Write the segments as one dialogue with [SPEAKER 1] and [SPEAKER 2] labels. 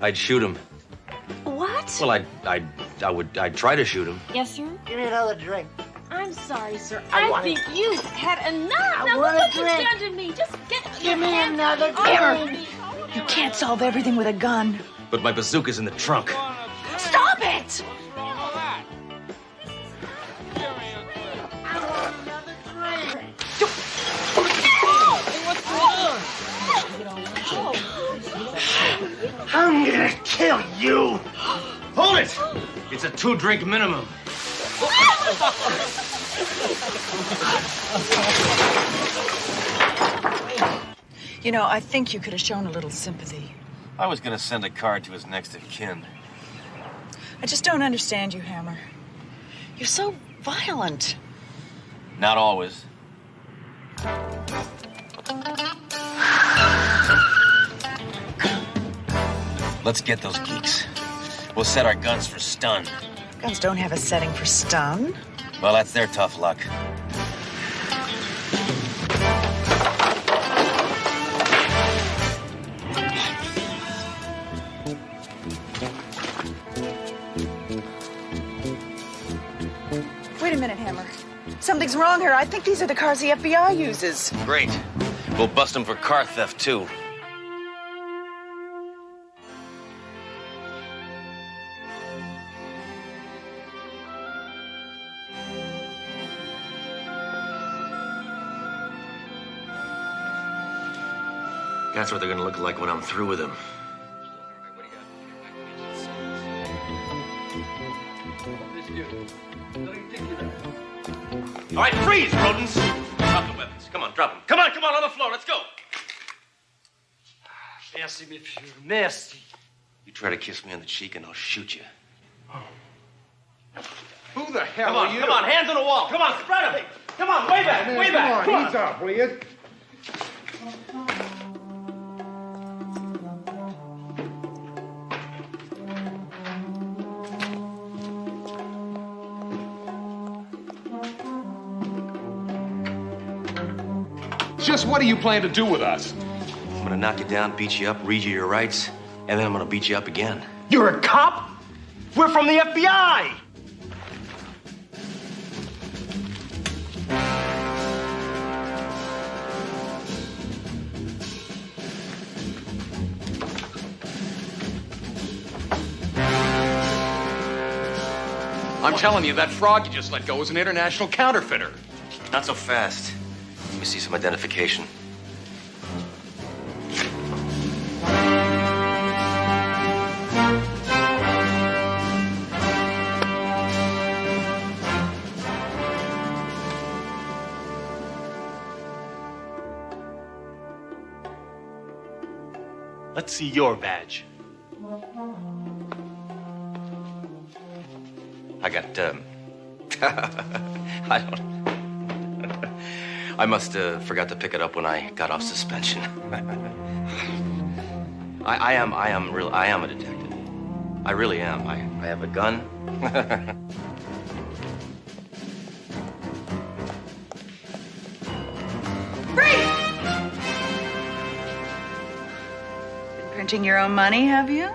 [SPEAKER 1] I'd shoot him.
[SPEAKER 2] What?
[SPEAKER 1] Well, I'd try to shoot him.
[SPEAKER 2] Yes, sir?
[SPEAKER 3] Give me another drink.
[SPEAKER 2] I'm sorry, sir.
[SPEAKER 3] I
[SPEAKER 2] I
[SPEAKER 3] want
[SPEAKER 2] think you've had enough.
[SPEAKER 3] I
[SPEAKER 2] Now
[SPEAKER 3] want
[SPEAKER 2] look
[SPEAKER 3] a
[SPEAKER 2] what you've
[SPEAKER 3] drink.
[SPEAKER 2] done to me. Just get
[SPEAKER 3] Give me
[SPEAKER 2] hands
[SPEAKER 3] another
[SPEAKER 2] off
[SPEAKER 3] drink.
[SPEAKER 2] me.
[SPEAKER 4] You can't solve everything with a gun.
[SPEAKER 1] But my bazooka's in the trunk.
[SPEAKER 4] Stop it!
[SPEAKER 3] I'm gonna kill you.
[SPEAKER 1] Hold it! It's a 2-drink minimum.
[SPEAKER 4] You know, I think you could have shown a little sympathy.
[SPEAKER 1] I was gonna send a card to his next of kin.
[SPEAKER 4] I just don't understand you, Hammer. You're so violent.
[SPEAKER 1] Not always. Let's get those geeks. We'll set our guns for stun.
[SPEAKER 4] Guns don't have a setting for stun.
[SPEAKER 1] Well, that's their tough luck.
[SPEAKER 4] Wait a minute, Hammer. Something's wrong here. I think these are the cars the FBI uses.
[SPEAKER 1] Great. We'll bust them for car theft, too. That's what they're gonna look like when I'm through with them. All right, freeze, rodents! Drop the weapons. Come on, drop them. Come on the floor. Let's go.
[SPEAKER 5] Merci, monsieur. Merci.
[SPEAKER 1] You try to kiss me on the cheek and I'll shoot you.
[SPEAKER 6] Who the hell are you?
[SPEAKER 1] Come on, hands on the wall. Come on, spread them. Come on, way back,
[SPEAKER 6] Man,
[SPEAKER 1] way back.
[SPEAKER 6] Come on, ease up, will you? Just what do you plan to do with us?
[SPEAKER 1] I'm gonna knock you down, beat you up, read you your rights, and then I'm gonna beat you up again.
[SPEAKER 5] You're a cop? We're from the FBI.
[SPEAKER 7] I'm telling you, that frog you just let go is an international counterfeiter.
[SPEAKER 1] Not so fast. Let me see some identification.
[SPEAKER 5] Let's see your badge.
[SPEAKER 1] I got, I don't... I must have forgot to pick it up when I got off suspension. I am a detective. I really am. I have a gun.
[SPEAKER 4] Been printing your own money, have you?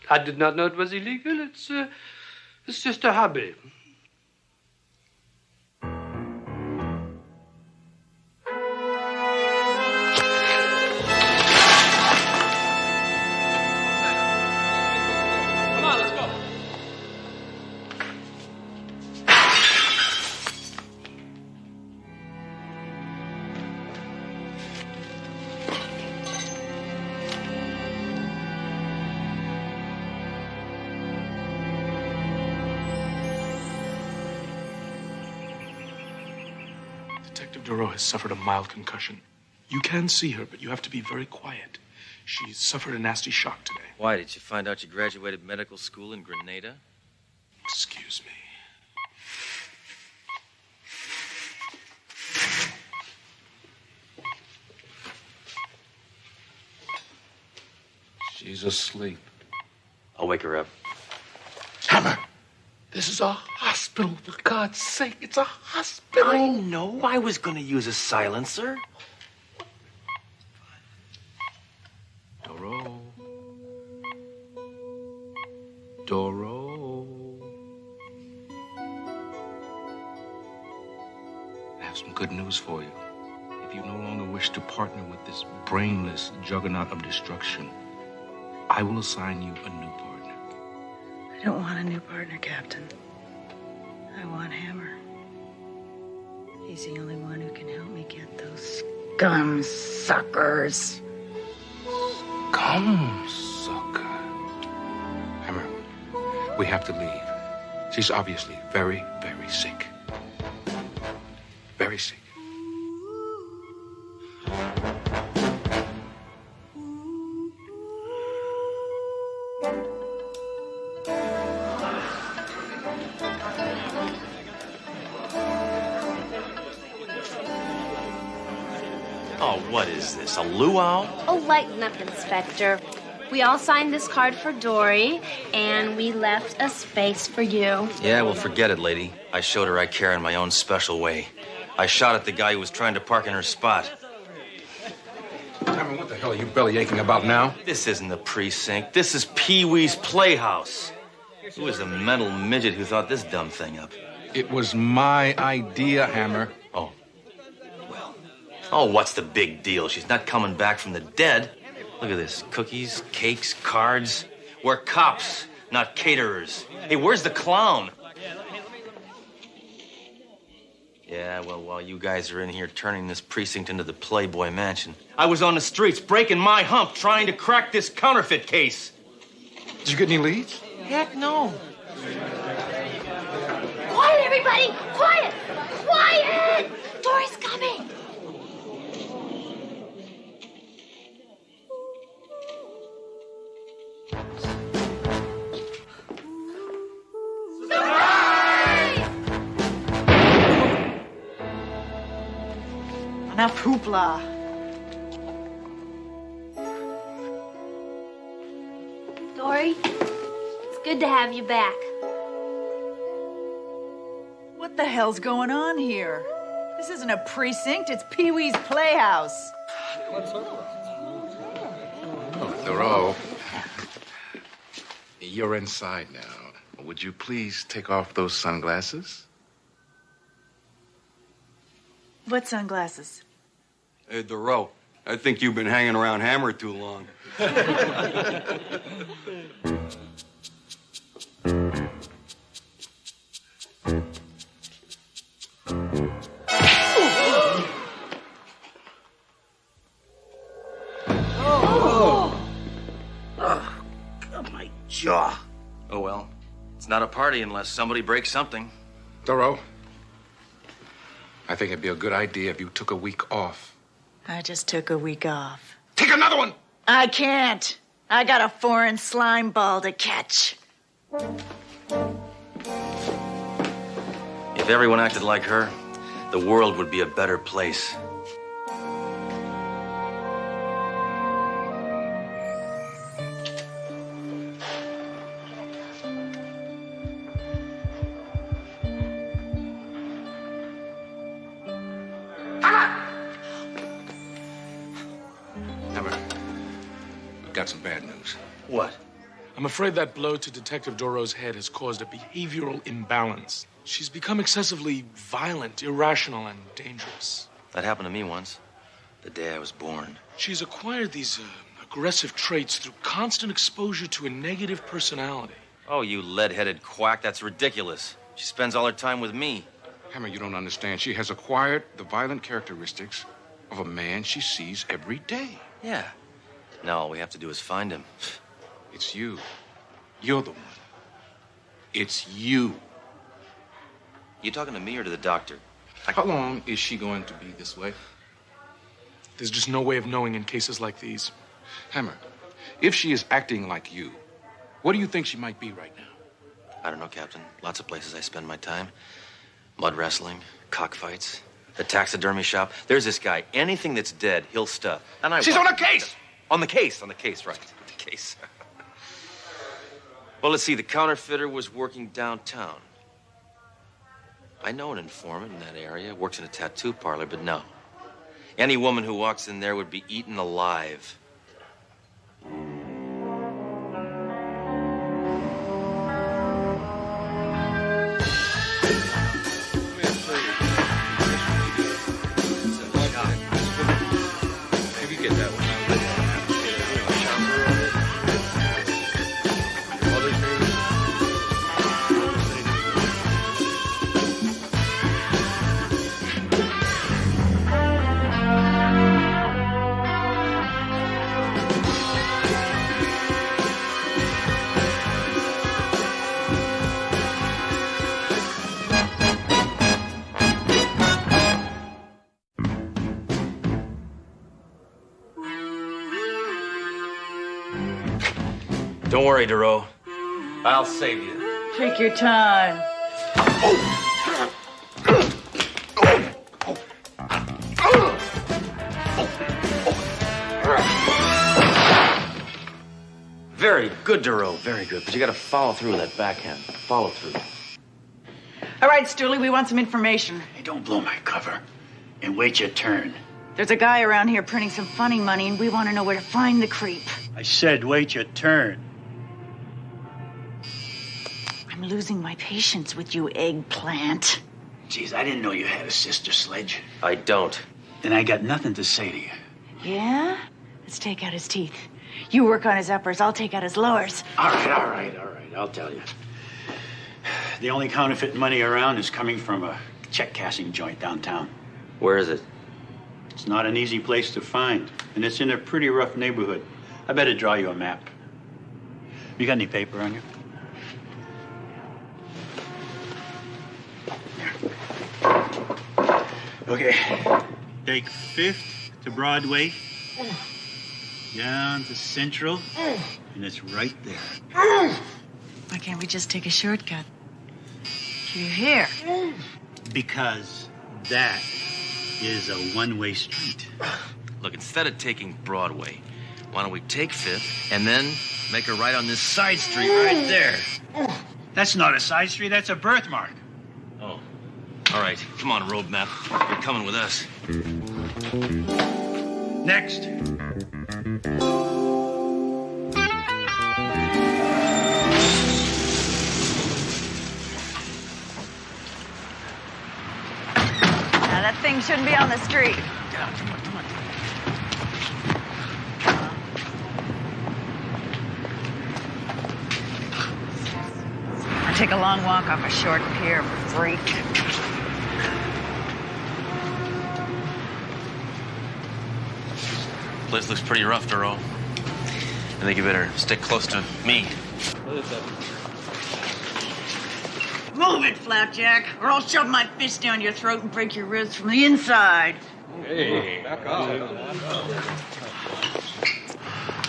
[SPEAKER 5] I did not know it was illegal. It's just a hobby.
[SPEAKER 7] Come on, let's go.
[SPEAKER 8] Detective Duro has suffered a mild concussion. You can see her, but you have to be very quiet. She's suffered a nasty shock today.
[SPEAKER 1] Why, did you find out you graduated medical school in Grenada?
[SPEAKER 8] Excuse me.
[SPEAKER 6] She's asleep.
[SPEAKER 1] I'll wake her up.
[SPEAKER 6] Hammer, this is a hospital, for God's sake. It's a hospital.
[SPEAKER 1] I know I was going to use a silencer.
[SPEAKER 8] Doro.
[SPEAKER 6] Doro. I have some good news for you. If you no longer wish to partner with this brainless juggernaut of destruction, I will assign you a new partner.
[SPEAKER 4] I don't want a new partner, Captain. I want Hammer. He's the only one who can help me get those scum suckers.
[SPEAKER 6] Come, sucker. Hammer, we have to leave. She's obviously very, very sick. Very sick.
[SPEAKER 1] Oh, what is this, a luau?
[SPEAKER 2] Oh, lighten up, Inspector. We all signed this card for Dory, and we left a space for you.
[SPEAKER 1] Yeah, well, forget it, lady. I showed her I care in my own special way. I shot at the guy who was trying to park in her spot.
[SPEAKER 6] Hammer, what the hell are you belly aching about now?
[SPEAKER 1] This isn't the precinct. This is Pee-wee's Playhouse. Who was the mental midget who thought this dumb thing up?
[SPEAKER 6] It was my idea, Hammer.
[SPEAKER 1] Oh. Well. Oh, what's the big deal? She's not coming back from the dead. Look at this. Cookies, cakes, cards. We're cops, not caterers. Hey, where's the clown? Yeah, well, while you guys are in here turning this precinct into the Playboy Mansion, I was on the streets breaking my hump trying to crack this counterfeit case.
[SPEAKER 6] Did you get any leads?
[SPEAKER 1] Heck no.
[SPEAKER 2] Quiet, everybody! Quiet! Quiet! Dory's coming!
[SPEAKER 4] Enough hoopla.
[SPEAKER 2] Dory, it's good to have you back.
[SPEAKER 4] What the hell's going on here? This isn't a precinct, it's Pee-wee's Playhouse.
[SPEAKER 6] Oh, Thoreau. You're inside now. Would you please take off those sunglasses?
[SPEAKER 4] What sunglasses?
[SPEAKER 9] Hey, Thoreau, I think you've been hanging around Hammer too long.
[SPEAKER 3] My jaw.
[SPEAKER 1] Oh, well. It's not a party unless somebody breaks something.
[SPEAKER 6] Thoreau, I think it'd be a good idea if you took a week off.
[SPEAKER 4] I just took a week off.
[SPEAKER 6] Take another one!
[SPEAKER 4] I can't. I got a foreign slime ball to catch.
[SPEAKER 1] If everyone acted like her, the world would be a better place.
[SPEAKER 6] Hammer, I've got some bad news.
[SPEAKER 1] What?
[SPEAKER 8] I'm afraid that blow to Detective Doro's head has caused a behavioral imbalance. She's become excessively violent, irrational, and dangerous.
[SPEAKER 1] That happened to me once, the day I was born.
[SPEAKER 8] She's acquired these aggressive traits through constant exposure to a negative personality.
[SPEAKER 1] Oh, you lead-headed quack, that's ridiculous. She spends all her time with me.
[SPEAKER 6] Hammer, you don't understand. She has acquired the violent characteristics of a man she sees every day.
[SPEAKER 1] Yeah. Now all we have to do is find him.
[SPEAKER 6] It's you. You're the one. It's you.
[SPEAKER 1] You talking to me or to the doctor?
[SPEAKER 6] How long is she going to be this way?
[SPEAKER 8] There's just no way of knowing in cases like these.
[SPEAKER 6] Hammer, if she is acting like you, what do you think she might be right now?
[SPEAKER 1] I don't know, Captain. Lots of places I spend my time. Mud wrestling, cockfights, the taxidermy shop. There's this guy. Anything that's dead, he'll stuff. And
[SPEAKER 6] She's on a case!
[SPEAKER 1] On the case, right. The case. Well, let's see. The counterfeiter was working downtown. I know an informant in that area. Works in a tattoo parlor, but no. Any woman who walks in there would be eaten alive.
[SPEAKER 6] get that one.
[SPEAKER 1] Don't worry, Duro. I'll save you.
[SPEAKER 4] Take your time.
[SPEAKER 1] Very good, Duro. Very good. But you gotta follow through with that backhand. Follow through.
[SPEAKER 4] All right, Stooley, we want some information.
[SPEAKER 3] Hey, don't blow my cover. And wait your turn.
[SPEAKER 4] There's a guy around here printing some funny money, and we want to know where to find the creep.
[SPEAKER 3] I said wait your turn.
[SPEAKER 4] I'm losing my patience with you, eggplant.
[SPEAKER 3] Geez, I didn't know you had a sister, Sledge.
[SPEAKER 1] I don't.
[SPEAKER 3] Then I got nothing to say to you.
[SPEAKER 4] Yeah? Let's take out his teeth. You work on his uppers, I'll take out his lowers.
[SPEAKER 3] All right. I'll tell you. The only counterfeit money around is coming from a check cashing joint downtown.
[SPEAKER 1] Where is it?
[SPEAKER 3] It's not an easy place to find, and it's in a pretty rough neighborhood. I better draw you a map. You got any paper on you? Okay. Take 5th to Broadway, down to Central, and it's right there.
[SPEAKER 4] Why can't we just take a shortcut? You're here.
[SPEAKER 3] Because that is a one-way street.
[SPEAKER 1] Look, instead of taking Broadway, why don't we take 5th and then make a right on this side street right there?
[SPEAKER 3] That's not a side street, that's a birthmark.
[SPEAKER 1] Oh. All right. Come on, road map. You're coming with us.
[SPEAKER 3] Next.
[SPEAKER 4] Now, that thing shouldn't be on the street.
[SPEAKER 3] Get out, come on.
[SPEAKER 4] I take a long walk off a short pier, freak.
[SPEAKER 1] Place looks pretty rough, Duro. I think you better stick close to me.
[SPEAKER 4] Move it, Flapjack, or I'll shove my fist down your throat and break your ribs from the inside.
[SPEAKER 6] Hey, back off.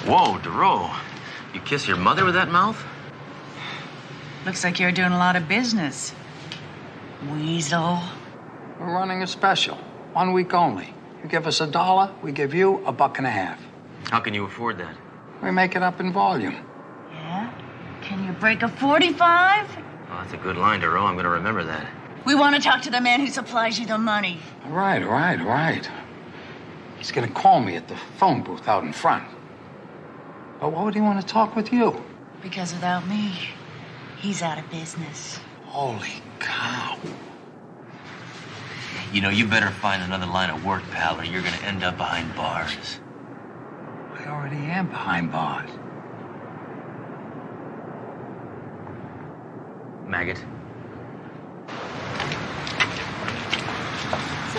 [SPEAKER 1] Whoa, Duro. You kiss your mother with that mouth?
[SPEAKER 4] Looks like you're doing a lot of business. Weasel.
[SPEAKER 5] We're running a special. 1 week only. You give us $1, we give you $1.50.
[SPEAKER 1] How can you afford that?
[SPEAKER 5] We make it up in volume.
[SPEAKER 4] Yeah? Can you break a 45?
[SPEAKER 1] Oh, that's a good line, Duro. I'm going to remember that.
[SPEAKER 4] We want to talk to the man who supplies you the money.
[SPEAKER 5] All right. He's gonna call me at the phone booth out in front. But why would he want to talk with you?
[SPEAKER 4] Because without me, he's out of business.
[SPEAKER 5] Holy cow.
[SPEAKER 1] You know, you better find another line of work, pal, or you're going to end up behind bars.
[SPEAKER 5] I already am behind bars.
[SPEAKER 1] Maggot.
[SPEAKER 2] So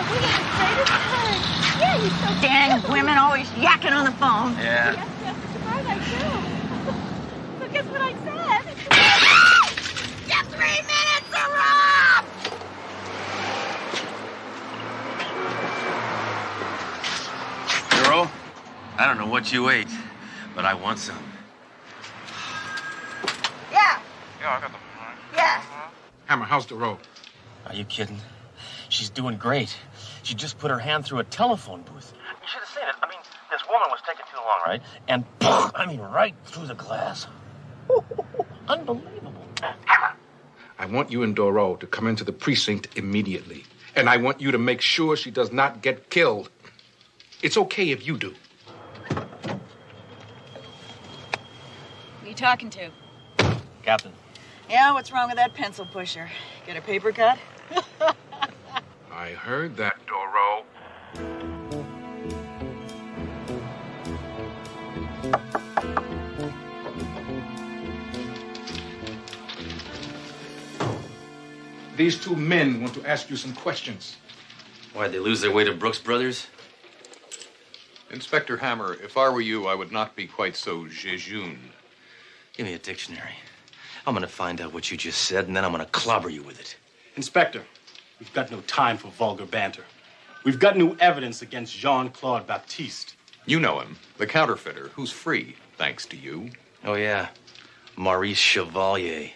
[SPEAKER 2] we got the greatest time. Yeah, he's so
[SPEAKER 4] Dang women always yakking on the phone.
[SPEAKER 1] Yeah.
[SPEAKER 2] Yes, right, I do. So guess what I said?
[SPEAKER 4] Get 3 minutes to rob!
[SPEAKER 1] Duro, I don't know what you ate, but I want some.
[SPEAKER 4] Yeah.
[SPEAKER 6] Yeah, I got the...
[SPEAKER 4] Yes.
[SPEAKER 6] Hammer, how's the road?
[SPEAKER 1] Are you kidding? She's doing great. She just put her hand through a telephone booth. You should have seen it. I mean, this woman was taking too long, right? And, I mean, right through the glass. Unbelievable.
[SPEAKER 6] I want you and Doro to come into the precinct immediately. And I want you to make sure she does not get killed. It's okay if you do.
[SPEAKER 4] Who are you talking to?
[SPEAKER 1] Captain.
[SPEAKER 4] Yeah, what's wrong with that pencil pusher? Get a paper cut?
[SPEAKER 6] I heard that, Doro. These two men want to ask you some questions.
[SPEAKER 1] Why'd they lose their way to Brooks Brothers?
[SPEAKER 7] Inspector Hammer, if I were you, I would not be quite so jejune.
[SPEAKER 1] Give me a dictionary. I'm gonna find out what you just said, and then I'm gonna clobber you with it.
[SPEAKER 10] Inspector, we've got no time for vulgar banter. We've got new evidence against Jean-Claude Baptiste.
[SPEAKER 7] You know him, the counterfeiter, who's free, thanks to you.
[SPEAKER 1] Oh, yeah. Maurice Chevalier.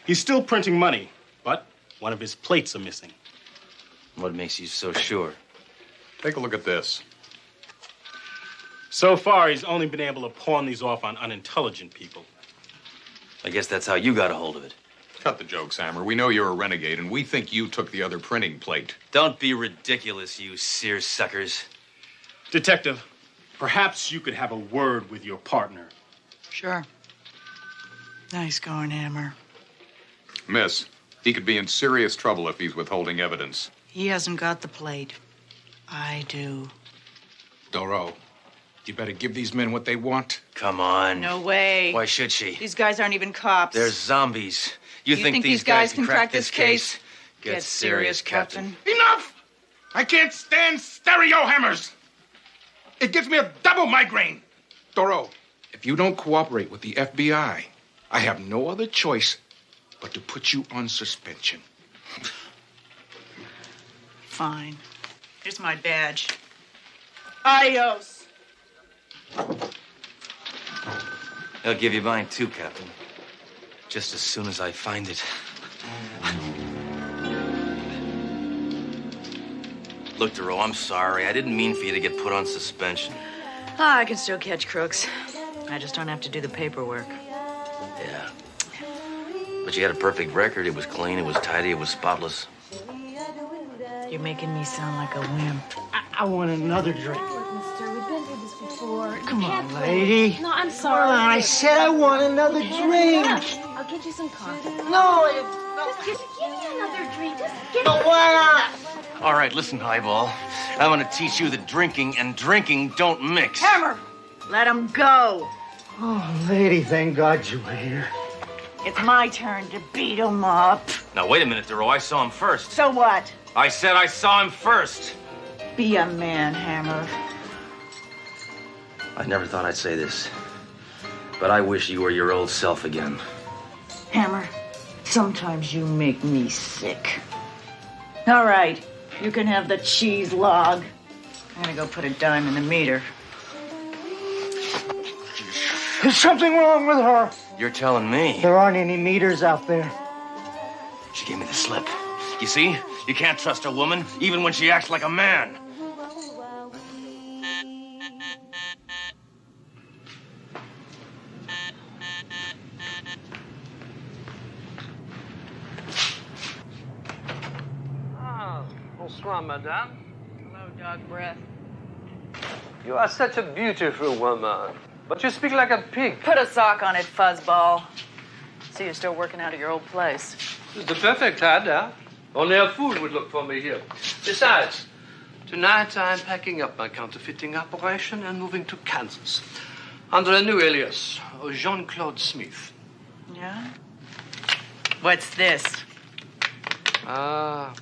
[SPEAKER 10] He's still printing money, but one of his plates are missing.
[SPEAKER 1] What makes you so sure?
[SPEAKER 7] Take a look at this.
[SPEAKER 10] So far, he's only been able to pawn these off on unintelligent people.
[SPEAKER 1] I guess that's how you got a hold of it.
[SPEAKER 7] Cut the jokes, Hammer. We know you're a renegade, and we think you took the other printing plate.
[SPEAKER 1] Don't be ridiculous, you seersuckers.
[SPEAKER 10] Detective, perhaps you could have a word with your partner.
[SPEAKER 4] Sure. Nice going, Hammer.
[SPEAKER 7] Miss, he could be in serious trouble if he's withholding evidence.
[SPEAKER 4] He hasn't got the plate. I do.
[SPEAKER 6] Doro, you better give these men what they want.
[SPEAKER 1] Come on.
[SPEAKER 4] No way.
[SPEAKER 1] Why should she?
[SPEAKER 4] These guys aren't even cops.
[SPEAKER 1] They're zombies. You
[SPEAKER 4] think
[SPEAKER 1] these guys can crack this case? Get serious, Captain.
[SPEAKER 6] Enough! I can't stand stereo hammers. It gives me a double migraine. Doro, if you don't cooperate with the FBI, I have no other choice but to put you on suspension.
[SPEAKER 4] Fine. Here's my badge. Adios.
[SPEAKER 1] I'll give you mine too, Captain. Just as soon as I find it. Look, Duro, I'm sorry. I didn't mean for you to get put on suspension.
[SPEAKER 4] I can still catch crooks. I just don't have to do the paperwork.
[SPEAKER 1] Yeah. But you had a perfect record. It was clean, it was tidy, it was spotless.
[SPEAKER 4] You're making me sound like a wimp.
[SPEAKER 11] I want another drink.
[SPEAKER 2] Look, mister, we've been through this before.
[SPEAKER 11] Come
[SPEAKER 2] You
[SPEAKER 11] on,
[SPEAKER 2] can't
[SPEAKER 11] lady.
[SPEAKER 2] No, I'm
[SPEAKER 11] Come
[SPEAKER 2] sorry.
[SPEAKER 11] on, I said I want another drink.
[SPEAKER 2] I'll get you some coffee.
[SPEAKER 11] No,
[SPEAKER 2] Just give me another drink. Just give
[SPEAKER 11] but
[SPEAKER 2] me...
[SPEAKER 11] why not?
[SPEAKER 1] All right, listen, Highball. I'm gonna teach you that drinking and drinking don't mix.
[SPEAKER 4] Hammer! Let him go.
[SPEAKER 11] Oh, lady, thank God you were here.
[SPEAKER 4] It's my turn to beat him up.
[SPEAKER 1] Now, wait a minute, Duro. I saw him first.
[SPEAKER 4] So what?
[SPEAKER 1] I said I saw him first.
[SPEAKER 4] Be a man, Hammer.
[SPEAKER 1] I never thought I'd say this, but I wish you were your old self again.
[SPEAKER 4] Hammer, sometimes you make me sick. All right, you can have the cheese log. I'm gonna go put a dime in the meter.
[SPEAKER 11] There's something wrong with her.
[SPEAKER 1] You're telling me.
[SPEAKER 11] There aren't any meters out there.
[SPEAKER 1] She gave me the slip. You see? You can't trust a woman, even when she acts like a man.
[SPEAKER 12] Ah, bonsoir, madame.
[SPEAKER 4] Hello, dog breath.
[SPEAKER 12] You are such a beautiful woman, but you speak like a pig.
[SPEAKER 4] Put a sock on it, fuzzball. See, you're still working out at your old place.
[SPEAKER 12] It's the perfect hideout. Only a fool would look for me here. Besides, tonight I'm packing up my counterfeiting operation and moving to Kansas under a new alias, Jean-Claude Smith.
[SPEAKER 4] Yeah? What's this?
[SPEAKER 12] Ah,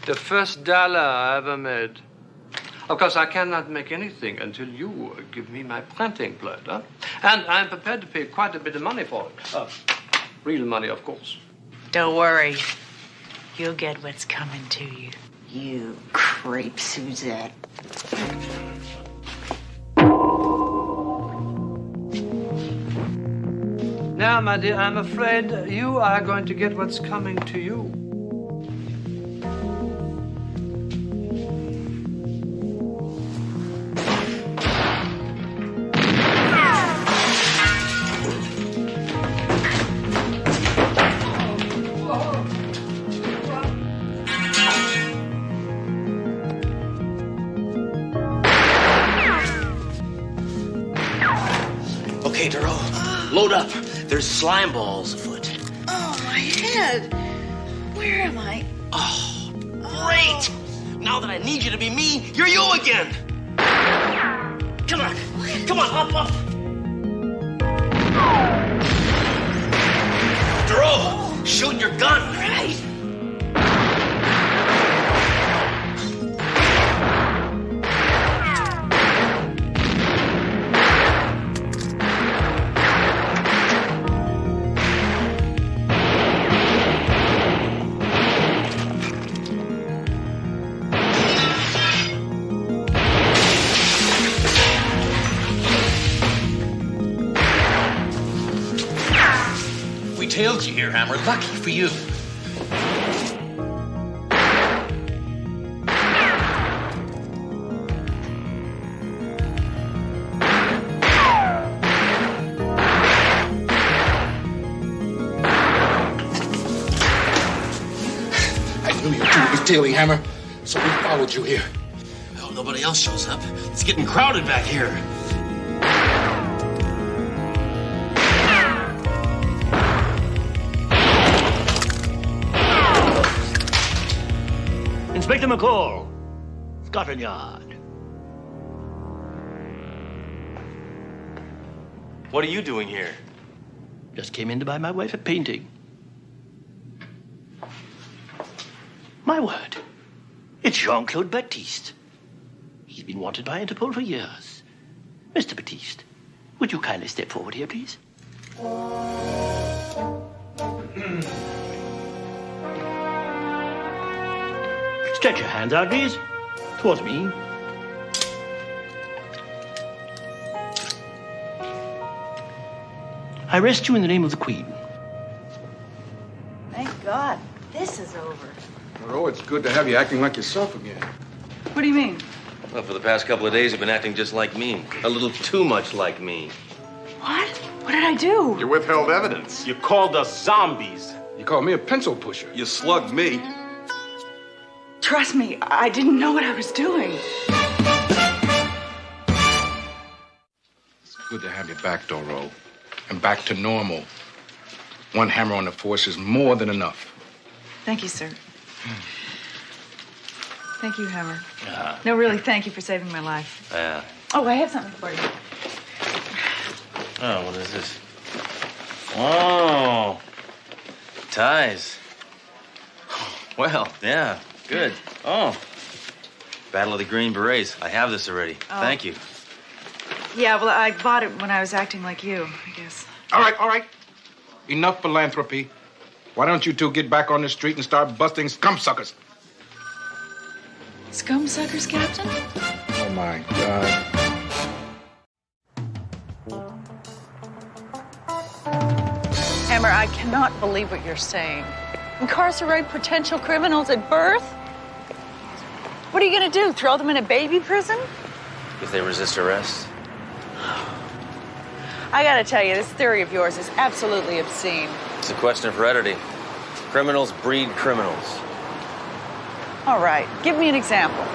[SPEAKER 12] the first dollar I ever made. Of course, I cannot make anything until you give me my printing plate, huh? And I'm prepared to pay quite a bit of money for it. Real money, of course.
[SPEAKER 4] Don't worry. You'll get what's coming to you. You creep, Suzette.
[SPEAKER 12] Now, my dear, I'm afraid you are going to get what's coming to you.
[SPEAKER 1] Okay, Duro, load up. There's slime balls afoot.
[SPEAKER 4] Oh, my head. Where am I?
[SPEAKER 1] Oh, great! Now that I need you to be me, you're you again. Come on, come on, up. Duro, shoot your gun.
[SPEAKER 4] Right.
[SPEAKER 13] tailed you here, Hammer. Lucky for you.
[SPEAKER 6] I knew your dude was tailing, Hammer, so we followed you here.
[SPEAKER 13] Well, nobody else shows up. It's getting crowded back here.
[SPEAKER 14] Inspector McCall, Scotland Yard.
[SPEAKER 1] What are you doing here?
[SPEAKER 14] Just came in to buy my wife a painting. My word, it's Jean-Claude Baptiste. He's been wanted by Interpol for years. Mr. Baptiste, would you kindly step forward here, please? Stretch your hands out, please. Towards me. I arrest you in the name of the Queen.
[SPEAKER 4] Thank God, this is over.
[SPEAKER 6] Oh, it's good to have you acting like yourself again.
[SPEAKER 4] What do you mean?
[SPEAKER 1] Well, for the past couple of days, you've been acting just like me. A little too much like me.
[SPEAKER 4] What? What did I do?
[SPEAKER 9] You withheld evidence.
[SPEAKER 10] You called us zombies.
[SPEAKER 6] You called me a pencil pusher.
[SPEAKER 9] You slugged me.
[SPEAKER 4] Trust me, I didn't know what I was doing.
[SPEAKER 6] It's good to have you back, Doro. And back to normal. One hammer on the force is more than enough.
[SPEAKER 4] Thank you, sir. Thank you, Hammer. No, really, thank you for saving my life.
[SPEAKER 1] Yeah.
[SPEAKER 4] Oh, I have something for you.
[SPEAKER 1] Oh, what is this? Oh. Ties. Well, yeah, good. Oh. Battle of the Green Berets. I have this already.
[SPEAKER 4] Oh.
[SPEAKER 1] Thank you.
[SPEAKER 4] Yeah, well, I bought it when I was acting like you, I guess.
[SPEAKER 6] All right. Enough philanthropy. Why don't you two get back on the street and start busting scum-suckers?
[SPEAKER 4] Scum-suckers, Captain?
[SPEAKER 6] Oh, my God.
[SPEAKER 15] Hammer, I cannot believe what you're saying. Incarcerate potential criminals at birth? What are you going to do, throw them in a baby prison?
[SPEAKER 1] If they resist arrest.
[SPEAKER 15] I got to tell you, this theory of yours is absolutely obscene.
[SPEAKER 1] It's a question of heredity. Criminals breed criminals.
[SPEAKER 15] All right, give me an example.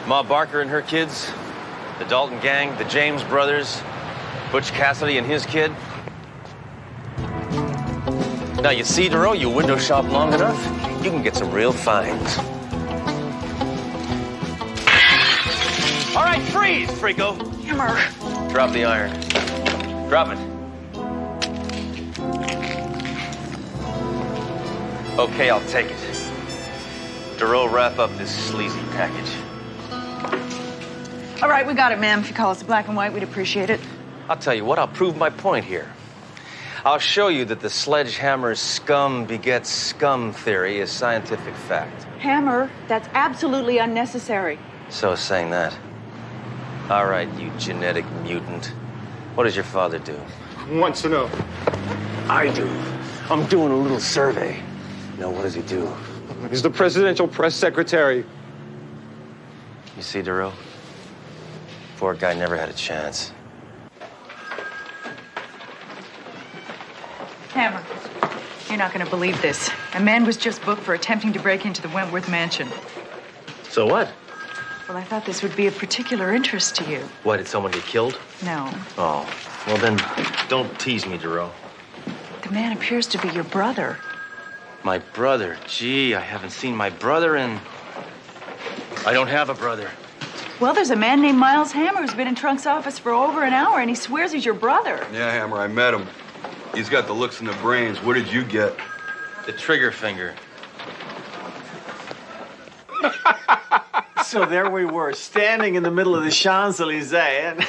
[SPEAKER 1] Ma Barker and her kids, the Dalton gang, the James brothers, Butch Cassidy and his kid. Now, you see, Duro, you window shop long enough, you can get some real finds. All right, freeze, Frico.
[SPEAKER 15] Hammer.
[SPEAKER 1] Drop the iron. Drop it. Okay, I'll take it. Duro, wrap up this sleazy package.
[SPEAKER 4] All right, we got it, ma'am. If you call us black and white, we'd appreciate it.
[SPEAKER 1] I'll tell you what, I'll prove my point here. I'll show you that the sledgehammer's scum begets scum theory is scientific fact.
[SPEAKER 15] Hammer, that's absolutely unnecessary.
[SPEAKER 1] So saying that. All right, you genetic mutant. What does your father do?
[SPEAKER 9] Who wants to know?
[SPEAKER 14] I do. I'm doing a little survey.
[SPEAKER 1] No, what does he do?
[SPEAKER 9] He's the presidential press secretary.
[SPEAKER 1] You see, Duro? Poor guy never had a chance.
[SPEAKER 4] Hammer, you're not going to believe this. A man was just booked for attempting to break into the Wentworth mansion.
[SPEAKER 1] So what?
[SPEAKER 4] Well, I thought this would be of particular interest to you.
[SPEAKER 1] What, did someone get killed?
[SPEAKER 4] No.
[SPEAKER 1] Oh, well then, don't tease me, Duro.
[SPEAKER 4] The man appears to be your brother.
[SPEAKER 1] My brother? Gee, I haven't seen my brother in... I don't have a brother.
[SPEAKER 4] Well, there's a man named Miles Hammer who's been in Trunk's office for over an hour, and he swears he's your brother.
[SPEAKER 9] Yeah, Hammer, I met him. He's got the looks and the brains. What did you get?
[SPEAKER 1] The trigger finger.
[SPEAKER 16] So there we were, standing in the middle of the Champs-Elysees, and...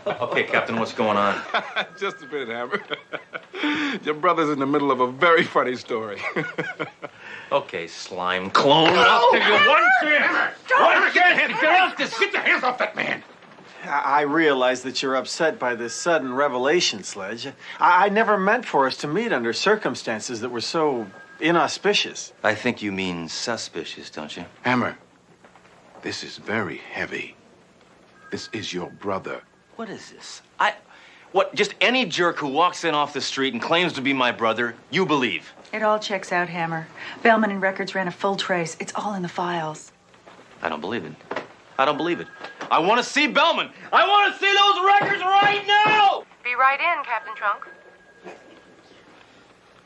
[SPEAKER 1] Okay, Captain, what's going on?
[SPEAKER 6] Just a minute, Hammer. Your brother's in the middle of a very funny story.
[SPEAKER 1] Okay, slime clone.
[SPEAKER 6] No!
[SPEAKER 1] I'll tell you one
[SPEAKER 6] Hammer!
[SPEAKER 1] thing.
[SPEAKER 6] Hammer, get off this! Get your hands off that man!
[SPEAKER 16] I realize that you're upset by this sudden revelation, Sledge. I never meant for us to meet under circumstances that were so inauspicious.
[SPEAKER 1] I think you mean suspicious, don't you?
[SPEAKER 6] Hammer, this is very heavy. This is your brother.
[SPEAKER 1] What is this? What, just any jerk who walks in off the street and claims to be my brother, you believe?
[SPEAKER 15] It all checks out, Hammer. Bellman and Records ran a full trace. It's all in the files.
[SPEAKER 1] I don't believe it. I don't believe it. I want to see Bellman. I want to see those records right now!
[SPEAKER 17] Be right in, Captain Trunk.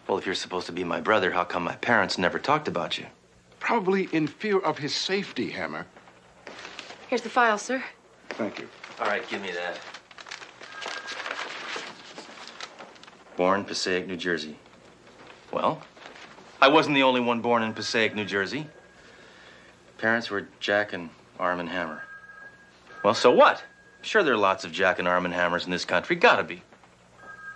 [SPEAKER 1] Well, if you're supposed to be my brother, how come my parents never talked about you?
[SPEAKER 6] Probably in fear of his safety, Hammer.
[SPEAKER 17] Here's the file, sir.
[SPEAKER 6] Thank you.
[SPEAKER 1] All right, give me that. Born Passaic, New Jersey. Well, I wasn't the only one born in Passaic, New Jersey. Parents were Jack and Arm & Hammer. Well, so what? Sure, there are lots of Jack and Arm & Hammers in this country. Gotta be.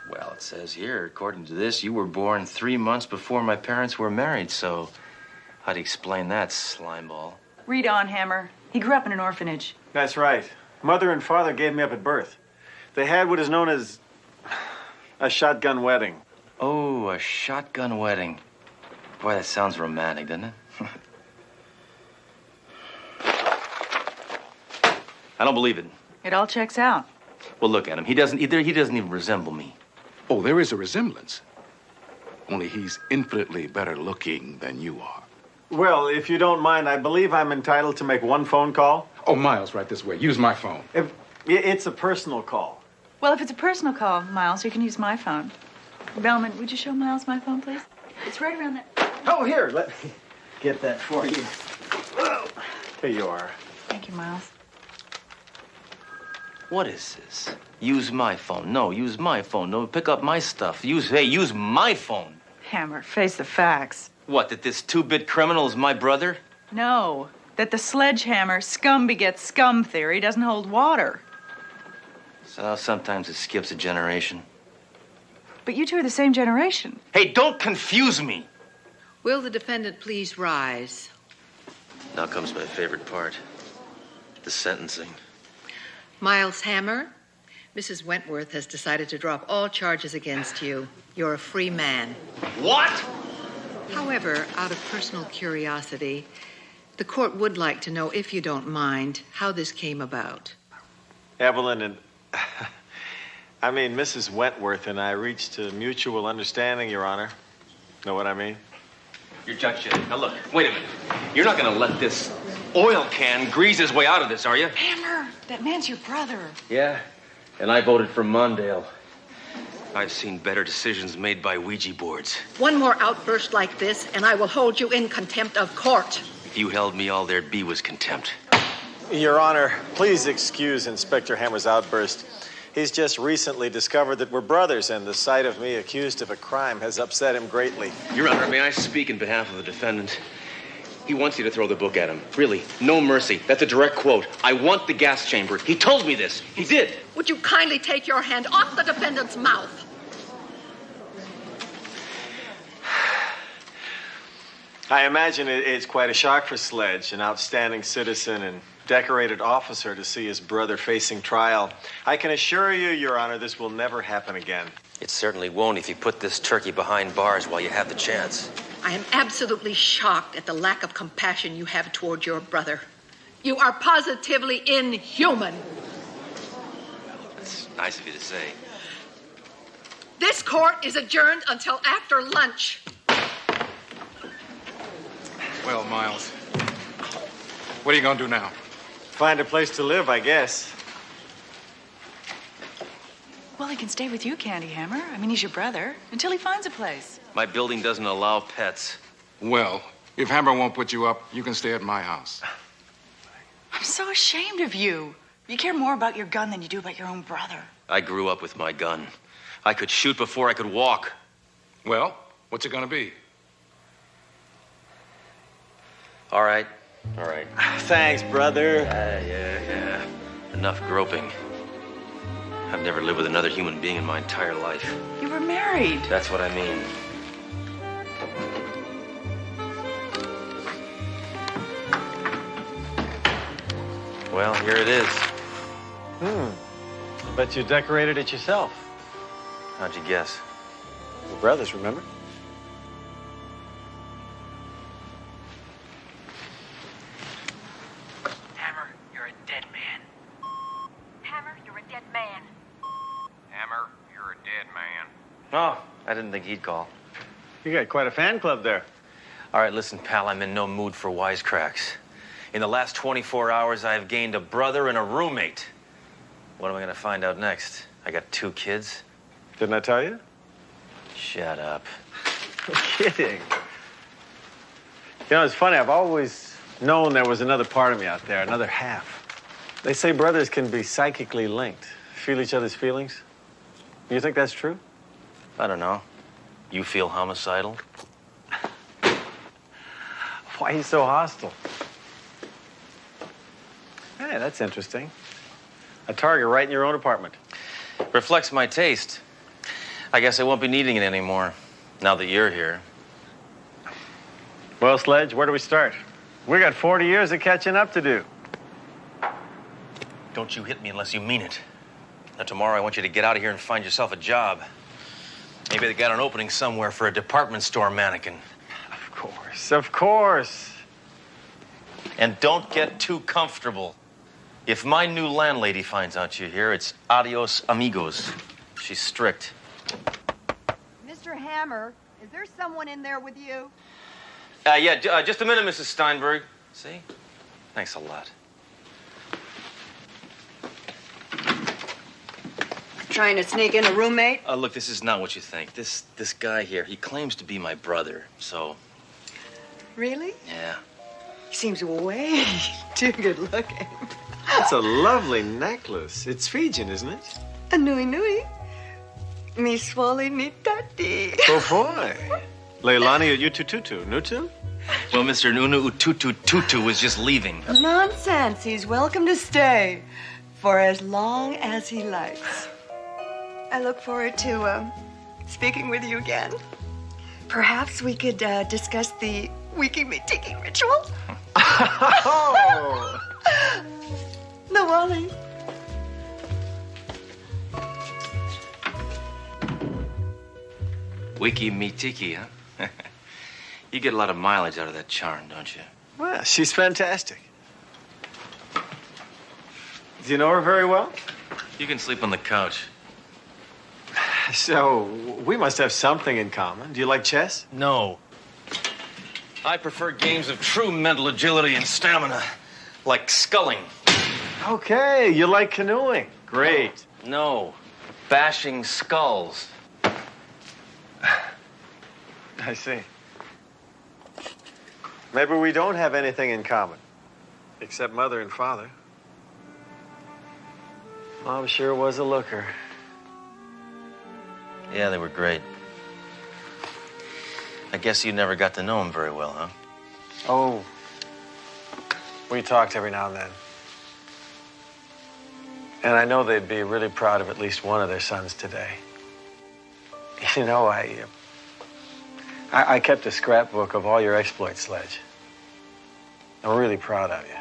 [SPEAKER 1] Well, it says here, according to this, you were born 3 months before my parents were married, so how do you explain that, slimeball?
[SPEAKER 15] Read on, Hammer. He grew up in an orphanage.
[SPEAKER 16] That's right. Mother and father gave me up at birth. They had what is known as a shotgun wedding.
[SPEAKER 1] Oh, a shotgun wedding. Boy, that sounds romantic, doesn't it? I don't believe it.
[SPEAKER 15] It all checks out.
[SPEAKER 1] Well, look at him. He doesn't even resemble me.
[SPEAKER 6] Oh, there is a resemblance. Only he's infinitely better looking than you are.
[SPEAKER 16] Well, if you don't mind, I believe I'm entitled to make one phone call.
[SPEAKER 6] Oh, Miles, right this way. Use my phone.
[SPEAKER 16] It's a personal call.
[SPEAKER 15] Well, if it's a personal call, Miles, you can use my phone. Bellman, would you show Miles my phone, please? It's right around that.
[SPEAKER 16] Oh, here, let me get that for you. Here you are.
[SPEAKER 15] Thank you, Miles.
[SPEAKER 1] What is this? Use my phone. No, use my phone. No, pick up my stuff. Use my phone.
[SPEAKER 15] Hammer, face the facts.
[SPEAKER 1] What, that this two-bit criminal is my brother?
[SPEAKER 15] No, that the sledgehammer scum begets scum theory doesn't hold water.
[SPEAKER 1] So sometimes it skips a generation.
[SPEAKER 15] But you two are the same generation.
[SPEAKER 1] Hey, don't confuse me.
[SPEAKER 18] Will the defendant please rise?
[SPEAKER 1] Now comes my favorite part. The sentencing.
[SPEAKER 18] Miles Hammer, Mrs. Wentworth has decided to drop all charges against you. You're a free man.
[SPEAKER 1] What?
[SPEAKER 18] However, out of personal curiosity, the court would like to know, if you don't mind, how this came about.
[SPEAKER 16] Evelyn and... Mrs. Wentworth and I reached a mutual understanding, Your Honor. Know what I mean?
[SPEAKER 1] You're Judge Shea. Now look, wait a minute. You're not going to let this oil can grease his way out of this, are you?
[SPEAKER 15] Hammer, that man's your brother.
[SPEAKER 1] Yeah, and I voted for Mondale. I've seen better decisions made by Ouija boards.
[SPEAKER 18] One more outburst like this, and I will hold you in contempt of court.
[SPEAKER 1] If you held me, all there'd be was contempt.
[SPEAKER 16] Your Honor, please excuse Inspector Hammer's outburst. He's just recently discovered that we're brothers, and the sight of me accused of a crime has upset him greatly.
[SPEAKER 1] Your Honor, may I speak in behalf of the defendant? He wants you to throw the book at him. Really, no mercy. That's a direct quote. I want the gas chamber. He told me this. He did.
[SPEAKER 18] Would you kindly take your hand off the defendant's mouth?
[SPEAKER 16] I imagine it's quite a shock for Sledge, an outstanding citizen and decorated officer, to see his brother facing trial. I can assure you, Your Honor, this will never happen again.
[SPEAKER 1] It certainly won't if you put this turkey behind bars while you have the chance.
[SPEAKER 18] I am absolutely shocked at the lack of compassion you have toward your brother. You are positively inhuman.
[SPEAKER 1] That's nice of you to say.
[SPEAKER 18] This court is adjourned until after lunch.
[SPEAKER 6] Well, Miles, what are you going to do now?
[SPEAKER 16] Find a place to live, I guess.
[SPEAKER 15] Well, he can stay with you, Candy Hammer. He's your brother. Until he finds a place.
[SPEAKER 1] My building doesn't allow pets.
[SPEAKER 6] Well, if Hammer won't put you up, you can stay at my house.
[SPEAKER 15] I'm so ashamed of you. You care more about your gun than you do about your own brother.
[SPEAKER 1] I grew up with my gun. I could shoot before I could walk.
[SPEAKER 6] Well, what's it going to be?
[SPEAKER 1] All right.
[SPEAKER 16] Thanks, brother.
[SPEAKER 1] Yeah. Enough groping. I've never lived with another human being in my entire life.
[SPEAKER 15] You were married.
[SPEAKER 1] That's what I mean. Well, here it is.
[SPEAKER 16] I bet you decorated it yourself.
[SPEAKER 1] How'd you guess?
[SPEAKER 16] Your brothers, remember?
[SPEAKER 19] Hammer, you're a dead man.
[SPEAKER 17] Hammer, you're a dead man.
[SPEAKER 19] Hammer, you're a dead man.
[SPEAKER 1] Oh, I didn't think he'd call.
[SPEAKER 16] You got quite a fan club there.
[SPEAKER 1] All right, listen, pal, I'm in no mood for wisecracks. In the last 24 hours, I have gained a brother and a roommate. What am I going to find out next? I got 2 kids?
[SPEAKER 16] Didn't I tell you?
[SPEAKER 1] Shut up.
[SPEAKER 16] I'm kidding. You know, it's funny. I've always known there was another part of me out there, another half. They say brothers can be psychically linked, feel each other's feelings. You think that's true?
[SPEAKER 1] I don't know. You feel homicidal?
[SPEAKER 16] Why are you so hostile? Hey, that's interesting. A target right in your own apartment.
[SPEAKER 1] Reflects my taste. I guess I won't be needing it anymore, now that you're here.
[SPEAKER 16] Well, Sledge, where do we start? We got 40 years of catching up to do.
[SPEAKER 1] Don't you hit me unless you mean it. Now, tomorrow I want you to get out of here and find yourself a job. Maybe they got an opening somewhere for a department store mannequin.
[SPEAKER 16] Of course, of course.
[SPEAKER 1] And don't get too comfortable. If my new landlady finds out you're here, it's adios amigos. She's strict.
[SPEAKER 20] Mr. Hammer, is there someone in there with you?
[SPEAKER 1] Just a minute, Mrs. Steinberg. See? Thanks a lot.
[SPEAKER 20] Trying to sneak in a roommate?
[SPEAKER 1] Look, this is not what you think. This guy here, he claims to be my brother, so...
[SPEAKER 20] Really?
[SPEAKER 1] Yeah.
[SPEAKER 20] He seems way too good looking.
[SPEAKER 16] That's a lovely necklace. It's Fijian, isn't it?
[SPEAKER 20] A nui nui. Mi swali ni tati.
[SPEAKER 16] Oh, boy. Leilani Utututu. Nutu?
[SPEAKER 1] Well, Mr. Nunu Ututu Tutu was just leaving.
[SPEAKER 20] Nonsense. He's welcome to stay for as long as he likes. I look forward to speaking with you again. Perhaps we could discuss the wiki-me-tiki ritual.
[SPEAKER 16] Oh!
[SPEAKER 20] Nawali.
[SPEAKER 1] Wiki me tiki, huh? You get a lot of mileage out of that charm, don't you?
[SPEAKER 16] Well, she's fantastic. Do you know her very well?
[SPEAKER 1] You can sleep on the couch.
[SPEAKER 16] So, we must have something in common. Do you like chess?
[SPEAKER 1] No. I prefer games of true mental agility and stamina, like sculling.
[SPEAKER 16] Okay, you like canoeing. Great.
[SPEAKER 1] No, bashing skulls.
[SPEAKER 16] I see. Maybe we don't have anything in common, except mother and father. Mom sure was a looker.
[SPEAKER 1] Yeah, they were great. I guess you never got to know them very well, huh?
[SPEAKER 16] Oh, we talked every now and then. And I know they'd be really proud of at least one of their sons today. You know, I kept a scrapbook of all your exploits, Sledge. I'm really proud of you.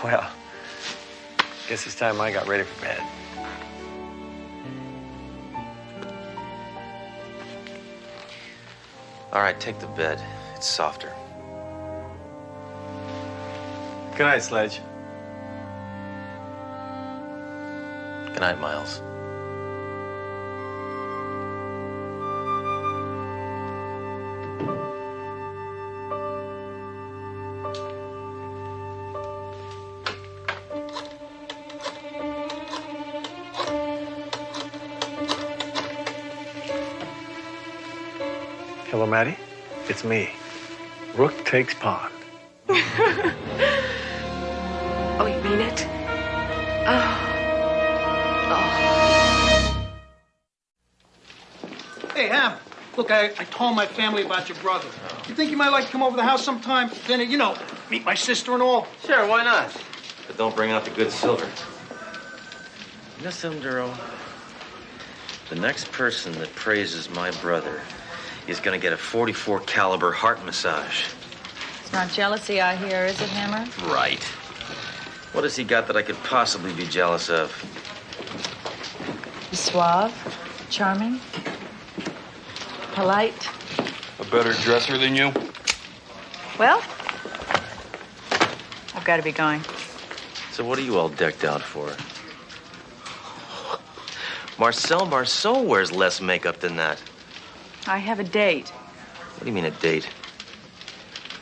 [SPEAKER 16] Well, guess it's time I got ready for bed.
[SPEAKER 1] All right, take the bed. It's softer.
[SPEAKER 16] Good night, Sledge.
[SPEAKER 1] Good night, Miles.
[SPEAKER 16] Hello, Maddie. It's me. Rook takes pawn.
[SPEAKER 17] Oh, you mean it?
[SPEAKER 11] Hey, Ham. Look, I told my family about your brother. You think you might like to come over to the house sometime? Then, meet my sister and all.
[SPEAKER 1] Sure, why not? But don't bring out the good silver. You know something, Duro? The next person that praises my brother is gonna get a .44 caliber heart massage.
[SPEAKER 15] It's not jealousy, I hear, is it, Hammer?
[SPEAKER 1] Right. What has he got that I could possibly be jealous of?
[SPEAKER 4] He's suave, charming, polite.
[SPEAKER 9] A better dresser than you?
[SPEAKER 4] Well, I've got to be going.
[SPEAKER 1] So what are you all decked out for? Marcel Marceau wears less makeup than that.
[SPEAKER 4] I have a date.
[SPEAKER 1] What do you mean, a date?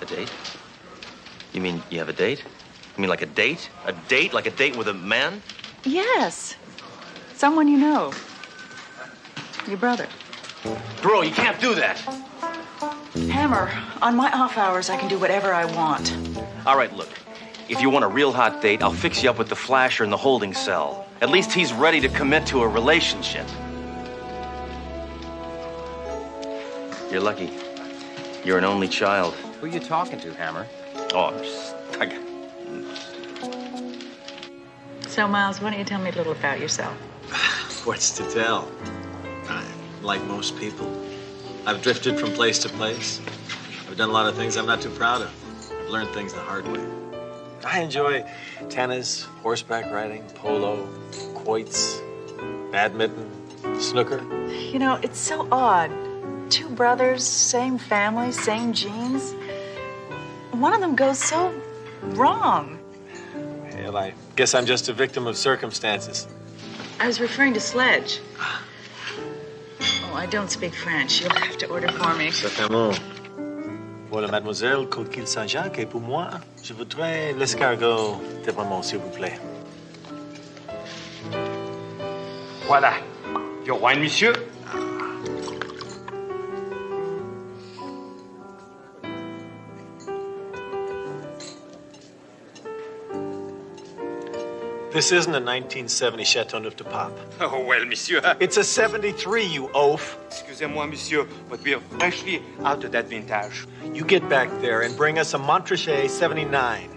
[SPEAKER 1] A date? You mean you have a date? You mean like a date? A date? Like a date with a man?
[SPEAKER 4] Yes. Someone you know. Your brother.
[SPEAKER 1] Bro, you can't do that.
[SPEAKER 4] Hammer, on my off hours, I can do whatever I want.
[SPEAKER 1] All right, look. If you want a real hot date, I'll fix you up with the flasher in the holding cell. At least he's ready to commit to a relationship. You're lucky. You're an only child.
[SPEAKER 21] Who are you talking to, Hammer?
[SPEAKER 1] Oh,
[SPEAKER 4] So, Miles, why don't you tell me a little about yourself?
[SPEAKER 16] What's to tell? Like most people, I've drifted from place to place. I've done a lot of things I'm not too proud of. I've learned things the hard way. I enjoy tennis, horseback riding, polo, quoits, badminton, snooker.
[SPEAKER 4] You know, it's so odd. Two brothers, same family, same genes. One of them goes so wrong.
[SPEAKER 16] Well, I guess I'm just a victim of circumstances.
[SPEAKER 4] I was referring to Sledge. Oh, I don't speak French. You'll have to order for me.
[SPEAKER 16] Certainement. Pour la mademoiselle Coquille Saint-Jacques et pour moi, je voudrais l'escargot de maman, s'il vous plaît.
[SPEAKER 7] Voilà. Your wine, monsieur.
[SPEAKER 16] This isn't a 1970 Chateau Neuf de Pape.
[SPEAKER 7] Oh, well, monsieur.
[SPEAKER 16] It's a 73, you oaf.
[SPEAKER 7] Excusez-moi, monsieur, but we are freshly out of that vintage.
[SPEAKER 16] You get back there and bring us a Montrachet 79.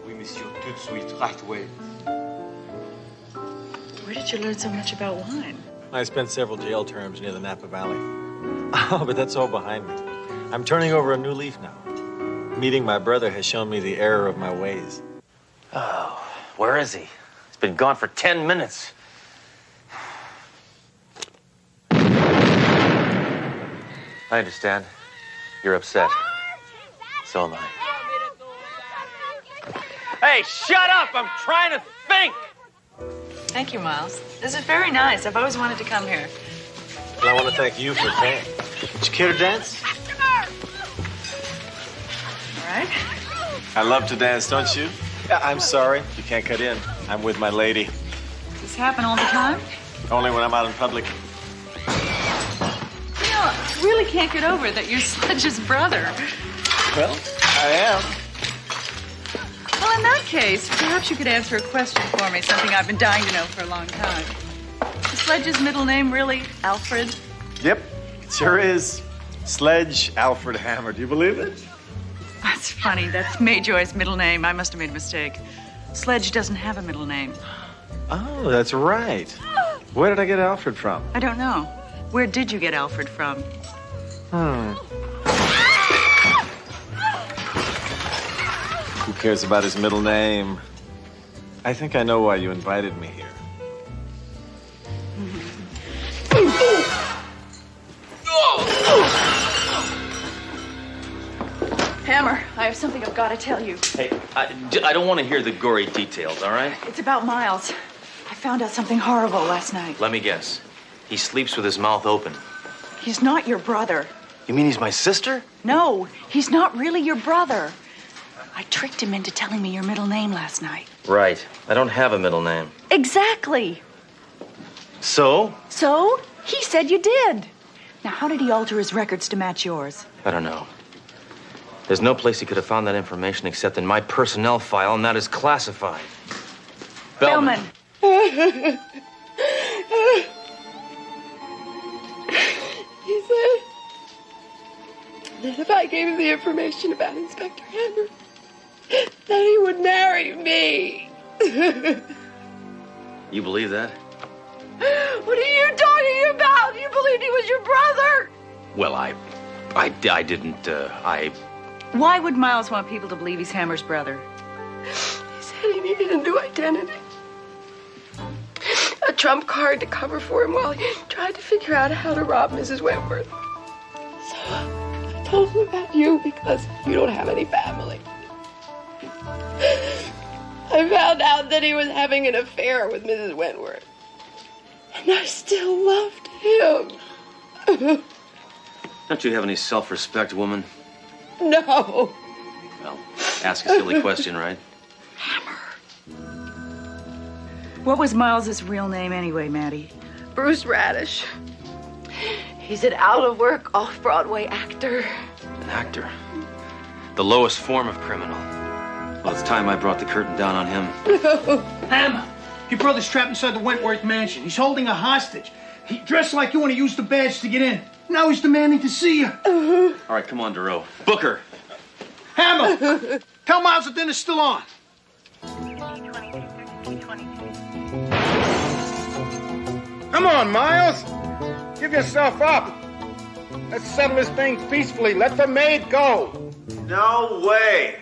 [SPEAKER 7] Oui, monsieur, tout de suite, right away.
[SPEAKER 4] Where did you learn so much about wine?
[SPEAKER 16] I spent several jail terms near the Napa Valley. Oh, but that's all behind me. I'm turning over a new leaf now. Meeting my brother has shown me the error of my ways.
[SPEAKER 1] Oh, where is he? He's been gone for 10 minutes. I understand. You're upset. So am I. Hey, shut up! I'm trying to think!
[SPEAKER 4] Thank you, Miles. This is very nice. I've always wanted to come here.
[SPEAKER 16] And I want to thank you for paying. Would you care to dance?
[SPEAKER 4] All right.
[SPEAKER 16] I love to dance, don't you? I'm sorry. You can't cut in. I'm with my lady.
[SPEAKER 4] Does this happen all the time?
[SPEAKER 16] Only when I'm out in public.
[SPEAKER 4] You know, I really can't get over that you're Sledge's brother.
[SPEAKER 16] Well, I am.
[SPEAKER 4] Well, in that case, perhaps you could answer a question for me, something I've been dying to know for a long time. Is Sledge's middle name really Alfred?
[SPEAKER 16] Yep, it sure is. Sledge Alfred Hammer. Do you believe it?
[SPEAKER 4] That's funny. That's Mayjoy's middle name. I must have made a mistake. Sledge doesn't have a middle name.
[SPEAKER 16] Oh, that's right. Where did I get Alfred from?
[SPEAKER 4] I don't know. Where did you get Alfred from?
[SPEAKER 16] Who cares about his middle name? I think I know why you invited me here.
[SPEAKER 4] Hammer, I have something I've got to tell you.
[SPEAKER 1] Hey, I don't want to hear the gory details, all right?
[SPEAKER 4] It's about Miles. I found out something horrible last night.
[SPEAKER 1] Let me guess. He sleeps with his mouth open.
[SPEAKER 4] He's not your brother.
[SPEAKER 1] You mean he's my sister?
[SPEAKER 4] No, he's not really your brother. I tricked him into telling me your middle name last night.
[SPEAKER 1] Right. I don't have a middle name.
[SPEAKER 4] Exactly.
[SPEAKER 1] So?
[SPEAKER 4] So? He said you did. Now, how did he alter his records to match yours?
[SPEAKER 1] I don't know. There's no place he could have found that information except in my personnel file, and that is classified. Bellman.
[SPEAKER 17] He said that if I gave him the information about Inspector Hammer, that he would marry me.
[SPEAKER 1] You believe that?
[SPEAKER 17] What are you talking about? You believed he was your brother?
[SPEAKER 1] Well, I didn't,
[SPEAKER 4] Why would Miles want people to believe he's Hammer's brother?
[SPEAKER 17] He said he needed a new identity. A trump card to cover for him while he tried to figure out how to rob Mrs. Wentworth. So I told him about you because you don't have any family. I found out that he was having an affair with Mrs. Wentworth. And I still loved him.
[SPEAKER 1] Don't you have any self-respect, woman?
[SPEAKER 17] No.
[SPEAKER 1] Well, ask a silly question, right?
[SPEAKER 4] What was Miles's real name anyway, Maddie?
[SPEAKER 17] Bruce Radish. He's an out-of-work, off-Broadway actor.
[SPEAKER 1] An actor? The lowest form of criminal. Well, it's time I brought the curtain down on him.
[SPEAKER 11] Hammer, your brother's trapped inside the Wentworth mansion. He's holding a hostage. He dressed like you and he used the badge to get in. Now he's demanding to see you.
[SPEAKER 1] All right, come on, Duro. Booker.
[SPEAKER 11] Hammer, tell Miles the dinner's still on.
[SPEAKER 6] Come on, Miles. Give yourself up. Let's settle this thing peacefully. Let the maid go.
[SPEAKER 16] No way.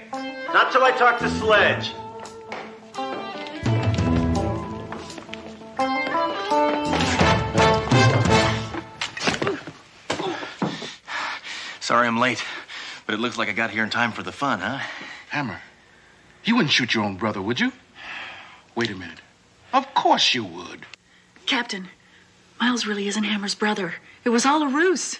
[SPEAKER 16] Not till I talk to Sledge.
[SPEAKER 1] Sorry I'm late, but it looks like I got here in time for the fun, huh?
[SPEAKER 6] Hammer, you wouldn't shoot your own brother, would you? Wait a minute. Of course you would.
[SPEAKER 4] Captain, Miles really isn't Hammer's brother. It was all a ruse.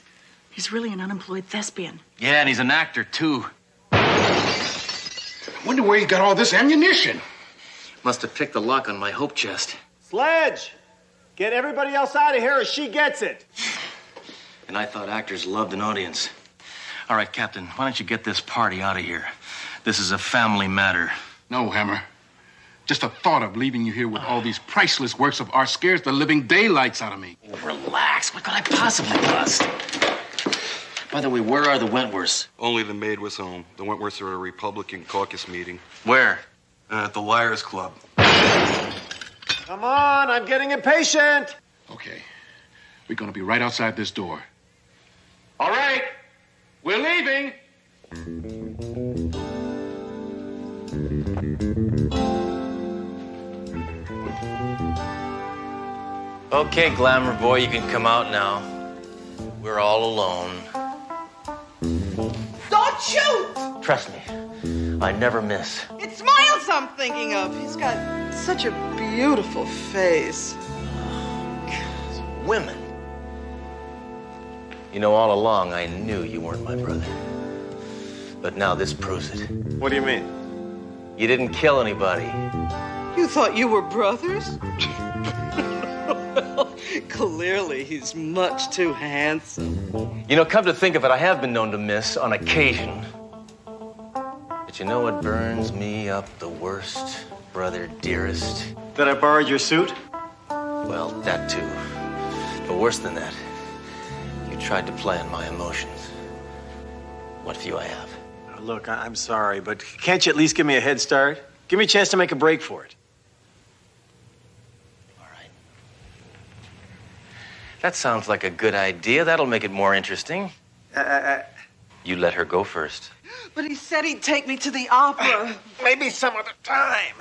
[SPEAKER 4] He's really an unemployed thespian.
[SPEAKER 1] Yeah, and he's an actor, too.
[SPEAKER 6] I wonder where he got all this ammunition.
[SPEAKER 1] Must have picked the lock on my hope chest.
[SPEAKER 16] Sledge! Get everybody else out of here or she gets it.
[SPEAKER 1] And I thought actors loved an audience. All right, Captain, why don't you get this party out of here? This is a family matter.
[SPEAKER 6] No, Hammer. Just the thought of leaving you here with all these priceless works of art scares the living daylights out of me.
[SPEAKER 1] Relax. What could I possibly bust? By the way, where are the Wentworths?
[SPEAKER 9] Only the maid was home. The Wentworths are at a Republican caucus meeting.
[SPEAKER 1] Where?
[SPEAKER 9] At the Liars Club.
[SPEAKER 16] Come on, I'm getting impatient.
[SPEAKER 6] Okay. We're going to be right outside this door. All right. We're leaving.
[SPEAKER 1] Okay, glamour boy, you can come out now. We're all alone.
[SPEAKER 21] Don't shoot!
[SPEAKER 1] Trust me, I never miss.
[SPEAKER 21] It's Miles I'm thinking of. He's got such a beautiful face.
[SPEAKER 1] Women. You know, all along, I knew you weren't my brother. But now this proves it.
[SPEAKER 16] What do you mean?
[SPEAKER 1] You didn't kill anybody.
[SPEAKER 21] You thought you were brothers? Well, clearly he's much too handsome.
[SPEAKER 1] You know, come to think of it, I have been known to miss on occasion. But you know what burns me up the worst, brother dearest?
[SPEAKER 16] That I borrowed your suit?
[SPEAKER 1] Well, that too. But worse than that, you tried to play on my emotions. What few I have.
[SPEAKER 16] Look, I'm sorry, but can't you at least give me a head start? Give me a chance to make a break for it.
[SPEAKER 1] That sounds like a good idea. That'll make it more interesting. You let her go first.
[SPEAKER 21] But he said he'd take me to the opera.
[SPEAKER 16] Maybe some other time.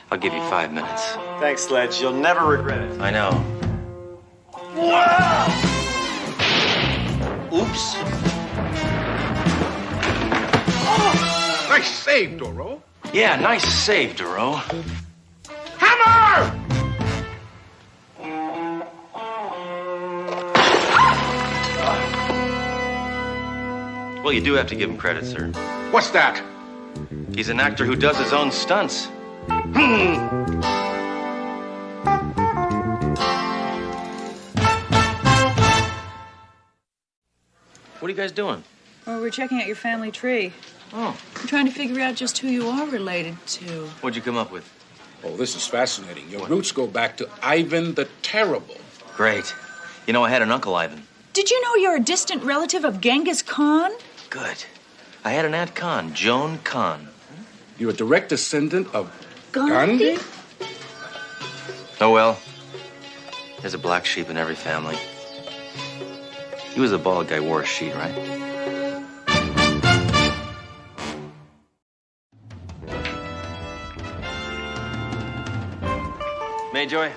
[SPEAKER 1] I'll give you 5 minutes.
[SPEAKER 16] Thanks, Sledge. You'll never regret it.
[SPEAKER 1] I know.
[SPEAKER 16] Wow!
[SPEAKER 1] Oops.
[SPEAKER 6] Oh, nice save, Doro.
[SPEAKER 1] Yeah, nice save, Duro.
[SPEAKER 6] Hammer!
[SPEAKER 1] Well, you do have to give him credit, sir.
[SPEAKER 6] What's that?
[SPEAKER 1] He's an actor who does his own stunts. What are you guys doing?
[SPEAKER 4] Well, we're checking out your family tree.
[SPEAKER 1] Oh.
[SPEAKER 4] I'm trying to figure out just who you are related to.
[SPEAKER 1] What'd you come up with?
[SPEAKER 6] Oh, this is fascinating. Your roots go back to Ivan the Terrible.
[SPEAKER 1] Great. You know, I had an Uncle Ivan.
[SPEAKER 4] Did you know you're a distant relative of Genghis Khan?
[SPEAKER 1] Good. I had an Aunt Khan, Joan Khan.
[SPEAKER 6] You're a direct descendant of
[SPEAKER 4] Gandhi?
[SPEAKER 6] Gandhi?
[SPEAKER 1] Oh, well. There's a black sheep in every family. He was a bald guy, wore a sheet, right? Mayjoy,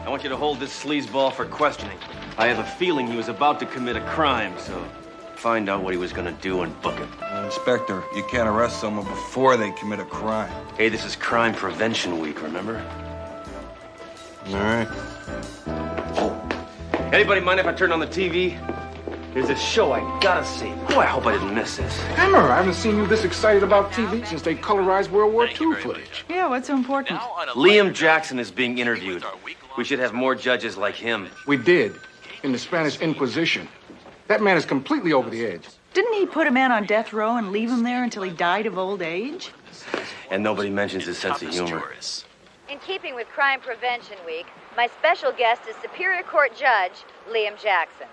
[SPEAKER 1] I want you to hold this sleazeball for questioning. I have a feeling he was about to commit a crime, so find out what he was gonna do and book him.
[SPEAKER 9] Inspector, you can't arrest someone before they commit a crime.
[SPEAKER 1] Hey, this is Crime Prevention Week, remember?
[SPEAKER 9] All right.
[SPEAKER 1] Anybody mind if I turn on the TV? There's a show I gotta see. Boy, I hope I didn't miss this.
[SPEAKER 6] Hammer, I haven't seen you this excited about TV since they colorized World War II footage.
[SPEAKER 15] Yeah, what's so important?
[SPEAKER 1] Liam Jackson is being interviewed. We should have more judges like him.
[SPEAKER 6] We did, in the Spanish Inquisition. That man is completely over the edge.
[SPEAKER 15] Didn't he put a man on death row and leave him there until he died of old age?
[SPEAKER 1] And nobody mentions his sense of humor.
[SPEAKER 8] In keeping with Crime Prevention Week, my special guest is Superior Court Judge Liam Jackson.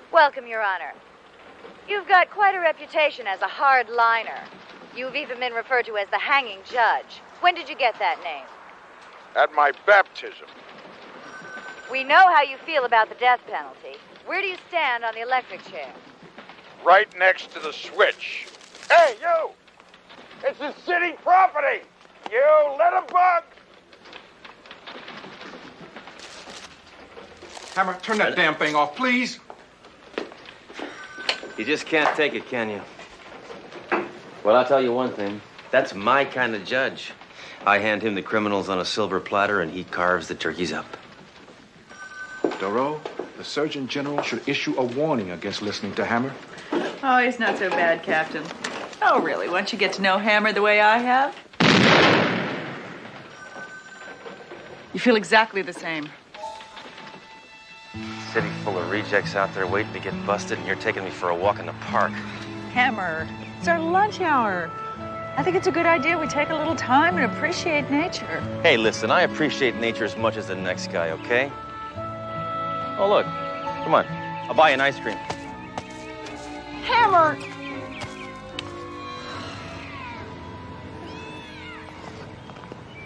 [SPEAKER 8] Welcome, Your Honor. You've got quite a reputation as a hard liner. You've even been referred to as the hanging judge. When did you get that name?
[SPEAKER 22] At my baptism.
[SPEAKER 8] We know how you feel about the death penalty. Where do you stand on the electric chair?
[SPEAKER 22] Right next to the switch. Hey, you! It's a city property! You little bug!
[SPEAKER 6] Hammer, turn that damn thing off, please.
[SPEAKER 1] You just can't take it, can you? Well, I'll tell you one thing. That's my kind of judge. I hand him the criminals on a silver platter, and he carves the turkeys up.
[SPEAKER 6] Doro, the Surgeon General should issue a warning against listening to Hammer.
[SPEAKER 15] Oh, he's not so bad, Captain. Oh, really? Once you get to know Hammer the way I have? You feel exactly the same.
[SPEAKER 1] City full of rejects out there waiting to get busted, and you're taking me for a walk in the park.
[SPEAKER 15] Hammer, it's our lunch hour. I think it's a good idea we take a little time and appreciate nature.
[SPEAKER 1] Hey, listen, I appreciate nature as much as the next guy, okay? Oh, look. Come on. I'll buy you an ice cream.
[SPEAKER 15] Hammer!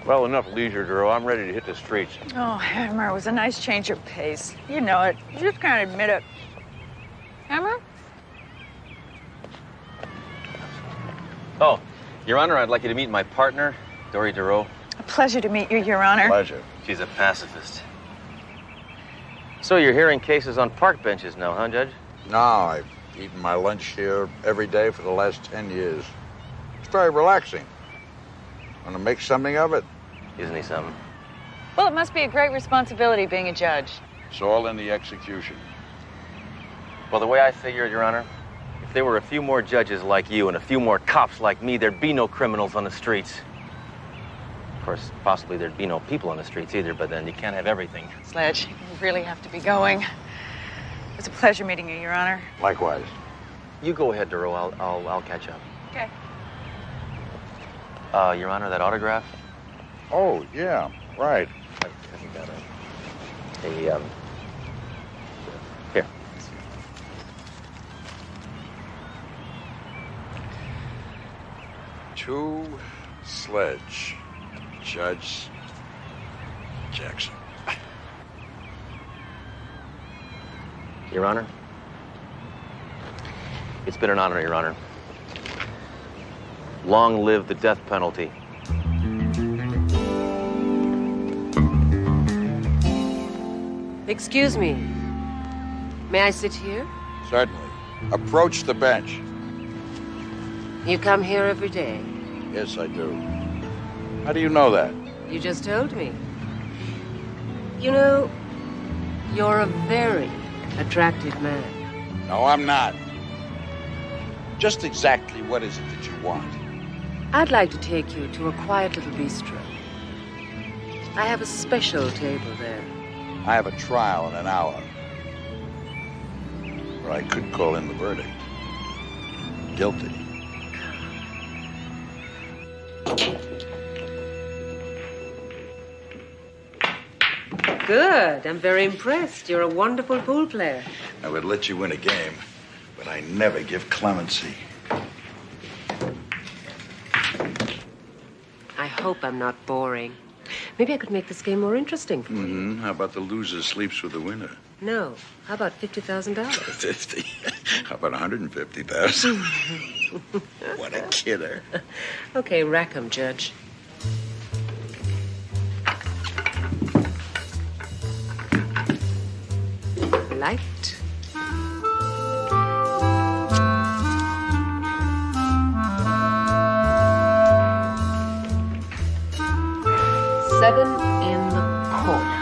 [SPEAKER 16] Well, enough leisure, Drew. I'm ready to hit the streets.
[SPEAKER 15] Oh, Hammer, it was a nice change of pace. You know it. You just can't admit it. Hammer?
[SPEAKER 1] Oh, Your Honor, I'd like you to meet my partner, Dory Duro.
[SPEAKER 15] A pleasure to meet you, Your Honor.
[SPEAKER 16] Pleasure.
[SPEAKER 1] She's a pacifist. So you're hearing cases on park benches now, huh, Judge?
[SPEAKER 22] No, I've eaten my lunch here every day for the last 10 years. It's very relaxing. Want to make something of it?
[SPEAKER 1] Isn't he something?
[SPEAKER 15] Well, it must be a great responsibility being a judge.
[SPEAKER 22] It's all in the execution.
[SPEAKER 1] Well, the way I figure it, Your Honor, if there were a few more judges like you and a few more cops like me, there'd be no criminals on the streets. Of course, possibly there'd be no people on the streets either, but then you can't have everything.
[SPEAKER 15] Sledge, you really have to be going. It was a pleasure meeting you, Your Honor.
[SPEAKER 22] Likewise.
[SPEAKER 1] You go ahead, Duro. I'll catch up.
[SPEAKER 15] Okay.
[SPEAKER 1] Your Honor, that autograph?
[SPEAKER 22] Oh, yeah, right.
[SPEAKER 1] I've got a here.
[SPEAKER 22] To Sledge, Judge Jackson.
[SPEAKER 1] Your Honor, it's been an honor, Your Honor. Long live the death penalty.
[SPEAKER 23] Excuse me. May I sit here?
[SPEAKER 22] Certainly. Approach the bench.
[SPEAKER 23] You come here every day.
[SPEAKER 22] Yes, I do. How do you know that?
[SPEAKER 23] You just told me. You know, you're a very attractive man.
[SPEAKER 22] No, I'm not. Just exactly what is it that you want?
[SPEAKER 23] I'd like to take you to a quiet little bistro. I have a special table there.
[SPEAKER 22] I have a trial in an hour. Or I could call in the verdict. Guilty.
[SPEAKER 23] Good. I'm very impressed. You're a wonderful pool player.
[SPEAKER 22] I would let you win a game, but I never give clemency.
[SPEAKER 23] I hope I'm not boring. Maybe I could make this game more interesting for you.
[SPEAKER 22] Mm-hmm. How about the loser sleeps with the winner?
[SPEAKER 23] No. How about $50,000?
[SPEAKER 22] 50. How about 150,000? What a kidder.
[SPEAKER 23] Okay, rack 'em, Judge. light. Seven in the corner.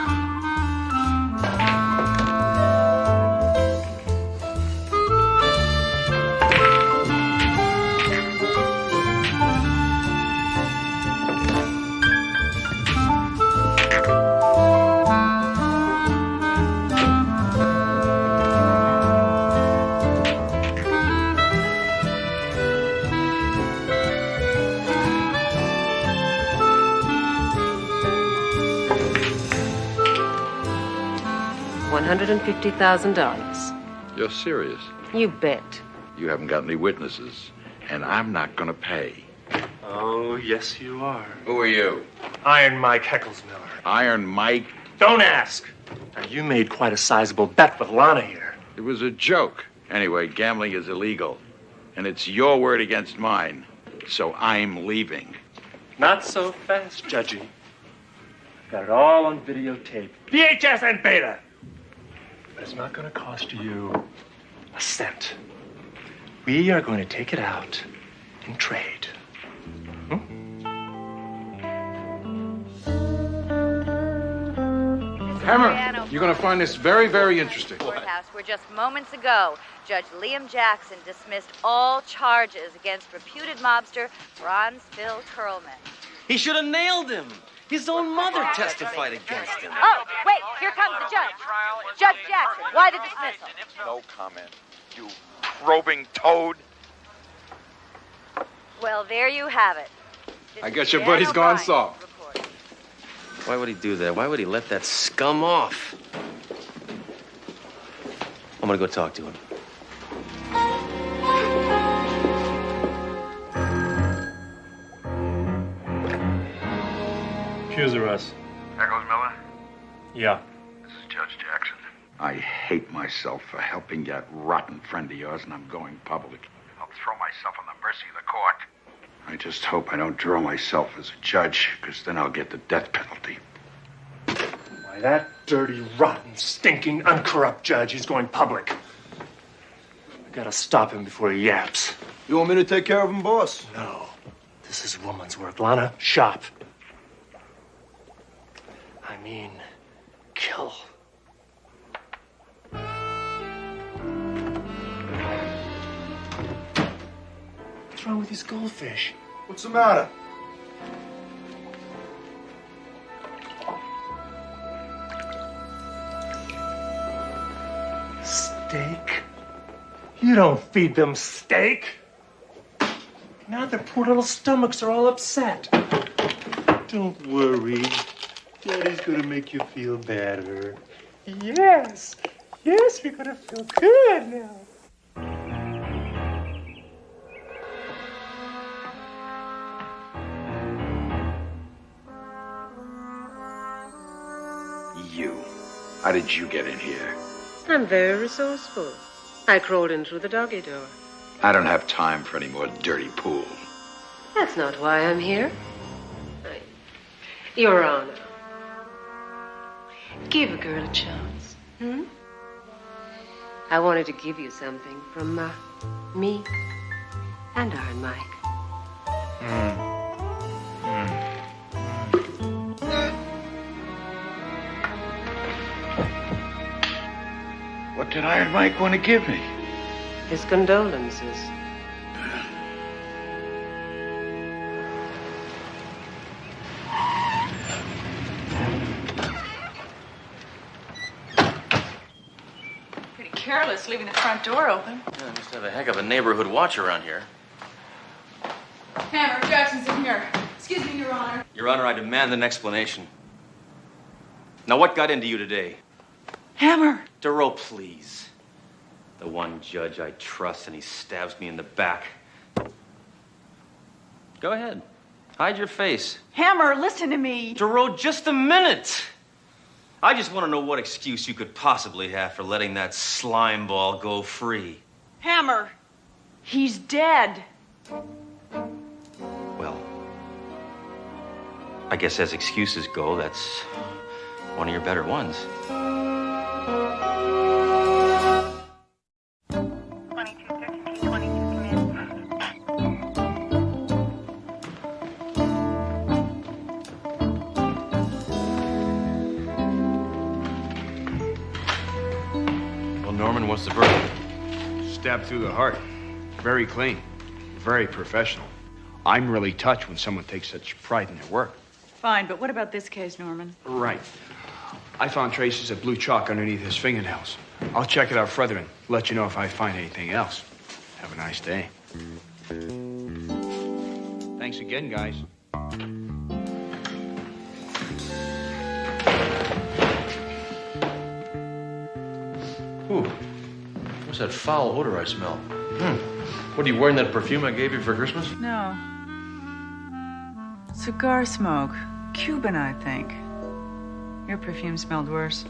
[SPEAKER 23] $150,000.
[SPEAKER 22] You're serious?
[SPEAKER 23] You bet.
[SPEAKER 22] You haven't got any witnesses, and I'm not going to pay.
[SPEAKER 10] Oh, yes, you are.
[SPEAKER 22] Who are you?
[SPEAKER 10] Iron Mike Heckelsmiller.
[SPEAKER 22] Iron Mike?
[SPEAKER 10] Don't ask. Now, you made quite a sizable bet with Lana here.
[SPEAKER 22] It was a joke. Anyway, gambling is illegal, and it's your word against mine, so I'm leaving.
[SPEAKER 10] Not so fast, Judgy. I've got it all on videotape. VHS and beta. But it's not going to cost you a cent. We are going to take it out in trade.
[SPEAKER 6] Hammer, you're going to find this very, very interesting.
[SPEAKER 8] Courthouse, where just moments ago, Judge Liam Jackson dismissed all charges against reputed mobster Franz Phil Curlman.
[SPEAKER 1] He should have nailed him. His own mother testified against him.
[SPEAKER 8] Oh, wait, here comes the judge. Judge Jackson, why the dismissal?
[SPEAKER 22] No comment. You probing toad.
[SPEAKER 8] Well, there you have it.
[SPEAKER 6] I guess your buddy's gone soft.
[SPEAKER 1] Why would he do that? Why would he let that scum off? I'm gonna go talk to him.
[SPEAKER 10] Accuser us.
[SPEAKER 22] Echoes Miller?
[SPEAKER 10] Yeah.
[SPEAKER 22] This is Judge Jackson. I hate myself for helping that rotten friend of yours, and I'm going public. I'll throw myself on the mercy of the court. I just hope I don't draw myself as a judge, because then I'll get the death penalty.
[SPEAKER 10] Why, that dirty, rotten, stinking, uncorrupt judge is going public. I gotta stop him before he yaps.
[SPEAKER 11] You want me to take care of him, boss?
[SPEAKER 10] No. This is woman's work. Lana, shop. I mean, kill. What's wrong with these goldfish?
[SPEAKER 11] What's the matter?
[SPEAKER 10] Steak? You don't feed them steak. Now their poor little stomachs are all upset. Don't worry. Daddy's gonna make you feel better. Yes. Yes, you're gonna feel good now.
[SPEAKER 22] You. How did you get in here?
[SPEAKER 23] I'm very resourceful. I crawled in through the doggy door.
[SPEAKER 22] I don't have time for any more dirty pool.
[SPEAKER 23] That's not why I'm here. Your Honor, give a girl a chance. I wanted to give you something from me and Iron Mike.
[SPEAKER 22] What did Iron Mike want to give me?
[SPEAKER 23] His condolences.
[SPEAKER 15] Pretty careless leaving the front door open.
[SPEAKER 1] Yeah, must have a heck of a neighborhood watch around here.
[SPEAKER 15] Hammer, Jackson's in here. Excuse me, Your Honor.
[SPEAKER 1] Your Honor, I demand an explanation. Now, what got into you today?
[SPEAKER 15] Hammer!
[SPEAKER 1] Duro, please. The one judge I trust, and he stabs me in the back. Go ahead. Hide your face.
[SPEAKER 15] Hammer, listen to me.
[SPEAKER 1] Duro, just a minute. I just want to know what excuse you could possibly have for letting that slime ball go free.
[SPEAKER 15] Hammer, he's dead.
[SPEAKER 1] Well, I guess as excuses go, that's one of your better ones. what's the verdict?
[SPEAKER 6] Stabbed through the heart. Very clean. Very professional. I'm really touched when someone takes such pride in their work.
[SPEAKER 15] Fine, but what about this case, Norman?
[SPEAKER 6] Right. I found traces of blue chalk underneath his fingernails. I'll check it out further and let you know if I find anything else. Have a nice day. Thanks again, guys.
[SPEAKER 1] Ooh, what's that foul odor I smell? What, are you wearing that perfume I gave you for Christmas?
[SPEAKER 15] No. Cigar smoke. Cuban, I think. Your perfume smelled worse.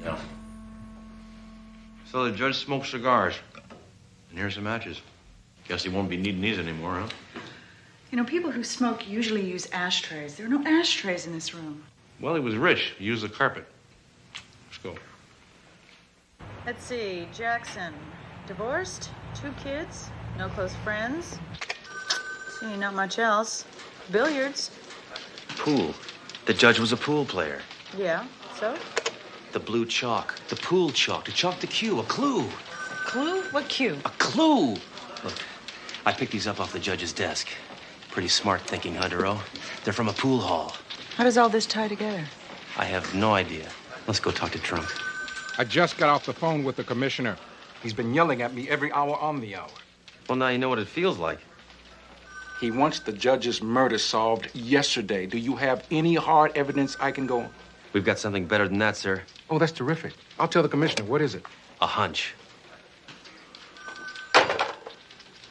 [SPEAKER 1] Yeah. So the judge smokes cigars. And here's some matches. Guess he won't be needing these anymore, huh?
[SPEAKER 15] You know, people who smoke usually use ashtrays. There are no ashtrays in this room.
[SPEAKER 1] Well, he was rich. He used the carpet. Let's go.
[SPEAKER 15] Let's see. Jackson. Divorced? 2 kids? No close friends? See, not much else. Billiards?
[SPEAKER 1] Pool. The judge was a pool player.
[SPEAKER 15] Yeah, so?
[SPEAKER 1] The blue chalk. The pool chalk. To chalk the cue. A clue.
[SPEAKER 15] Clue? What cue?
[SPEAKER 1] A clue. Look, I picked these up off the judge's desk. Pretty smart thinking, Huntero. They're from a pool hall.
[SPEAKER 15] How does all this tie together?
[SPEAKER 1] I have no idea. Let's go talk to Trunk.
[SPEAKER 6] I just got off the phone with the commissioner. He's been yelling at me every hour on the hour.
[SPEAKER 1] Well, now you know what it feels like.
[SPEAKER 6] He wants the judge's murder solved yesterday. Do you have any hard evidence I can go on?
[SPEAKER 1] We've got something better than that, sir.
[SPEAKER 6] Oh, that's terrific. I'll tell the commissioner. What is it?
[SPEAKER 1] A hunch.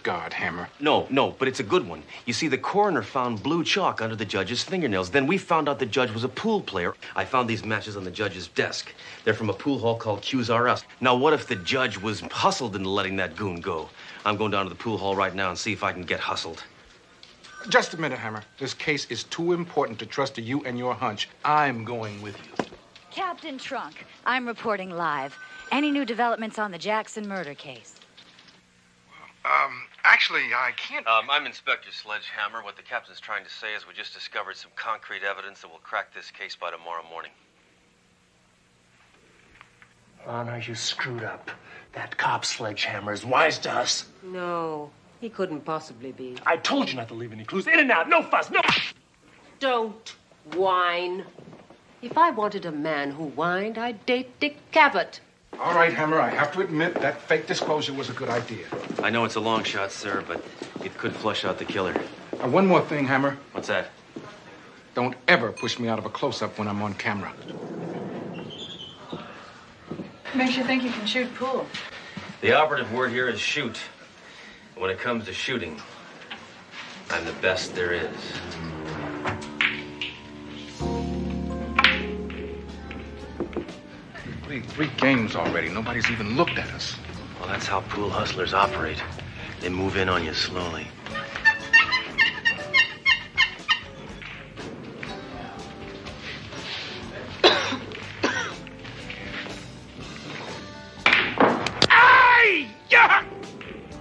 [SPEAKER 6] God, Hammer.
[SPEAKER 1] No, but it's a good one. You see, the coroner found blue chalk under the judge's fingernails. Then we found out the judge was a pool player. I found these matches on the judge's desk. They're from a pool hall called Q's R Us. Now, what if the judge was hustled into letting that goon go? I'm going down to the pool hall right now and see if I can get hustled.
[SPEAKER 6] Just a minute, Hammer. This case is too important to trust to you and your hunch. I'm going with you.
[SPEAKER 8] Captain Trunk, I'm reporting live. Any new developments on the Jackson murder case?
[SPEAKER 6] Actually, I can't...
[SPEAKER 1] I'm Inspector Sledgehammer. What the captain's trying to say is we just discovered some concrete evidence that will crack this case by tomorrow morning.
[SPEAKER 10] Honor, you screwed up. That cop Sledgehammer is wise to us.
[SPEAKER 23] No, he couldn't possibly be.
[SPEAKER 10] I told you not to leave any clues. In and out, no fuss, no...
[SPEAKER 23] Don't whine. If I wanted a man who whined, I'd date Dick Cavett.
[SPEAKER 6] All right, Hammer, I have to admit that fake disclosure was a good idea.
[SPEAKER 1] I know it's a long shot, sir, but it could flush out the killer.
[SPEAKER 6] One more thing, Hammer.
[SPEAKER 1] What's that?
[SPEAKER 6] Don't ever push me out of a close-up when I'm on camera.
[SPEAKER 15] Makes you think you can shoot pool.
[SPEAKER 1] The operative word here is shoot. When it comes to shooting, I'm the best there is.
[SPEAKER 6] Played 3 games already. Nobody's even looked at us.
[SPEAKER 1] Well, that's how pool hustlers operate. They move in on you slowly.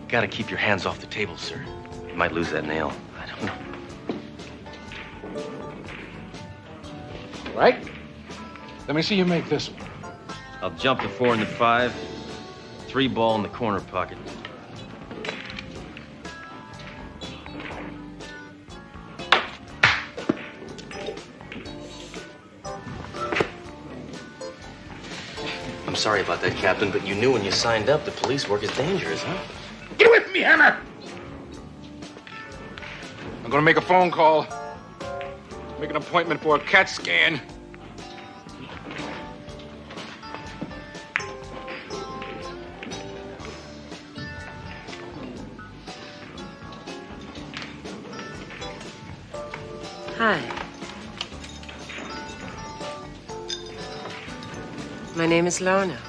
[SPEAKER 1] Gotta keep your hands off the table, sir. You might lose that nail. I don't know.
[SPEAKER 6] Right? Let me see you make this one.
[SPEAKER 1] I'll jump the 4 and the 5. 3 ball in the corner pocket. I'm sorry about that, Captain, but you knew when you signed up the police work is dangerous, huh?
[SPEAKER 6] Get with me, Hammer! I'm gonna make a phone call. Make an appointment for a CAT scan.
[SPEAKER 23] Hi. My name is Lorna.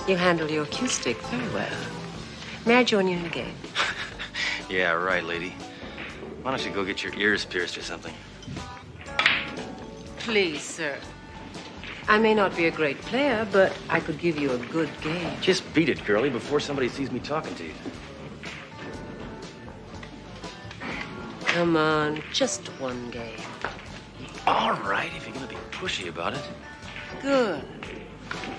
[SPEAKER 23] You handle your cue stick very well. May I join you in a game?
[SPEAKER 1] Yeah, right, lady. Why don't you go get your ears pierced or something?
[SPEAKER 23] Please, sir. I may not be a great player, but I could give you a good game.
[SPEAKER 1] Just beat it, girlie, before somebody sees me talking to you.
[SPEAKER 23] Come on, just one game.
[SPEAKER 1] All right, if you're gonna be pushy about it.
[SPEAKER 23] Good.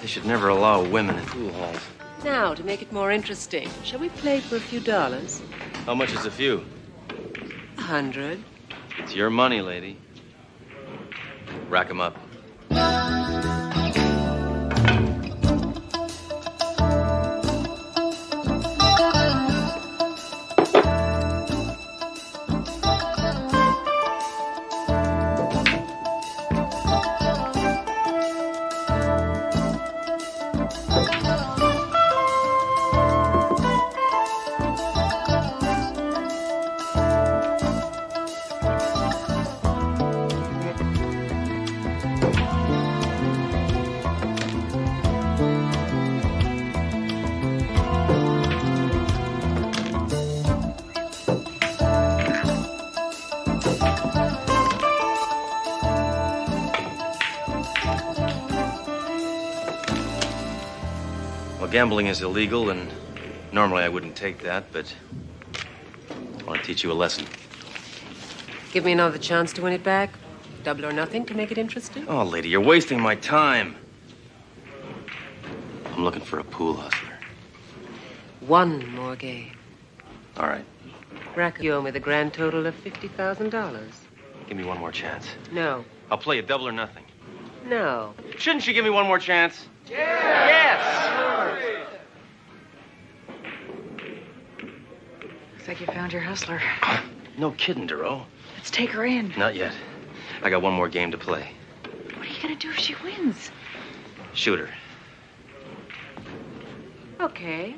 [SPEAKER 1] They should never allow women in pool halls.
[SPEAKER 23] Now, to make it more interesting, shall we play for a few dollars?
[SPEAKER 1] How much is a few?
[SPEAKER 23] 100.
[SPEAKER 1] It's your money, lady. Rack 'em up. Gambling is illegal, and normally I wouldn't take that, but I want to teach you a lesson.
[SPEAKER 23] Give me another chance to win it back. Double or nothing to make it interesting.
[SPEAKER 1] Oh, lady, you're wasting my time. I'm looking for a pool hustler.
[SPEAKER 23] One more game.
[SPEAKER 1] All right.
[SPEAKER 23] Rack, you owe me the grand total of $50,000.
[SPEAKER 1] Give me one more chance.
[SPEAKER 23] No.
[SPEAKER 1] I'll play a double or nothing.
[SPEAKER 23] No.
[SPEAKER 1] Shouldn't you give me one more chance?
[SPEAKER 23] Yeah.
[SPEAKER 1] Yes!
[SPEAKER 4] Looks like you found your hustler.
[SPEAKER 1] No kidding, Duro.
[SPEAKER 4] Let's take her in.
[SPEAKER 1] Not yet. I got one more game to play.
[SPEAKER 4] What are you gonna do if she wins?
[SPEAKER 1] Shoot her.
[SPEAKER 23] Okay.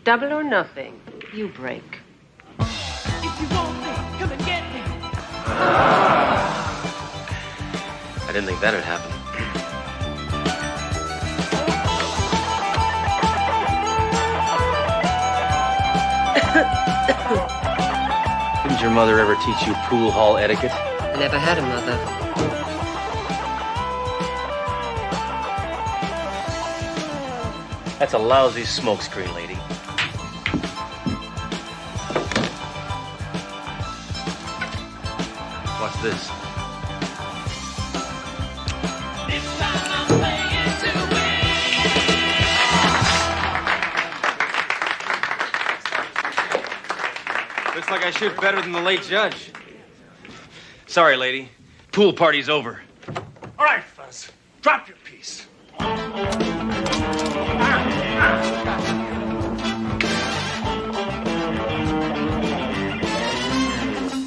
[SPEAKER 23] Double or nothing. You break.
[SPEAKER 14] If you want me, come and get me.
[SPEAKER 1] I didn't think that'd happen. Didn't your mother ever teach you pool hall etiquette?
[SPEAKER 23] I never had a mother.
[SPEAKER 1] That's a lousy smokescreen, lady. Watch this. Looks like I shoot better than the late judge. Sorry, lady. Pool party's over.
[SPEAKER 10] All right, Fuzz. Drop your piece.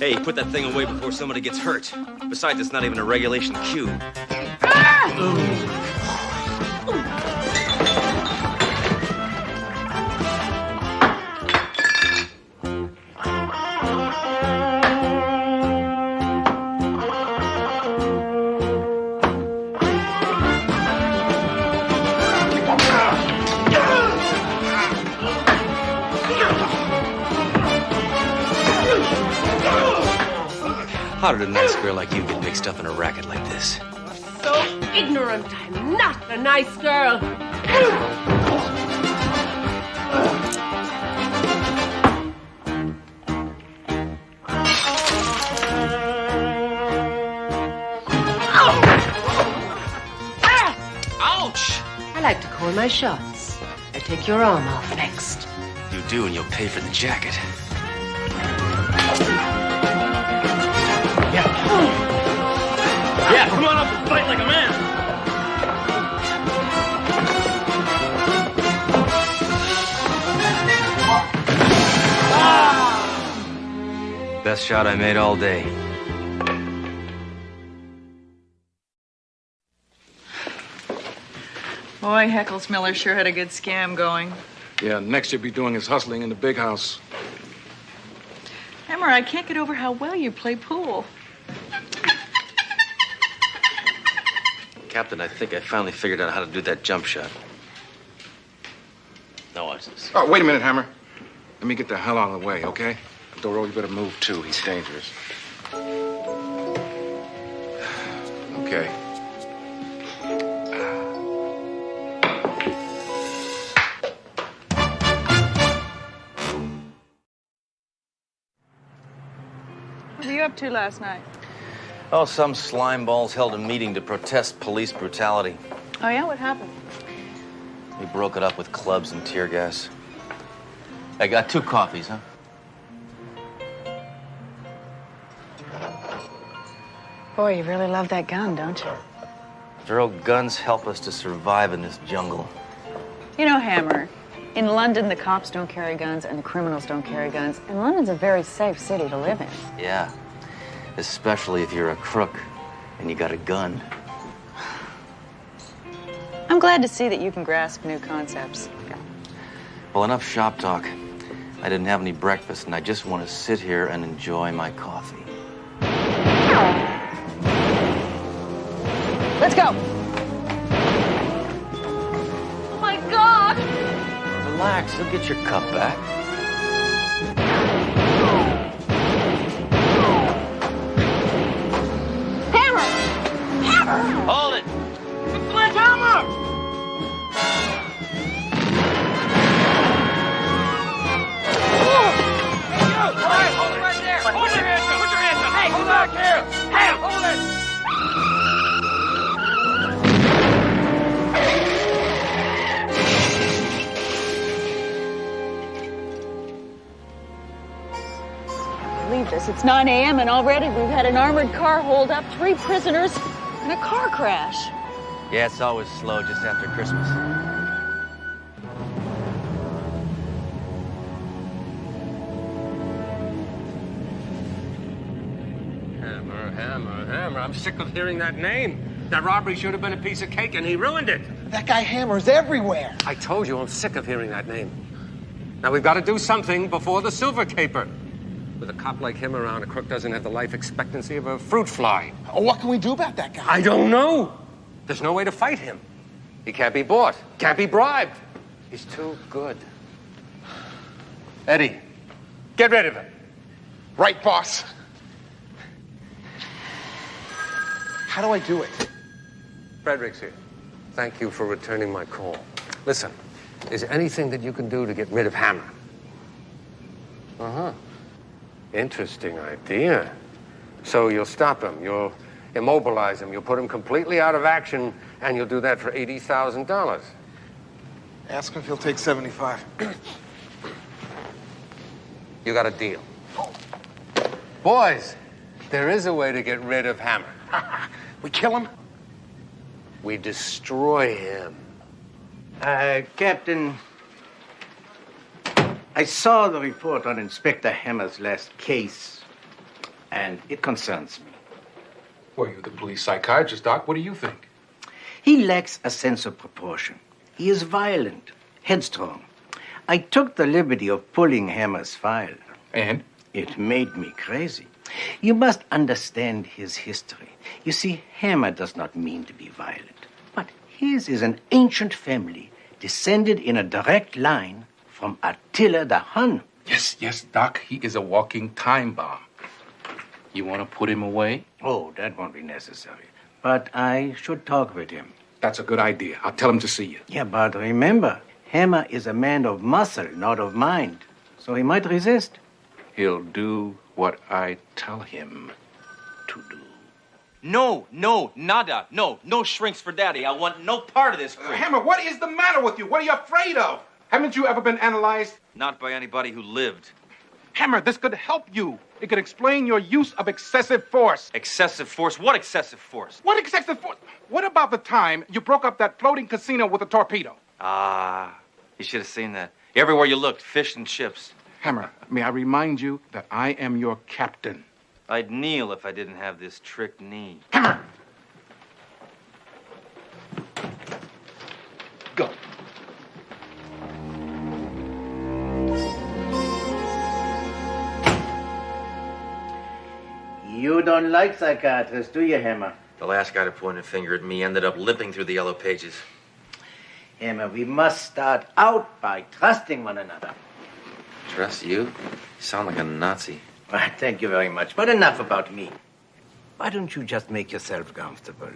[SPEAKER 1] Hey, put that thing away before somebody gets hurt. Besides, it's not even a regulation cue. How did a nice girl like you get mixed up in a racket like this?
[SPEAKER 23] So ignorant. I'm not a nice girl.
[SPEAKER 1] Ouch!
[SPEAKER 23] I like to call my shots. I take your arm off next.
[SPEAKER 1] You do, and you'll pay for the jacket. Yeah, come on up and fight like a man. Best shot I made all day.
[SPEAKER 4] Boy, Heckles Miller sure had a good scam going.
[SPEAKER 6] Yeah, next you'll be doing his hustling in the big house.
[SPEAKER 4] Emma, I can't get over how well you play pool.
[SPEAKER 1] Captain, I think I finally figured out how to do that jump shot. Now watch this.
[SPEAKER 6] Oh, wait a minute, Hammer. Let me get the hell out of the way, okay? Doro, you better move, too. He's dangerous. Okay.
[SPEAKER 4] What were you up to last night?
[SPEAKER 1] Oh, some slimeballs held a meeting to protest police brutality.
[SPEAKER 15] Oh, yeah? What happened?
[SPEAKER 1] We broke it up with clubs and tear gas. I got 2 coffees, huh?
[SPEAKER 15] Boy, you really love that gun, don't you?
[SPEAKER 1] Girl, guns help us to survive in this jungle.
[SPEAKER 15] You know, Hammer, in London, the cops don't carry guns and the criminals don't carry guns. And London's a very safe city to live in.
[SPEAKER 1] Yeah, especially if you're a crook and you got a gun.
[SPEAKER 15] I'm glad to see that you can grasp new concepts.
[SPEAKER 1] Well, enough shop talk. I didn't have any breakfast, and I just want to sit here and enjoy my coffee.
[SPEAKER 15] Let's go. Oh, my God.
[SPEAKER 1] Relax, you'll get your cup back.
[SPEAKER 15] Hammer! Hammer!
[SPEAKER 1] Hold it!
[SPEAKER 11] Sledgehammer!
[SPEAKER 19] Hold it right there! Hold your hands up! Put your hands up! Hey, hold back here! Hey, hold it!
[SPEAKER 15] Believe this, it's 9 a.m. and already we've had an armored car hold up 3 prisoners and a car crash.
[SPEAKER 1] Yeah, it's always slow just after Christmas.
[SPEAKER 12] Hammer, Hammer, Hammer. I'm sick of hearing that name. That robbery should have been a piece of cake, and he ruined it.
[SPEAKER 11] That guy Hammer's everywhere.
[SPEAKER 12] I told you I'm sick of hearing that name. Now, we've got to do something before the silver caper. With a cop like him around, a crook doesn't have the life expectancy of a fruit fly.
[SPEAKER 11] What can we do about that guy?
[SPEAKER 12] I don't know. There's no way to fight him. He can't be bought, can't be bribed. He's too good. Eddie, get rid of him.
[SPEAKER 6] Right, boss. How do I do it?
[SPEAKER 12] Frederick's here. Thank you for returning my call. Listen, is there anything that you can do to get rid of Hammer? Uh-huh. Interesting idea. So you'll stop him, you'll immobilize him, you'll put him completely out of action, and you'll do that for $80,000.
[SPEAKER 11] Ask him if he'll take 75.
[SPEAKER 12] You got a deal. Boys, there is a way to get rid of Hammer.
[SPEAKER 6] We kill him?
[SPEAKER 12] We destroy him.
[SPEAKER 2] Captain, I saw the report on Inspector Hammer's last case, and it concerns me.
[SPEAKER 6] Well, you're the police psychiatrist, Doc. What do you think?
[SPEAKER 2] He lacks a sense of proportion. He is violent, headstrong. I took the liberty of pulling Hammer's file.
[SPEAKER 6] And?
[SPEAKER 2] It made me crazy. You must understand his history. You see, Hammer does not mean to be violent, but his is an ancient family, descended in a direct line from Attila the Hun.
[SPEAKER 6] Yes, Doc. He is a walking time bomb. You want to put him away?
[SPEAKER 2] Oh, that won't be necessary. But I should talk with him.
[SPEAKER 6] That's a good idea. I'll tell him to see you.
[SPEAKER 2] Yeah, but remember, Hammer is a man of muscle, not of mind. So he might resist.
[SPEAKER 6] He'll do what I tell him to do.
[SPEAKER 1] No, nada. No shrinks for daddy. I want no part of this creep.
[SPEAKER 6] Hammer, what is the matter with you? What are you afraid of? Haven't you ever been analyzed?
[SPEAKER 1] Not by anybody who lived.
[SPEAKER 6] Hammer, this could help you. It could explain your use of excessive force.
[SPEAKER 1] Excessive force? What excessive force?
[SPEAKER 6] What excessive force? What about the time you broke up that floating casino with a torpedo?
[SPEAKER 1] Ah, you should have seen that. Everywhere you looked, fish and chips.
[SPEAKER 6] Hammer, may I remind you that I am your captain?
[SPEAKER 1] I'd kneel if I didn't have this trick knee.
[SPEAKER 6] Hammer! Go.
[SPEAKER 2] You don't like psychiatrists, do you, Hammer?
[SPEAKER 1] The last guy to point a finger at me ended up limping through the yellow pages.
[SPEAKER 2] Hammer, we must start out by trusting one another.
[SPEAKER 1] Trust you? You sound like a Nazi.
[SPEAKER 2] Thank you very much, but enough about me. Why don't you just make yourself comfortable?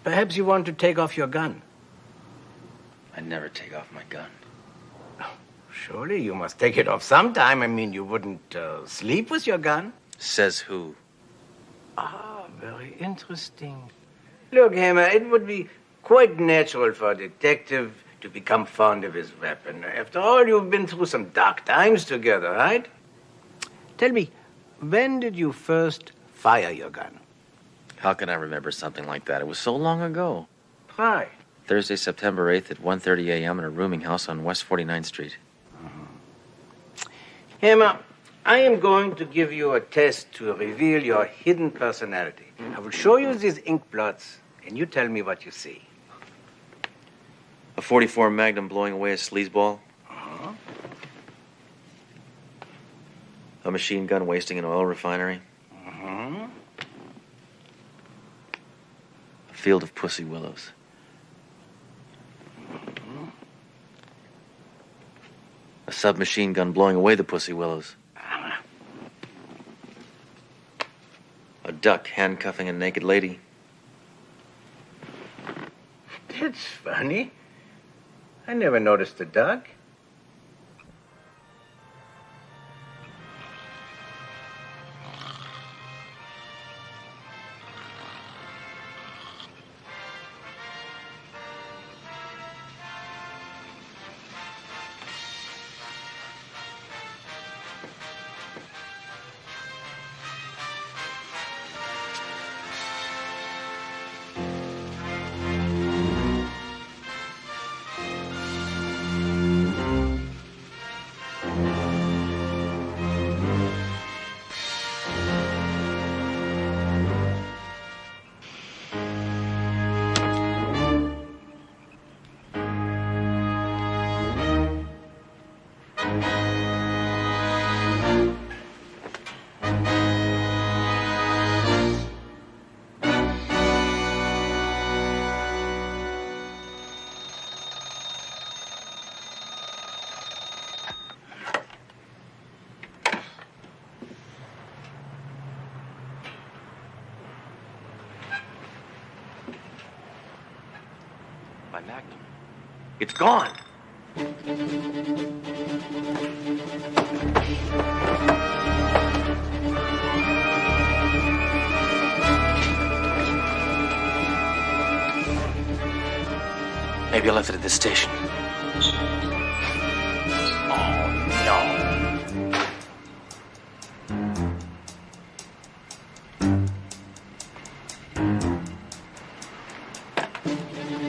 [SPEAKER 2] Perhaps you want to take off your gun.
[SPEAKER 1] I'd never take off my gun.
[SPEAKER 2] Surely you must take it off sometime. I mean, you wouldn't sleep with your gun.
[SPEAKER 1] Says who?
[SPEAKER 2] Ah, very interesting. Look, Hammer, it would be quite natural for a detective to become fond of his weapon. After all, you've been through some dark times together, right? Tell me, when did you first fire your gun?
[SPEAKER 1] How can I remember something like that? It was so long ago.
[SPEAKER 2] Why?
[SPEAKER 1] Thursday, September 8th at 1:30 a.m. in a rooming house on West 49th Street.
[SPEAKER 2] Hammer, I am going to give you a test to reveal your hidden personality. I will show you these ink blots, and you tell me what you see.
[SPEAKER 1] A .44 Magnum blowing away a sleazeball. A machine gun wasting an oil refinery. A field of pussy willows. A submachine gun blowing away the pussy willows. A duck handcuffing a naked lady.
[SPEAKER 2] That's funny. I never noticed the duck.
[SPEAKER 1] My Magnum. It's gone. Maybe I left it at this station. Oh, no.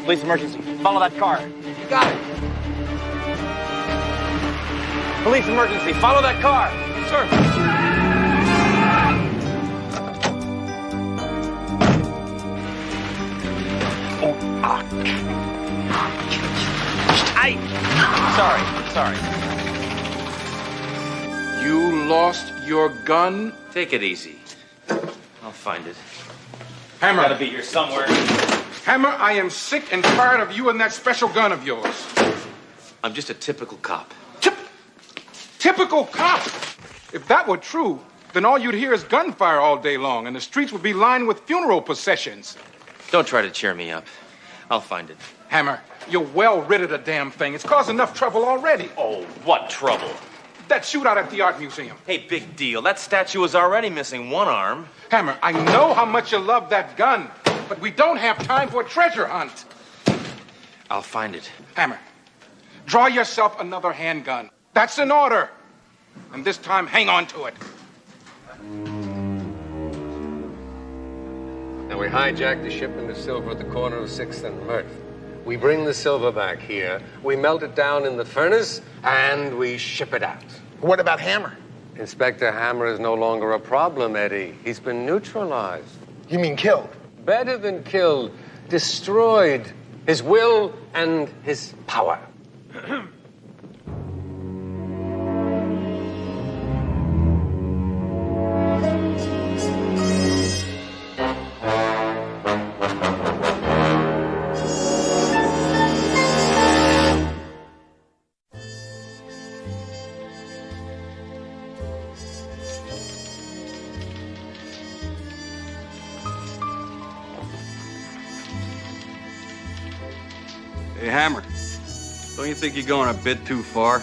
[SPEAKER 1] Police emergency. Follow that car. You got it. Police emergency. Follow that car. Yes, sir. Sorry.
[SPEAKER 6] You lost your gun?
[SPEAKER 1] Take it easy. I'll find it.
[SPEAKER 6] Hammer.
[SPEAKER 1] Gotta be here somewhere.
[SPEAKER 6] Hammer, I am sick and tired of you and that special gun of yours.
[SPEAKER 1] I'm just a typical cop.
[SPEAKER 6] Typical cop? If that were true, then all you'd hear is gunfire all day long, and the streets would be lined with funeral processions.
[SPEAKER 1] Don't try to cheer me up. I'll find it.
[SPEAKER 6] Hammer, you're well rid of the damn thing. It's caused enough trouble already.
[SPEAKER 1] Oh, what trouble?
[SPEAKER 6] That shootout at the art museum.
[SPEAKER 1] Hey, big deal. That statue is already missing one arm.
[SPEAKER 6] Hammer, I know how much you love that gun, but we don't have time for a treasure hunt.
[SPEAKER 1] I'll find it.
[SPEAKER 6] Hammer, draw yourself another handgun. That's an order. And this time, hang on to it.
[SPEAKER 12] Now, we hijack the shipment of silver at the corner of 6th and Myrth. We bring the silver back here, we melt it down in the furnace, and we ship it out.
[SPEAKER 3] What about Hammer?
[SPEAKER 12] Inspector Hammer is no longer a problem, Eddie. He's been neutralized.
[SPEAKER 3] You mean killed?
[SPEAKER 12] Better than killed. Destroyed. His will and his power.
[SPEAKER 9] Hey, Hammer, don't you think you're going a bit too far?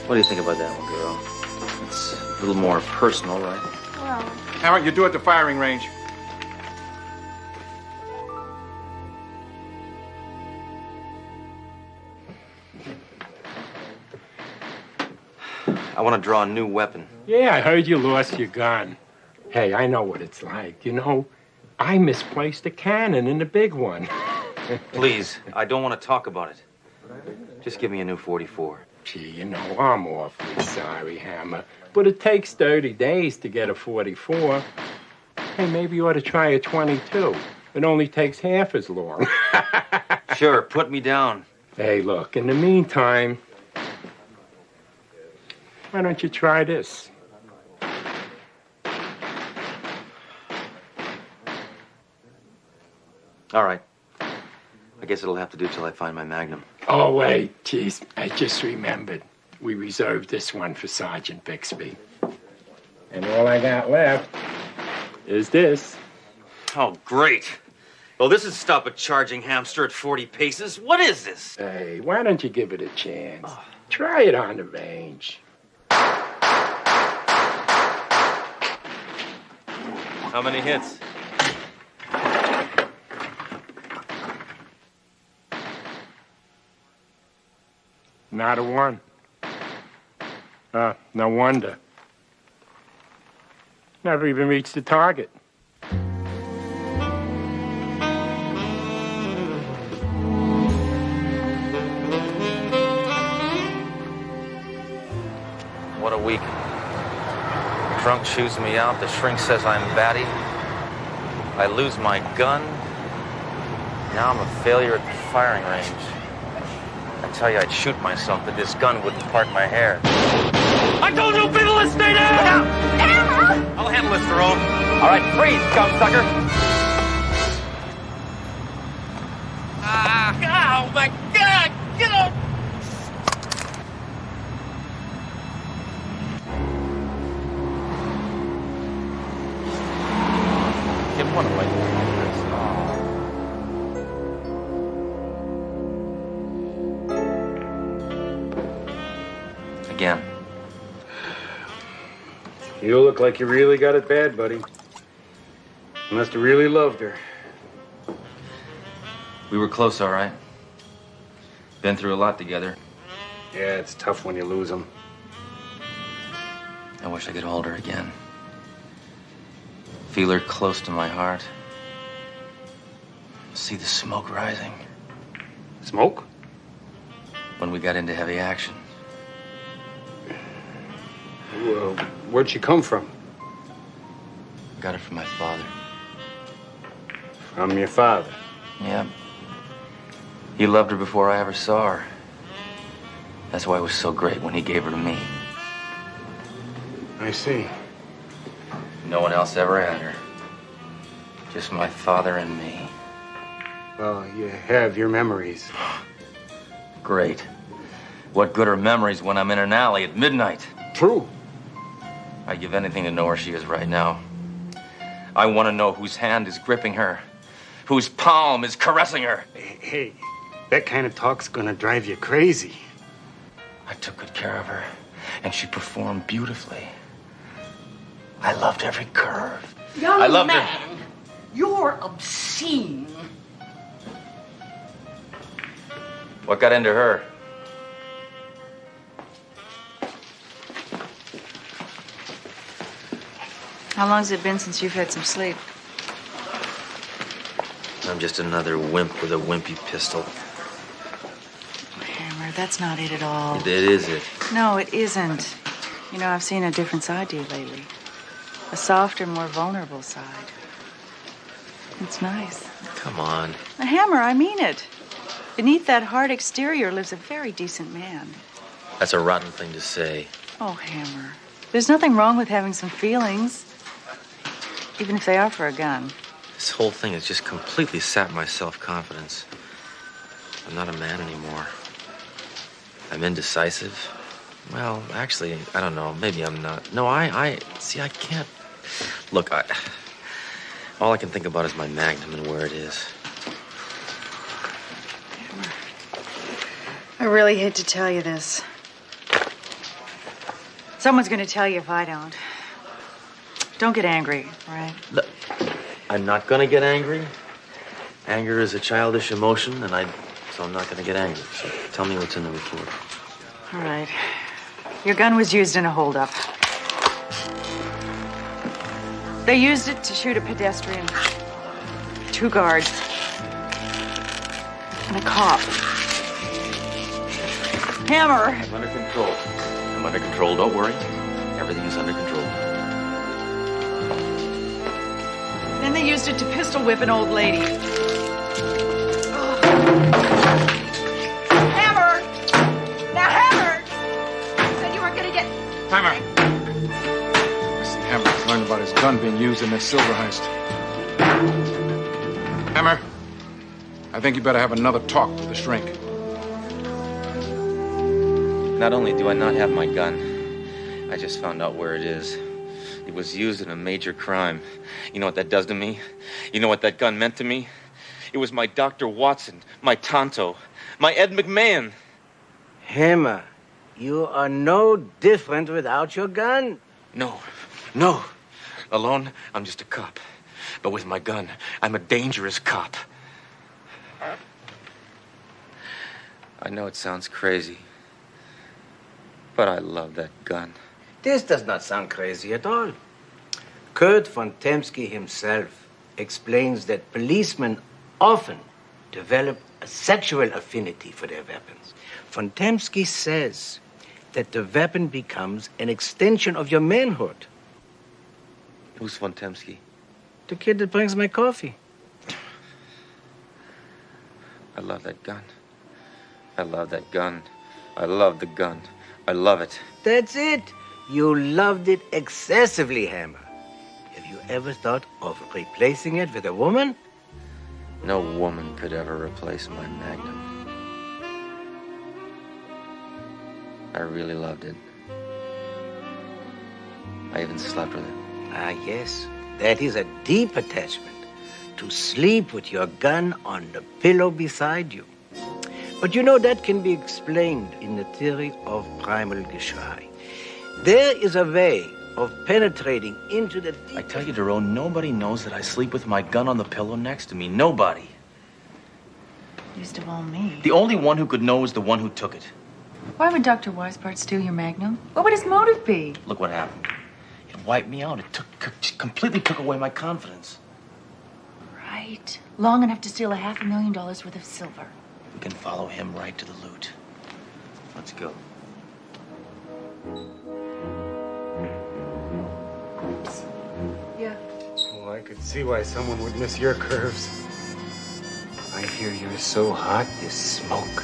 [SPEAKER 1] What do you think about that one, girl? It's a little more personal, right?
[SPEAKER 6] Hammer, you do at the firing range.
[SPEAKER 1] I want to draw a new weapon.
[SPEAKER 10] Yeah, I heard you lost your gun. Hey, I know what it's like. You know, I misplaced a cannon in the big one.
[SPEAKER 1] Please, I don't want to talk about it. Just give me a new 44.
[SPEAKER 10] Gee, you know, I'm awfully sorry, Hammer. But it takes 30 days to get a 44. Hey, maybe you ought to try a 22. It only takes half as long.
[SPEAKER 1] Sure, put me down.
[SPEAKER 10] Hey, look, in the meantime, why don't you try this?
[SPEAKER 1] All right. I guess it'll have to do till I find my Magnum.
[SPEAKER 10] Oh, wait, geez, I just remembered. We reserved this one for Sergeant Bixby. And all I got left is this.
[SPEAKER 1] Oh, great. Well, this is stop a charging hamster at 40 paces. What is this?
[SPEAKER 10] Hey, why don't you give it a chance? Try it on the range.
[SPEAKER 1] How many hits?
[SPEAKER 10] Not a one. No wonder. Never even reached the target.
[SPEAKER 1] What a week. Drunk chews me out. The shrink says I'm batty. I lose my gun. Now I'm a failure at the firing range. I tell you, I'd shoot myself, but this gun wouldn't part my hair. I told you people to stay down! I'll handle this, Tyrone. All right, freeze, scum-sucker. Oh, my God! Get up! Give one away. Again.
[SPEAKER 16] You look like you really got it bad, buddy. You must have really loved her.
[SPEAKER 1] We were close, all right. Been through a lot together.
[SPEAKER 16] Yeah, it's tough when you lose them.
[SPEAKER 1] I wish I could hold her again. Feel her close to my heart. See the smoke rising.
[SPEAKER 16] Smoke?
[SPEAKER 1] When we got into heavy action.
[SPEAKER 16] Well, where'd she come from?
[SPEAKER 1] Got it from my father.
[SPEAKER 16] From your father?
[SPEAKER 1] Yeah. He loved her before I ever saw her. That's why it was so great when he gave her to me.
[SPEAKER 16] I see.
[SPEAKER 1] No one else ever had her. Just my father and me.
[SPEAKER 16] Well, you have your memories.
[SPEAKER 1] Great. What good are memories when I'm in an alley at midnight?
[SPEAKER 16] True.
[SPEAKER 1] I'd give anything to know where she is right now. I want to know whose hand is gripping her, whose palm is caressing her.
[SPEAKER 16] Hey, that kind of talk's gonna drive you crazy.
[SPEAKER 1] I took good care of her, and she performed beautifully. I loved every curve.
[SPEAKER 5] Young
[SPEAKER 1] I loved
[SPEAKER 5] man,
[SPEAKER 1] her.
[SPEAKER 5] you're obscene.
[SPEAKER 1] What got into her?
[SPEAKER 4] How long's it been since you've had some sleep?
[SPEAKER 1] I'm just another wimp with a wimpy pistol.
[SPEAKER 4] Hammer, that's not it at all.
[SPEAKER 1] It is it.
[SPEAKER 4] No, it isn't. You know, I've seen a different side to you lately. A softer, more vulnerable side. It's nice.
[SPEAKER 1] Come on.
[SPEAKER 4] A Hammer, I mean it. Beneath that hard exterior lives a very decent man.
[SPEAKER 1] That's a rotten thing to say.
[SPEAKER 4] Oh, Hammer. There's nothing wrong with having some feelings. Even if they are for a gun.
[SPEAKER 1] This whole thing has just completely sapped my self-confidence. I'm not a man anymore. I'm indecisive. Well, actually, I don't know. Maybe I'm not. No, see, I can't. Look, all I can think about is my Magnum and where it is.
[SPEAKER 4] I really hate to tell you this. Someone's going to tell you if I don't. Don't get angry, all right?
[SPEAKER 1] Look, I'm not gonna get angry. Anger is a childish emotion, so I'm not gonna get angry. So tell me what's in the report.
[SPEAKER 4] All right. Your gun was used in a holdup. They used it to shoot a pedestrian, 2 guards, and a cop. Hammer!
[SPEAKER 1] I'm under control. I'm under control, don't worry. Everything is under control.
[SPEAKER 4] Then they used it to pistol whip an old lady. Hammer! Now, Hammer! You said you weren't gonna get...
[SPEAKER 6] Hammer! I see Hammer's learned about his gun being used in that silver heist. Hammer, I think you better have another talk with the shrink.
[SPEAKER 1] Not only do I not have my gun, I just found out where it is. It was used in a major crime. You know what that does to me? You know what that gun meant to me? It was my Dr. Watson, my Tonto, my Ed McMahon.
[SPEAKER 2] Hammer, you are no different without your gun.
[SPEAKER 1] No. Alone, I'm just a cop. But with my gun, I'm a dangerous cop. I know it sounds crazy, but I love that gun.
[SPEAKER 2] This does not sound crazy at all. Kurt von Temsky himself explains that policemen often develop a sexual affinity for their weapons. Von Temsky says that the weapon becomes an extension of your manhood.
[SPEAKER 1] Who's von Temsky?
[SPEAKER 2] The kid that brings my coffee.
[SPEAKER 1] I love that gun. I love that gun. I love the gun. I love it.
[SPEAKER 2] That's it. You loved it excessively, Hammer. Have you ever thought of replacing it with a woman?
[SPEAKER 1] No woman could ever replace my Magnum. I really loved it. I even slept with it.
[SPEAKER 2] Ah, yes. That is a deep attachment. To sleep with your gun on the pillow beside you. But you know, that can be explained in the theory of primal Geschrei. There is a way of penetrating into the...
[SPEAKER 1] I tell you, Duro, nobody knows that I sleep with my gun on the pillow next to me. Nobody.
[SPEAKER 4] Least of all me.
[SPEAKER 1] The only one who could know is the one who took it.
[SPEAKER 4] Why would Dr. Weisbart steal your Magnum? What would his motive be?
[SPEAKER 1] Look what happened. It wiped me out. It completely took away my confidence.
[SPEAKER 4] Right. Long enough to steal $500,000 worth of silver.
[SPEAKER 1] We can follow him right to the loot. Let's go.
[SPEAKER 4] Yeah.
[SPEAKER 13] Well, I could see why someone would miss your curves. I hear you're so hot, you smoke.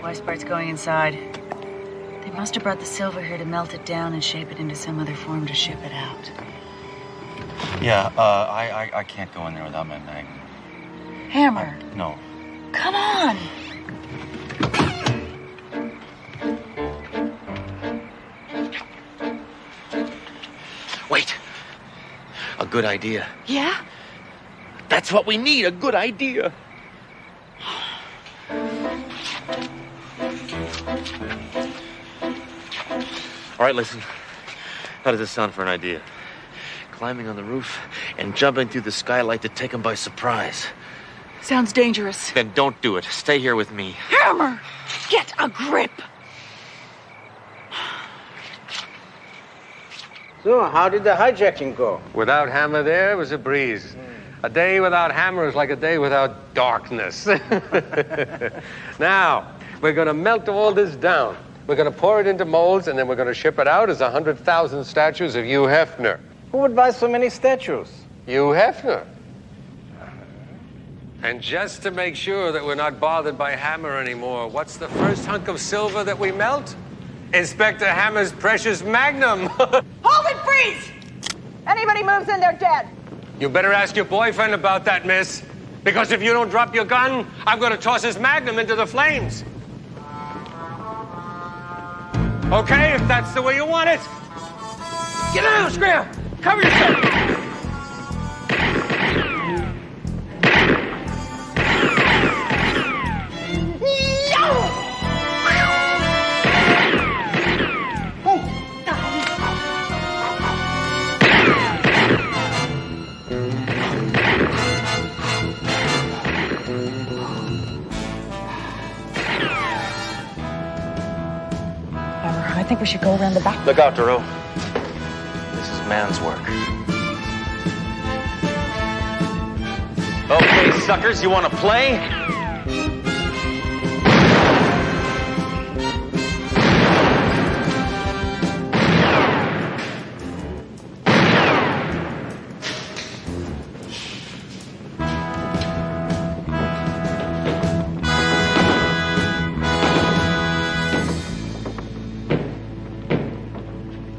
[SPEAKER 4] Weisbart's going inside. They must have brought the silver here to melt it down and shape it into some other form to ship it out.
[SPEAKER 1] Yeah, I can't go in there without my Magnum.
[SPEAKER 4] Hammer.
[SPEAKER 1] No.
[SPEAKER 4] Come on.
[SPEAKER 1] Wait. A good idea.
[SPEAKER 4] Yeah?
[SPEAKER 1] That's what we need, a good idea. All right, listen. How does this sound for an idea? Climbing on the roof and jumping through the skylight to take them by surprise.
[SPEAKER 4] Sounds dangerous.
[SPEAKER 1] Then don't do it. Stay here with me.
[SPEAKER 4] Hammer! Get a grip!
[SPEAKER 2] So, how did the hijacking go?
[SPEAKER 12] Without Hammer there, it was a breeze. A day without Hammer is like a day without darkness. Now, we're going to melt all this down. We're going to pour it into molds, and then we're going to ship it out as 100,000 statues of Hugh Hefner.
[SPEAKER 2] Who would buy so many statues?
[SPEAKER 12] Hugh Hefner. And just to make sure that we're not bothered by Hammer anymore, what's the first hunk of silver that we melt? Inspector Hammer's precious Magnum.
[SPEAKER 21] Hold it, freeze! Anybody moves in, they're dead.
[SPEAKER 12] You better ask your boyfriend about that, miss. Because if you don't drop your gun, I'm going to toss his Magnum into the flames. Okay, if that's the way you want it.
[SPEAKER 19] Get out, Scram! Cover yourself!
[SPEAKER 4] think we should go around the back?
[SPEAKER 1] Look out, Duro. This is man's work. Okay, suckers, you want to play?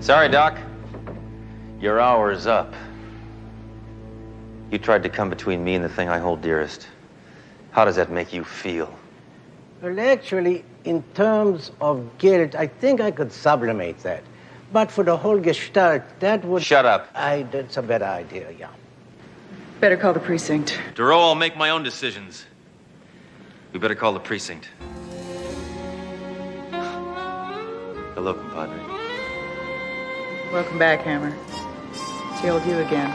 [SPEAKER 1] Sorry, Doc. Your hour is up. You tried to come between me and the thing I hold dearest. How does that make you feel?
[SPEAKER 2] Well, actually, in terms of guilt, I think I could sublimate that. But for the whole gestalt, that would...
[SPEAKER 1] Shut up.
[SPEAKER 2] That's a better idea, yeah.
[SPEAKER 4] Better call the precinct.
[SPEAKER 1] Duro, I'll make my own decisions. We better call the precinct. Hello, compadre.
[SPEAKER 4] Welcome back, Hammer. It's the old you again.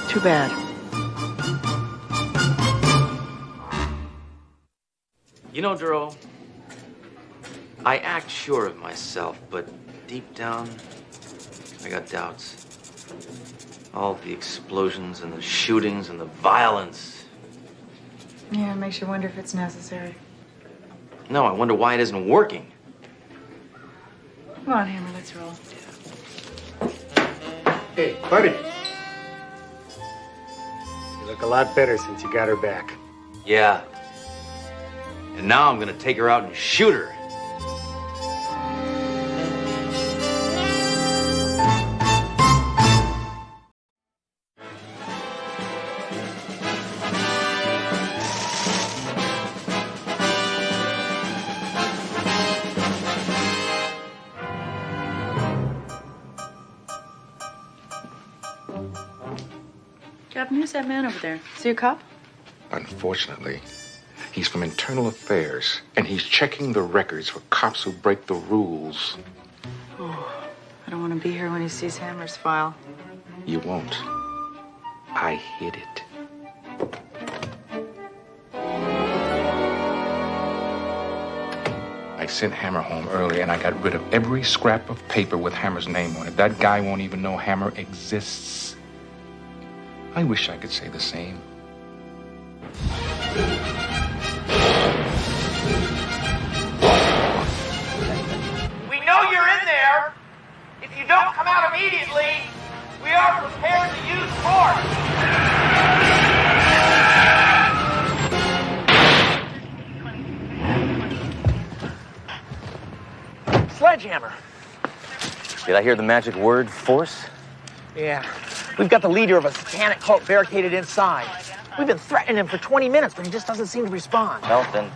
[SPEAKER 4] Too bad.
[SPEAKER 1] You know, Duro, I act sure of myself, but deep down, I got doubts. All the explosions and the shootings and the violence.
[SPEAKER 4] Yeah, it makes you wonder if it's necessary.
[SPEAKER 1] No, I wonder why it isn't working.
[SPEAKER 4] Come on, Hammer, let's roll.
[SPEAKER 13] Hey, buddy. You look a lot better since you got her back.
[SPEAKER 1] Yeah. And now I'm gonna take her out and shoot her.
[SPEAKER 4] Captain, who's that man over there? Is he a cop?
[SPEAKER 6] Unfortunately, he's from Internal Affairs, and he's checking the records for cops who break the rules.
[SPEAKER 4] Oh, I don't want to be here when he sees Hammer's file.
[SPEAKER 6] You won't. I hid it. I sent Hammer home early, and I got rid of every scrap of paper with Hammer's name on it. That guy won't even know Hammer exists. I wish I could say the same.
[SPEAKER 19] We know you're in there. If you don't come out immediately, we are prepared to use force.
[SPEAKER 7] Sledgehammer.
[SPEAKER 1] Did I hear the magic word, force?
[SPEAKER 7] Yeah. We've got the leader of a satanic cult barricaded inside. We've been threatening him for 20 minutes, but he just doesn't seem to respond.
[SPEAKER 1] Well, then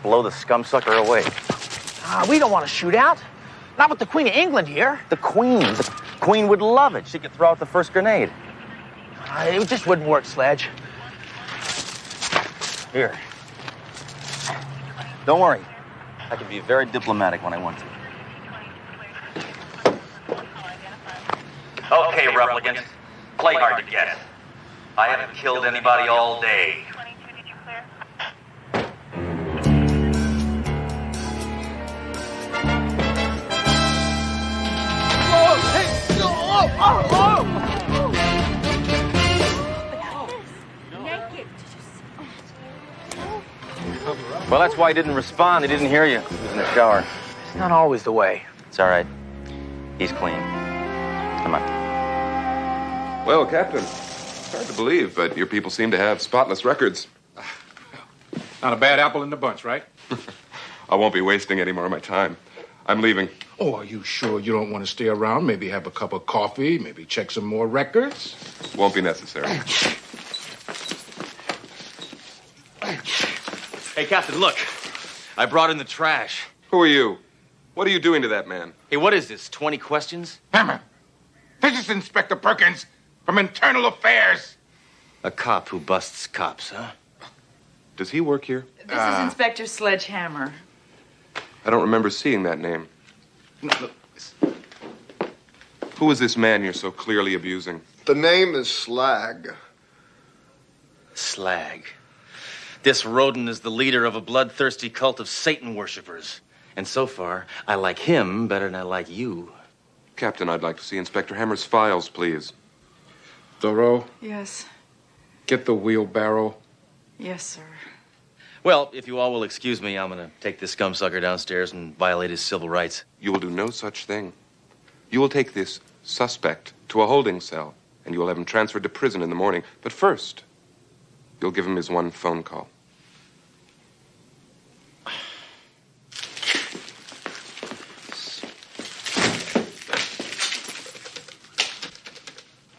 [SPEAKER 1] blow the scumsucker away.
[SPEAKER 7] We don't want to shoot out. Not with the Queen of England here.
[SPEAKER 1] The Queen? The Queen would love it. She could throw out the first grenade.
[SPEAKER 7] It just wouldn't work, Sledge.
[SPEAKER 1] Here. Don't worry. I can be very diplomatic when I want to. Okay, replicant. Play hard to get. I haven't killed anybody all day. Well, that's why he didn't respond. He didn't hear you. He was in the shower.
[SPEAKER 7] It's not always the way.
[SPEAKER 1] It's all right. He's clean. Come on.
[SPEAKER 18] Well, Captain, it's hard to believe, but your people seem to have spotless records.
[SPEAKER 6] Not a bad apple in the bunch, right?
[SPEAKER 18] I won't be wasting any more of my time. I'm leaving.
[SPEAKER 6] Oh, are you sure you don't want to stay around? Maybe have a cup of coffee, maybe check some more records?
[SPEAKER 18] Won't be necessary.
[SPEAKER 1] Hey, Captain, look. I brought in the trash.
[SPEAKER 18] Who are you? What are you doing to that man?
[SPEAKER 1] Hey, what is this, 20 questions?
[SPEAKER 6] Hammer, this is Inspector Perkins from Internal Affairs.
[SPEAKER 1] A cop who busts cops, huh?
[SPEAKER 18] Does he work here?
[SPEAKER 4] This is Inspector Sledgehammer.
[SPEAKER 18] I don't remember seeing that name. Who is this man you're so clearly abusing?
[SPEAKER 3] The name is Slag.
[SPEAKER 1] Slag. This rodent is the leader of a bloodthirsty cult of Satan worshippers. And so far, I like him better than I like you.
[SPEAKER 18] Captain, I'd like to see Inspector Hammer's files, please.
[SPEAKER 6] Doro,
[SPEAKER 21] Yes.
[SPEAKER 6] get the wheelbarrow.
[SPEAKER 21] Yes, sir.
[SPEAKER 1] Well, if you all will excuse me, I'm going to take this scumsucker downstairs and violate his civil rights.
[SPEAKER 18] You will do no such thing. You will take this suspect to a holding cell, and you will have him transferred to prison in the morning. But first, you'll give him his one phone call.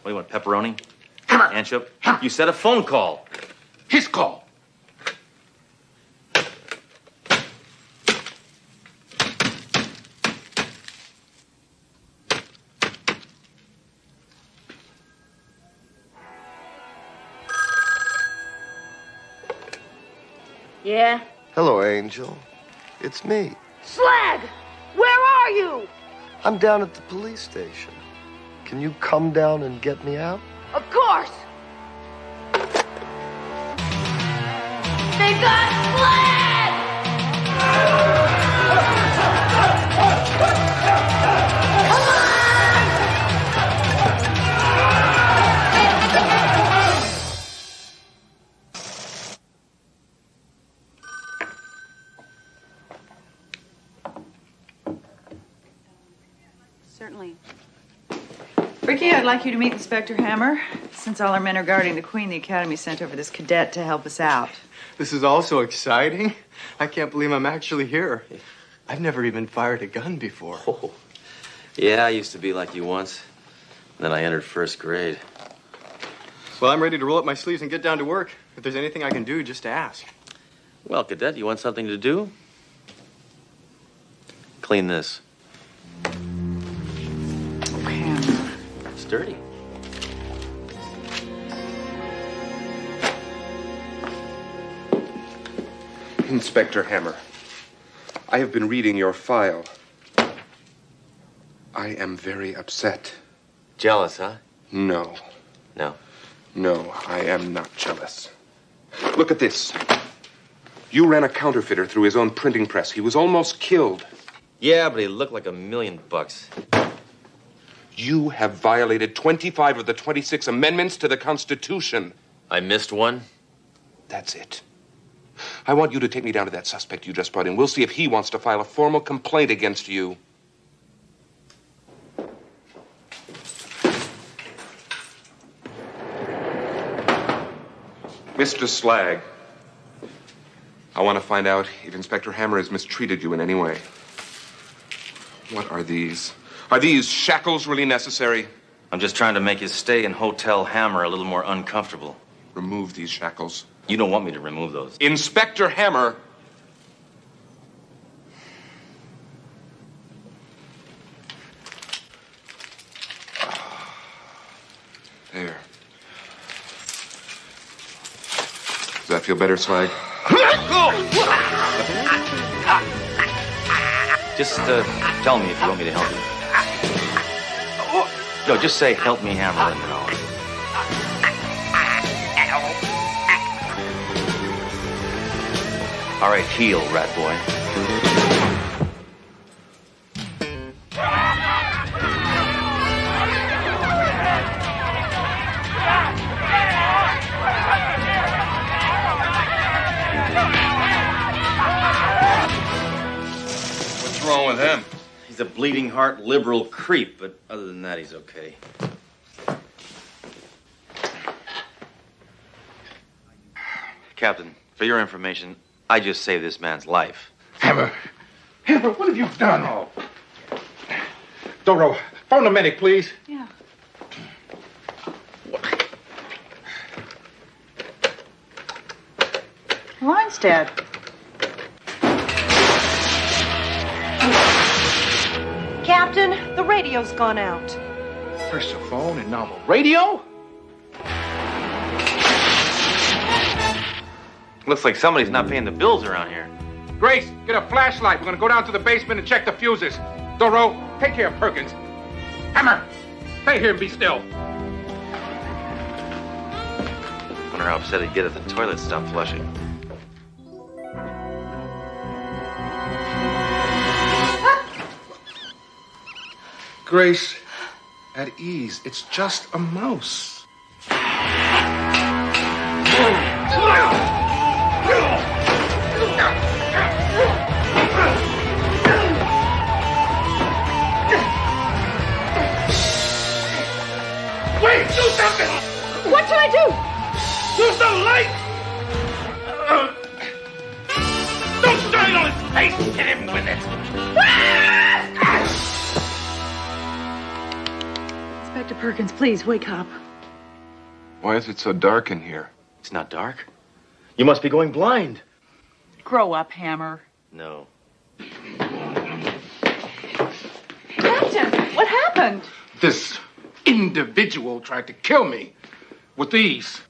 [SPEAKER 1] What do you want, pepperoni? Anchop? You said a phone call.
[SPEAKER 6] His call.
[SPEAKER 17] Yeah?
[SPEAKER 20] Hello, Angel. It's me.
[SPEAKER 17] Slag! Where are you?
[SPEAKER 20] I'm down at the police station. Can you come down and get me out?
[SPEAKER 17] Of course! They got Slag!
[SPEAKER 15] Certainly. Ricky, I'd like you to meet Inspector Hammer. Since all our men are guarding the Queen, the Academy sent over this cadet to help us out.
[SPEAKER 13] This is all so exciting. I can't believe I'm actually here. I've never even fired a gun before.
[SPEAKER 1] Oh. Yeah, I used to be like you once. Then I entered first grade.
[SPEAKER 13] Well, I'm ready to roll up my sleeves and get down to work. If there's anything I can do, just ask.
[SPEAKER 1] Well, cadet, you want something to do? Clean this. It's dirty.
[SPEAKER 18] Inspector Hammer, I have been reading your file. I am very upset.
[SPEAKER 1] Jealous, huh?
[SPEAKER 18] No.
[SPEAKER 1] No?
[SPEAKER 18] No, I am not jealous. Look at this. You ran a counterfeiter through his own printing press. He was almost killed.
[SPEAKER 1] Yeah, but he looked like $1 million.
[SPEAKER 18] You have violated 25 of the 26 amendments to the Constitution.
[SPEAKER 1] I missed one?
[SPEAKER 18] That's it. I want you to take me down to that suspect you just brought in. We'll see if he wants to file a formal complaint against you. Mr. Slag, I want to find out if Inspector Hammer has mistreated you in any way. What are these? Are these shackles really necessary?
[SPEAKER 1] I'm just trying to make his stay in Hotel Hammer a little more uncomfortable.
[SPEAKER 18] Remove these shackles.
[SPEAKER 1] You don't want me to remove those.
[SPEAKER 18] Inspector Hammer! There. Does that feel better, Slag?
[SPEAKER 1] Just tell me if you want me to help you. No, just say, help me, Hammer, and then I'll... All right, heel, rat boy.
[SPEAKER 18] What's wrong with him?
[SPEAKER 1] He's a bleeding heart liberal creep, but other than that, he's okay. Captain, for your information, I just saved this man's life.
[SPEAKER 6] Hammer, what have you done? Oh. Doro, phone the medic, please.
[SPEAKER 15] Yeah. Line's dead.
[SPEAKER 21] Captain, the radio's gone out.
[SPEAKER 6] First the phone and now the radio?
[SPEAKER 1] Looks like somebody's not paying the bills around here.
[SPEAKER 6] Grace, get a flashlight. We're gonna go down to the basement and check the fuses. Doro, take care of Perkins. Hammer, stay here and be still.
[SPEAKER 1] Wonder how upset he'd get if the toilet stopped flushing.
[SPEAKER 6] Grace, at ease. It's just a mouse. Wait, do something!
[SPEAKER 17] What should I do?
[SPEAKER 6] Use the light! Don't shine on his face! Hit him with it!
[SPEAKER 4] Inspector Perkins, please wake up.
[SPEAKER 18] Why is it so dark in here?
[SPEAKER 1] It's not dark. You must be going blind.
[SPEAKER 15] Grow up, Hammer.
[SPEAKER 1] No.
[SPEAKER 15] Captain, what happened?
[SPEAKER 6] This individual tried to kill me with these.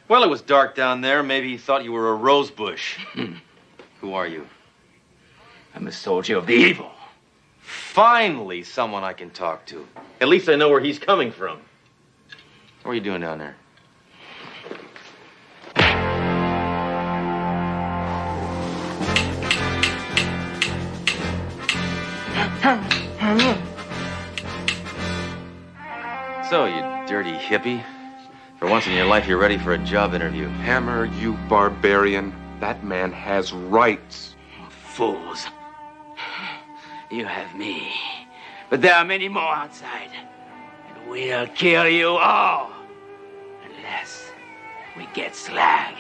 [SPEAKER 1] Well, it was dark down there. Maybe he thought you were a rose bush. Who are you?
[SPEAKER 6] I'm a soldier of the evil.
[SPEAKER 1] Finally, someone I can talk to. At least I know where he's coming from. What are you doing down there? So, you dirty hippie. For once in your life, you're ready for a job interview.
[SPEAKER 18] Hammer, you barbarian. That man has rights.
[SPEAKER 19] Fools. You have me. But there are many more outside. And we'll kill you all. Unless we get Slag.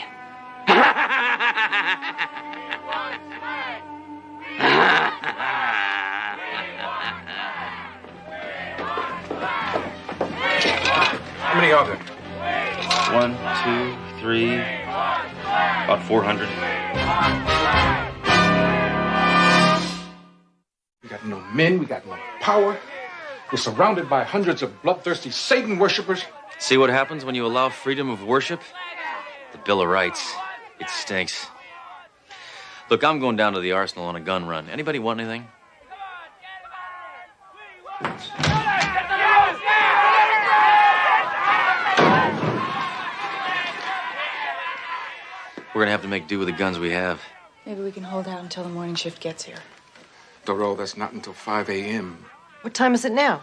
[SPEAKER 6] How many are there?
[SPEAKER 1] 1, 2, 3, about 400.
[SPEAKER 6] We got no men, we got no power. We're surrounded by hundreds of bloodthirsty Satan worshippers.
[SPEAKER 1] See what happens when you allow freedom of worship? The Bill of Rights. It stinks. Look, I'm going down to the arsenal on a gun run. Anybody want anything? We're gonna have to make do with the guns we have.
[SPEAKER 4] Maybe we can hold out until the morning shift gets here.
[SPEAKER 6] Thoreau, that's not until 5 a.m.
[SPEAKER 23] What time is it now?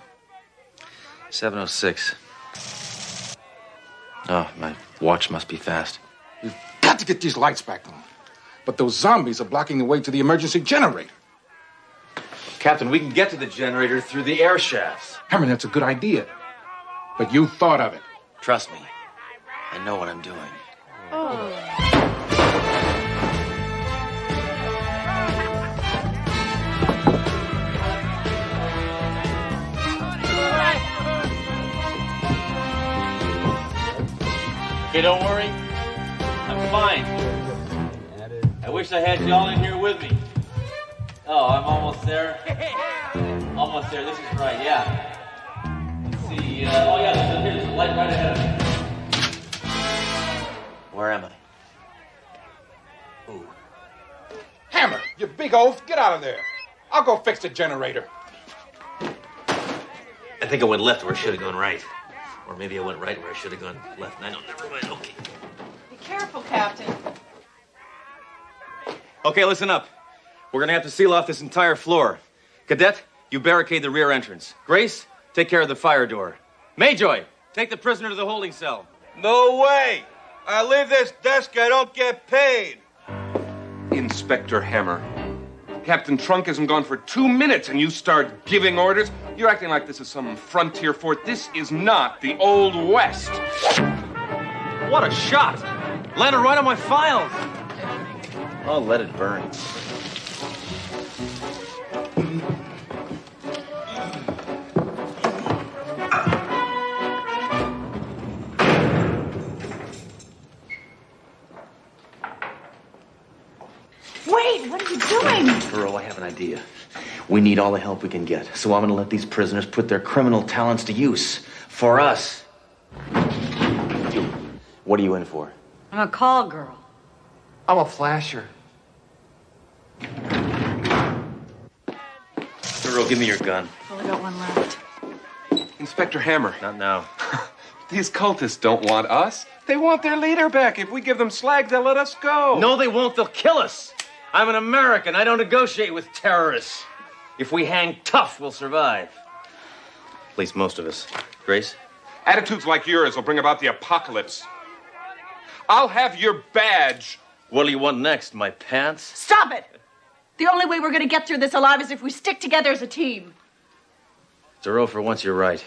[SPEAKER 1] 7:06. Oh, my watch must be fast.
[SPEAKER 6] We've got to get these lights back on. But those zombies are blocking the way to the emergency generator.
[SPEAKER 1] Captain, we can get to the generator through the air shafts.
[SPEAKER 6] Hammer, that's a good idea. But you thought of it.
[SPEAKER 1] Trust me. I know what I'm doing. Okay, don't worry. I'm fine. I wish I had y'all in here with me. Oh, I'm almost there. Almost there. This is right, yeah. Let's see. Oh, yeah, there's a light right ahead of me. Where am I? Ooh.
[SPEAKER 6] Hammer, you big oaf, get out of there. I'll go fix the generator.
[SPEAKER 1] I think I went left where I should have gone right. Or maybe I went right where I should have gone left. I don't never mind. Okay.
[SPEAKER 15] Be careful, Captain.
[SPEAKER 1] Okay, listen up. We're gonna have to seal off this entire floor. Cadet, you barricade the rear entrance. Grace, take care of the fire door. Mayjoy, take the prisoner to the holding cell.
[SPEAKER 9] No way! I leave this desk, I don't get paid.
[SPEAKER 18] Inspector Hammer. Captain Trunk isn't gone for 2 minutes and you start giving orders? You're acting like this is some frontier fort. This is not the Old West.
[SPEAKER 1] What a shot! Landed right on my files. I'll let it burn.
[SPEAKER 15] Wait, what are you doing?
[SPEAKER 1] Earl, I have an idea. We need all the help we can get, so I'm gonna let these prisoners put their criminal talents to use. For us. You, what are you in for?
[SPEAKER 23] I'm a call girl.
[SPEAKER 7] I'm a flasher.
[SPEAKER 1] Earl, give me your gun.
[SPEAKER 4] Only got one left.
[SPEAKER 18] Inspector Hammer.
[SPEAKER 1] Not now.
[SPEAKER 18] These cultists don't want us. They want their leader back. If we give them Slag, they'll let us go.
[SPEAKER 1] No, they won't. They'll kill us. I'm an American. I don't negotiate with terrorists. If we hang tough, we'll survive. least most of us. Grace?
[SPEAKER 18] Attitudes like yours will bring about the apocalypse. I'll have your badge.
[SPEAKER 1] What do you want next, my pants?
[SPEAKER 15] Stop it! The only way we're going to get through this alive is if we stick together as a team.
[SPEAKER 1] Duro, for once you're right.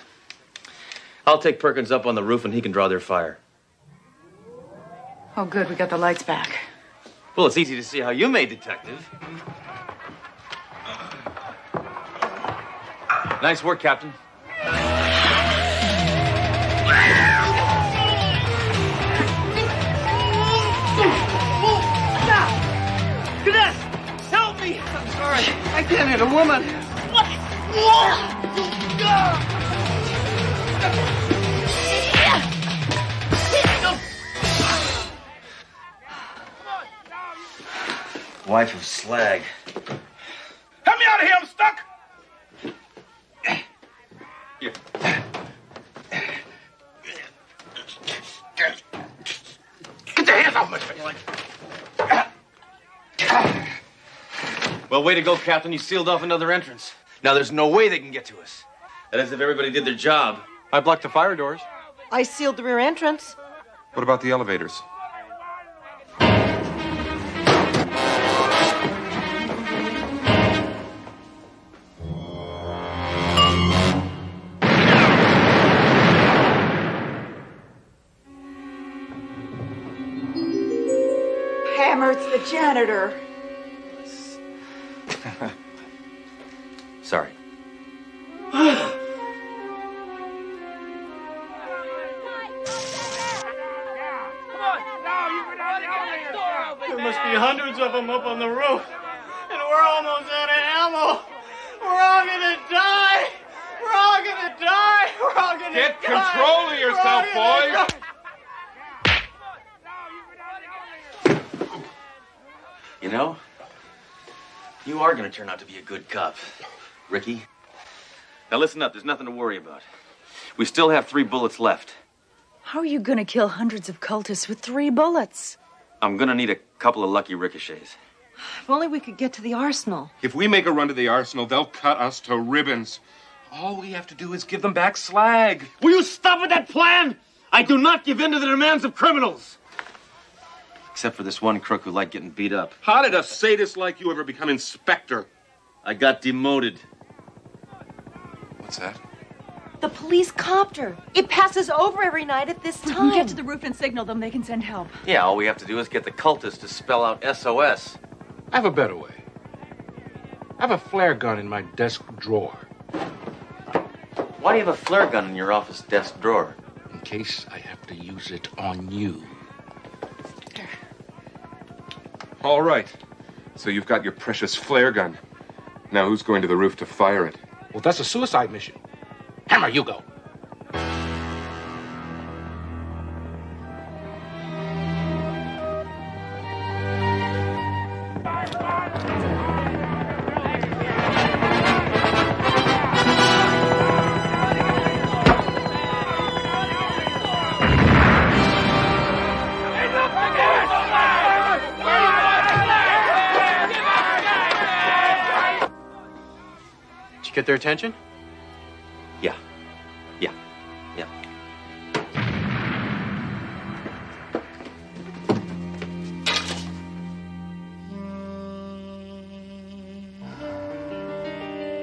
[SPEAKER 1] I'll take Perkins up on the roof and he can draw their fire.
[SPEAKER 15] Oh, good. We got the lights back.
[SPEAKER 1] Well, it's easy to see how you made detective. Nice work, Captain.
[SPEAKER 11] Cadet, help me! I'm sorry. I can't hit a woman.
[SPEAKER 1] Wife of Slag.
[SPEAKER 6] Help me out of here, I'm stuck!
[SPEAKER 18] Here. Get your hands off my face!
[SPEAKER 1] Well, way to go, Captain. You sealed off another entrance. Now there's no way they can get to us. That is if everybody did their job.
[SPEAKER 8] I blocked the fire doors.
[SPEAKER 21] I sealed the rear entrance.
[SPEAKER 18] What about the elevators?
[SPEAKER 21] Hammer, it's the janitor.
[SPEAKER 1] Sorry.
[SPEAKER 11] There must be hundreds of them up on the roof. And we're almost out of ammo. We're all gonna die. We're all gonna die. We're all gonna
[SPEAKER 18] Get
[SPEAKER 11] die.
[SPEAKER 18] control of yourself, boy.
[SPEAKER 1] You know, you are going to turn out to be a good cop, Ricky. Now listen up, there's nothing to worry about. We still have 3 bullets left.
[SPEAKER 15] How are you going to kill hundreds of cultists with 3 bullets?
[SPEAKER 1] I'm going to need a couple of lucky ricochets.
[SPEAKER 21] If only we could get to the arsenal.
[SPEAKER 18] If we make a run to the arsenal, they'll cut us to ribbons. All we have to do is give them back Slag.
[SPEAKER 1] Will you stop with that plan? I do not give in to the demands of criminals. Except for this one crook who liked getting beat up.
[SPEAKER 18] How did a sadist like you ever become inspector?
[SPEAKER 1] I got demoted.
[SPEAKER 18] What's that?
[SPEAKER 21] The police copter. It passes over every night at this
[SPEAKER 15] We
[SPEAKER 21] time.
[SPEAKER 15] can get to the roof and signal them. They can send help.
[SPEAKER 1] Yeah, all we have to do is get the cultists to spell out SOS.
[SPEAKER 6] I have a better way. I have a flare gun in my desk drawer.
[SPEAKER 1] Why do you have a flare gun in your office desk drawer?
[SPEAKER 6] In case I have to use it on you.
[SPEAKER 18] All right. So you've got your precious flare gun. Now who's going to the roof to fire it?
[SPEAKER 6] Well, that's a suicide mission. Hammer, you go.
[SPEAKER 8] Did you get their attention?
[SPEAKER 1] Yeah.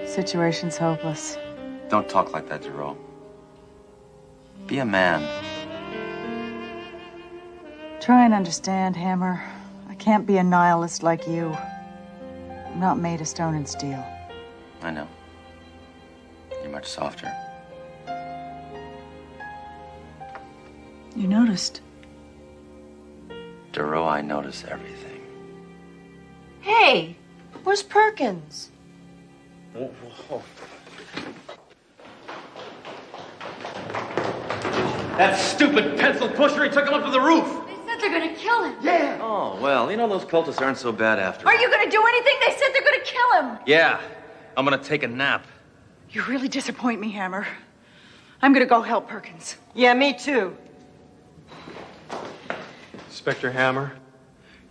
[SPEAKER 15] Situation's hopeless.
[SPEAKER 1] Don't talk like that, Jerome. Be a man.
[SPEAKER 15] Try and understand, Hammer. I can't be a nihilist like you. I'm not made of stone and steel.
[SPEAKER 1] I know. You're much softer.
[SPEAKER 15] You noticed.
[SPEAKER 1] Duro, I notice everything.
[SPEAKER 21] Hey, where's Perkins?
[SPEAKER 1] That stupid pencil pusher, he took him up to the roof.
[SPEAKER 17] They said they're gonna kill him.
[SPEAKER 1] Yeah. Oh, well, you know, those cultists aren't so bad after all.
[SPEAKER 15] Are you gonna do anything? They said they're gonna kill him.
[SPEAKER 1] Yeah. I'm gonna take a nap.
[SPEAKER 15] You really disappoint me, Hammer. I'm gonna go help Perkins.
[SPEAKER 21] Yeah, me too.
[SPEAKER 8] Inspector Hammer,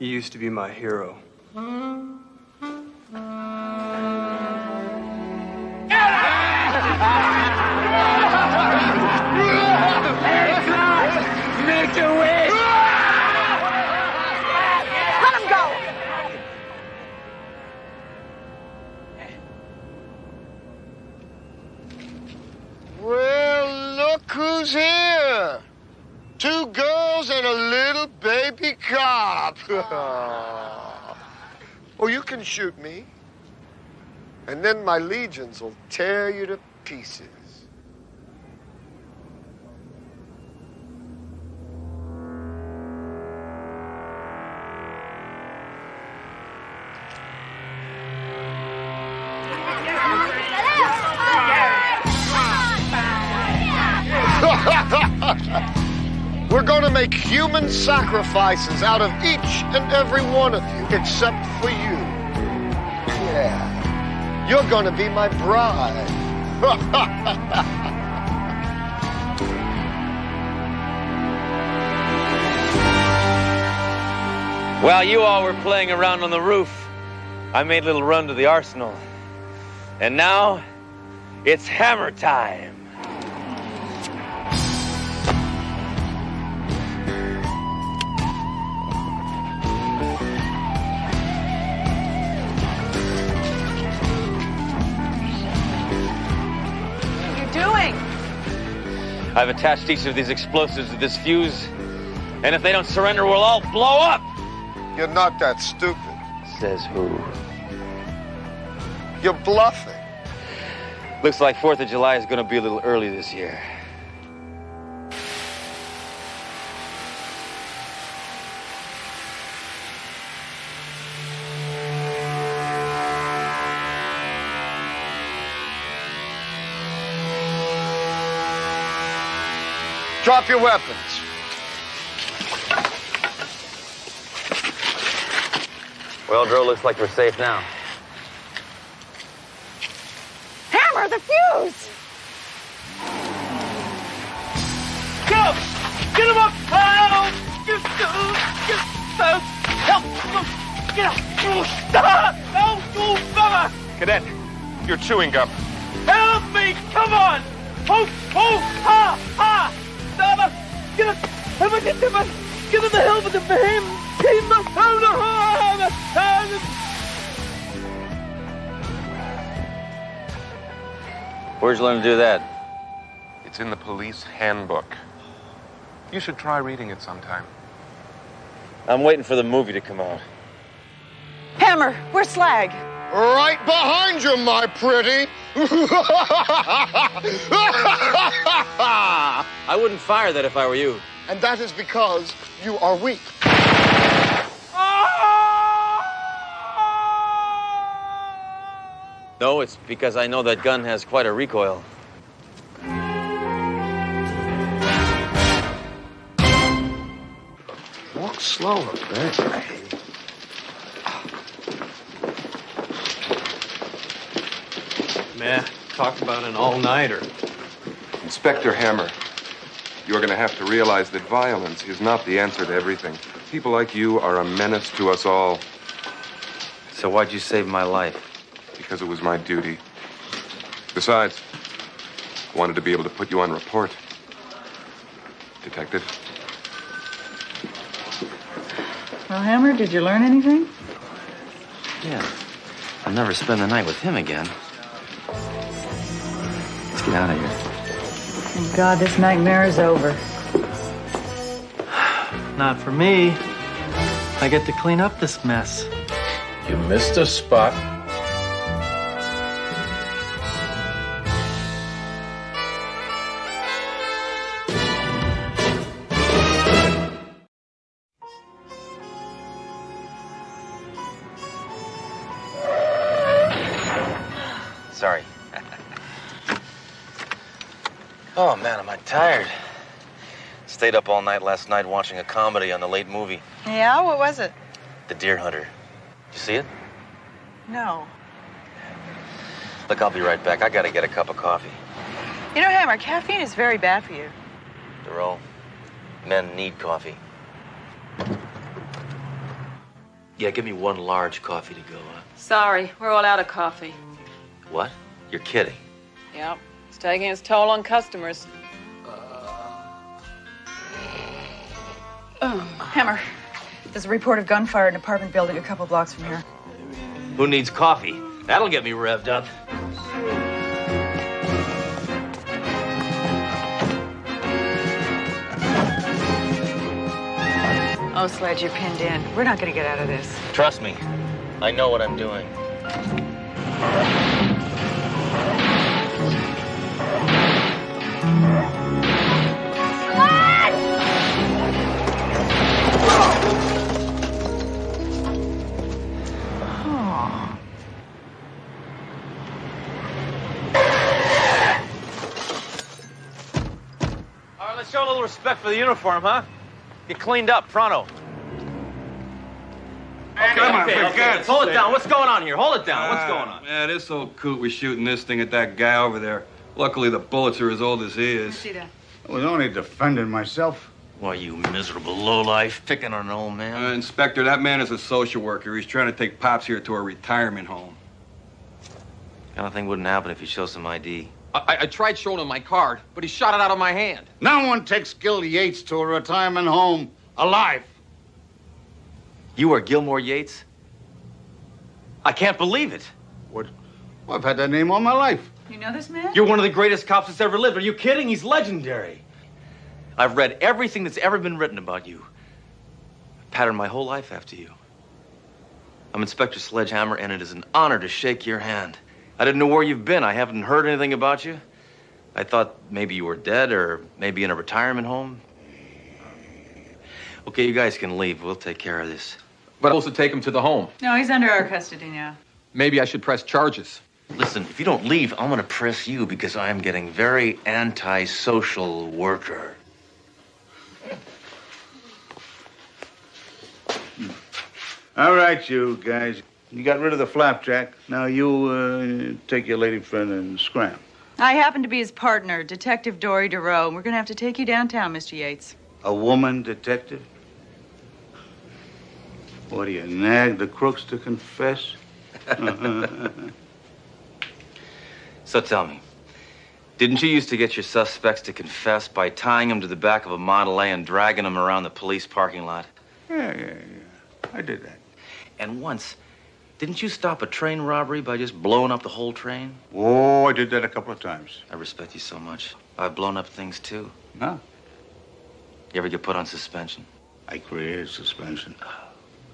[SPEAKER 8] you used to be my hero.
[SPEAKER 11] Get out!
[SPEAKER 20] who's here? 2 girls and a little baby cop. Oh, you can shoot me. And then my legions will tear you to pieces. We're going to make human sacrifices out of each and every one of you, except for you. Yeah, you're going to be my bride.
[SPEAKER 16] While you all were playing around on the roof, I made a little run to the arsenal. And now, it's hammer time. I've attached each of these explosives to this fuse, and if they don't surrender, we'll all blow up!
[SPEAKER 20] You're not that stupid.
[SPEAKER 16] Says who?
[SPEAKER 20] You're bluffing.
[SPEAKER 16] Looks like 4th of July is gonna be a little early this year.
[SPEAKER 20] Drop your weapons.
[SPEAKER 16] Well, Dro, looks like we're safe now.
[SPEAKER 17] Hammer, the fuse!
[SPEAKER 11] Get up! Get him up! Help! Help! Get up! Stop! Help! Oh, mama!
[SPEAKER 18] Cadet, you're chewing gum.
[SPEAKER 11] Help me! Come on! Oh! Oh! Ha! Ha! Stop! Get up! Help me! Get up! Get him the help of the him! Keep the phone
[SPEAKER 16] Where'd you learn to do that?
[SPEAKER 18] It's in the police handbook. You should try reading it sometime.
[SPEAKER 16] I'm waiting for the movie to come out.
[SPEAKER 15] Hammer, where's Slag?
[SPEAKER 20] Right behind you, my pretty.
[SPEAKER 16] I wouldn't fire that if I were you.
[SPEAKER 20] And that is because you are weak.
[SPEAKER 16] No, it's because I know that gun has quite a recoil.
[SPEAKER 20] Walk slower, baby.
[SPEAKER 8] Man, talk about an all-nighter.
[SPEAKER 18] Inspector Hammer, you're going to have to realize that violence is not the answer to everything. People like you are a menace to us all.
[SPEAKER 16] So why'd you save my life?
[SPEAKER 18] Because it was my duty. Besides, I wanted to be able to put you on report. Detective?
[SPEAKER 4] Well, Hammer, did you learn anything?
[SPEAKER 1] Yeah. I'll never spend the night with him again. Let's get out of here.
[SPEAKER 4] Thank God this nightmare is over.
[SPEAKER 10] Not for me. I get to clean up this mess.
[SPEAKER 6] You missed a spot.
[SPEAKER 1] Sorry. Oh, man, am I tired. Stayed up all night last night watching a comedy on the late movie.
[SPEAKER 15] Yeah, what was it?
[SPEAKER 1] The Deer Hunter. Did you see it?
[SPEAKER 15] No.
[SPEAKER 1] Look, I'll be right back. I gotta get a cup of coffee.
[SPEAKER 15] You know, Hammer, caffeine is very bad for you.
[SPEAKER 1] Duro, men need coffee. Yeah, give me 1 large coffee to go, huh?
[SPEAKER 23] Sorry, we're all out of coffee.
[SPEAKER 1] What? You're kidding.
[SPEAKER 23] Yep, it's taking its toll on customers.
[SPEAKER 15] Hammer, there's a report of gunfire in an apartment building a couple blocks from here.
[SPEAKER 1] Who needs coffee? That'll get me revved up.
[SPEAKER 4] Sledge, you're pinned in. We're not going to get out of this.
[SPEAKER 1] Trust me, I know what I'm doing.
[SPEAKER 16] All right, let's show a little respect for the uniform, huh? Get cleaned up, pronto.
[SPEAKER 1] Okay. Hold it down. What's going on here? Hold it down. What's going on?
[SPEAKER 9] Man, this old coot was shooting this thing at that guy over there. Luckily, the bullets are as old as he is.
[SPEAKER 4] See that?
[SPEAKER 13] I was only defending myself.
[SPEAKER 1] Why, you miserable lowlife, picking on an old man.
[SPEAKER 9] Inspector, that man is a social worker. He's trying to take Pops here to a retirement home.
[SPEAKER 1] Kind of thing wouldn't happen if you show some ID.
[SPEAKER 6] I tried showing him my card, but he shot it out of my hand.
[SPEAKER 13] No one takes Gil Yates to a retirement home alive.
[SPEAKER 1] You are Gilmore Yates? I can't believe it.
[SPEAKER 13] What? Well, I've had that name all my life.
[SPEAKER 4] You know this man?
[SPEAKER 1] You're one of the greatest cops that's ever lived. Are you kidding? He's legendary. I've read everything that's ever been written about you. I patterned my whole life after you. I'm Inspector Sledgehammer, and it is an honor to shake your hand. I didn't know where you've been. I haven't heard anything about you. I thought maybe you were dead or maybe in a retirement home. Okay, you guys can leave. We'll take care of this.
[SPEAKER 6] But I'm supposed to take him to the home.
[SPEAKER 4] No, he's under our custody now.
[SPEAKER 6] Maybe I should press charges.
[SPEAKER 1] Listen, if you don't leave, I'm going to press you because I am getting very anti-social worker.
[SPEAKER 13] All right, you guys. You got rid of the flapjack. Now you take your lady friend and scram.
[SPEAKER 4] I happen to be his partner, Detective Dory DeRoe, and we're going to have to take you downtown, Mr. Yates.
[SPEAKER 13] A woman detective? What do you, nag the crooks to confess?
[SPEAKER 1] So tell me, didn't you used to get your suspects to confess by tying them to the back of a Model A and dragging them around the police parking lot?
[SPEAKER 13] Yeah. I did that.
[SPEAKER 1] And once, didn't you stop a train robbery by just blowing up the whole train?
[SPEAKER 13] Oh, I did that a couple of times.
[SPEAKER 1] I respect you so much. I've blown up things, too.
[SPEAKER 13] No.
[SPEAKER 1] You ever get put on suspension?
[SPEAKER 13] I created suspension.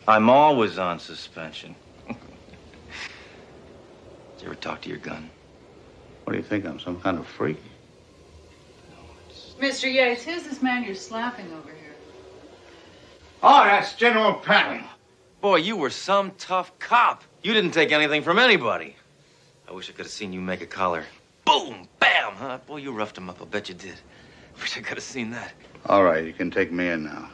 [SPEAKER 1] I'm always on suspension. Did you ever talk to your gun?
[SPEAKER 13] What do you think? I'm some kind of freak?
[SPEAKER 4] Mr. Yates, who's this man you're slapping over here?
[SPEAKER 13] Oh, that's General Patton.
[SPEAKER 1] Boy, you were some tough cop. You didn't take anything from anybody. I wish I could have seen you make a collar. Boom! Bam! Huh? Boy, you roughed him up. I bet you did. Wish I could have seen that.
[SPEAKER 13] All right, you can take me in now.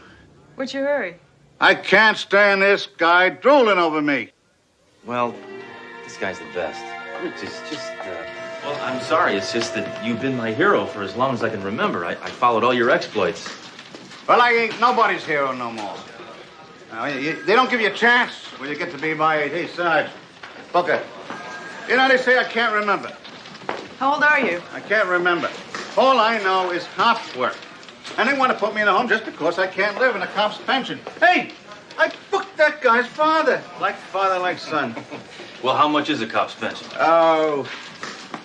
[SPEAKER 4] What's your hurry?
[SPEAKER 13] I can't stand this guy drooling over me.
[SPEAKER 1] Well, this guy's the best. Well, I'm sorry. It's just that you've been my hero for as long as I can remember. I followed all your exploits.
[SPEAKER 13] Well, I ain't nobody's hero no more. Now, they don't give you a chance when you get to be my age. Hey, Sarge, Booker, you know, they say I can't remember.
[SPEAKER 4] How old are you?
[SPEAKER 13] I can't remember. All I know is cops work. And they want to put me in a home just because I can't live in a cop's pension. Hey, I booked that guy's father. Like father, like son.
[SPEAKER 1] Well, how much is a cop's pension?
[SPEAKER 13] Oh,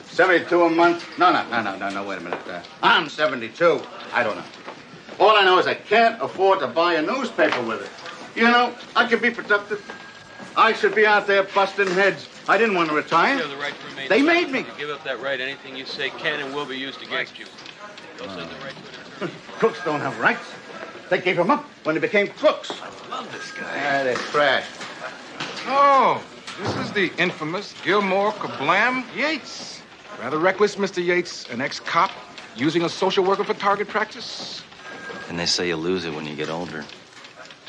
[SPEAKER 13] 72 a month. No, wait a minute. I'm 72. I don't know. All I know is I can't afford to buy a newspaper with it. You know, I could be productive. I should be out there busting heads. I didn't want to retire.
[SPEAKER 5] You have the right to remain
[SPEAKER 13] They
[SPEAKER 5] silent.
[SPEAKER 13] made me.
[SPEAKER 5] If you give up that right, anything you say can and will be used against you. Don't send the right to it.
[SPEAKER 13] Crooks don't have rights. They gave them up when they became crooks.
[SPEAKER 1] I love this guy.
[SPEAKER 13] Ah, they're trash.
[SPEAKER 6] Oh, this is the infamous Gilmore Kablam Yates. Rather reckless, Mr. Yates, an ex-cop, using a social worker for target practice.
[SPEAKER 1] And they say you lose it when you get older.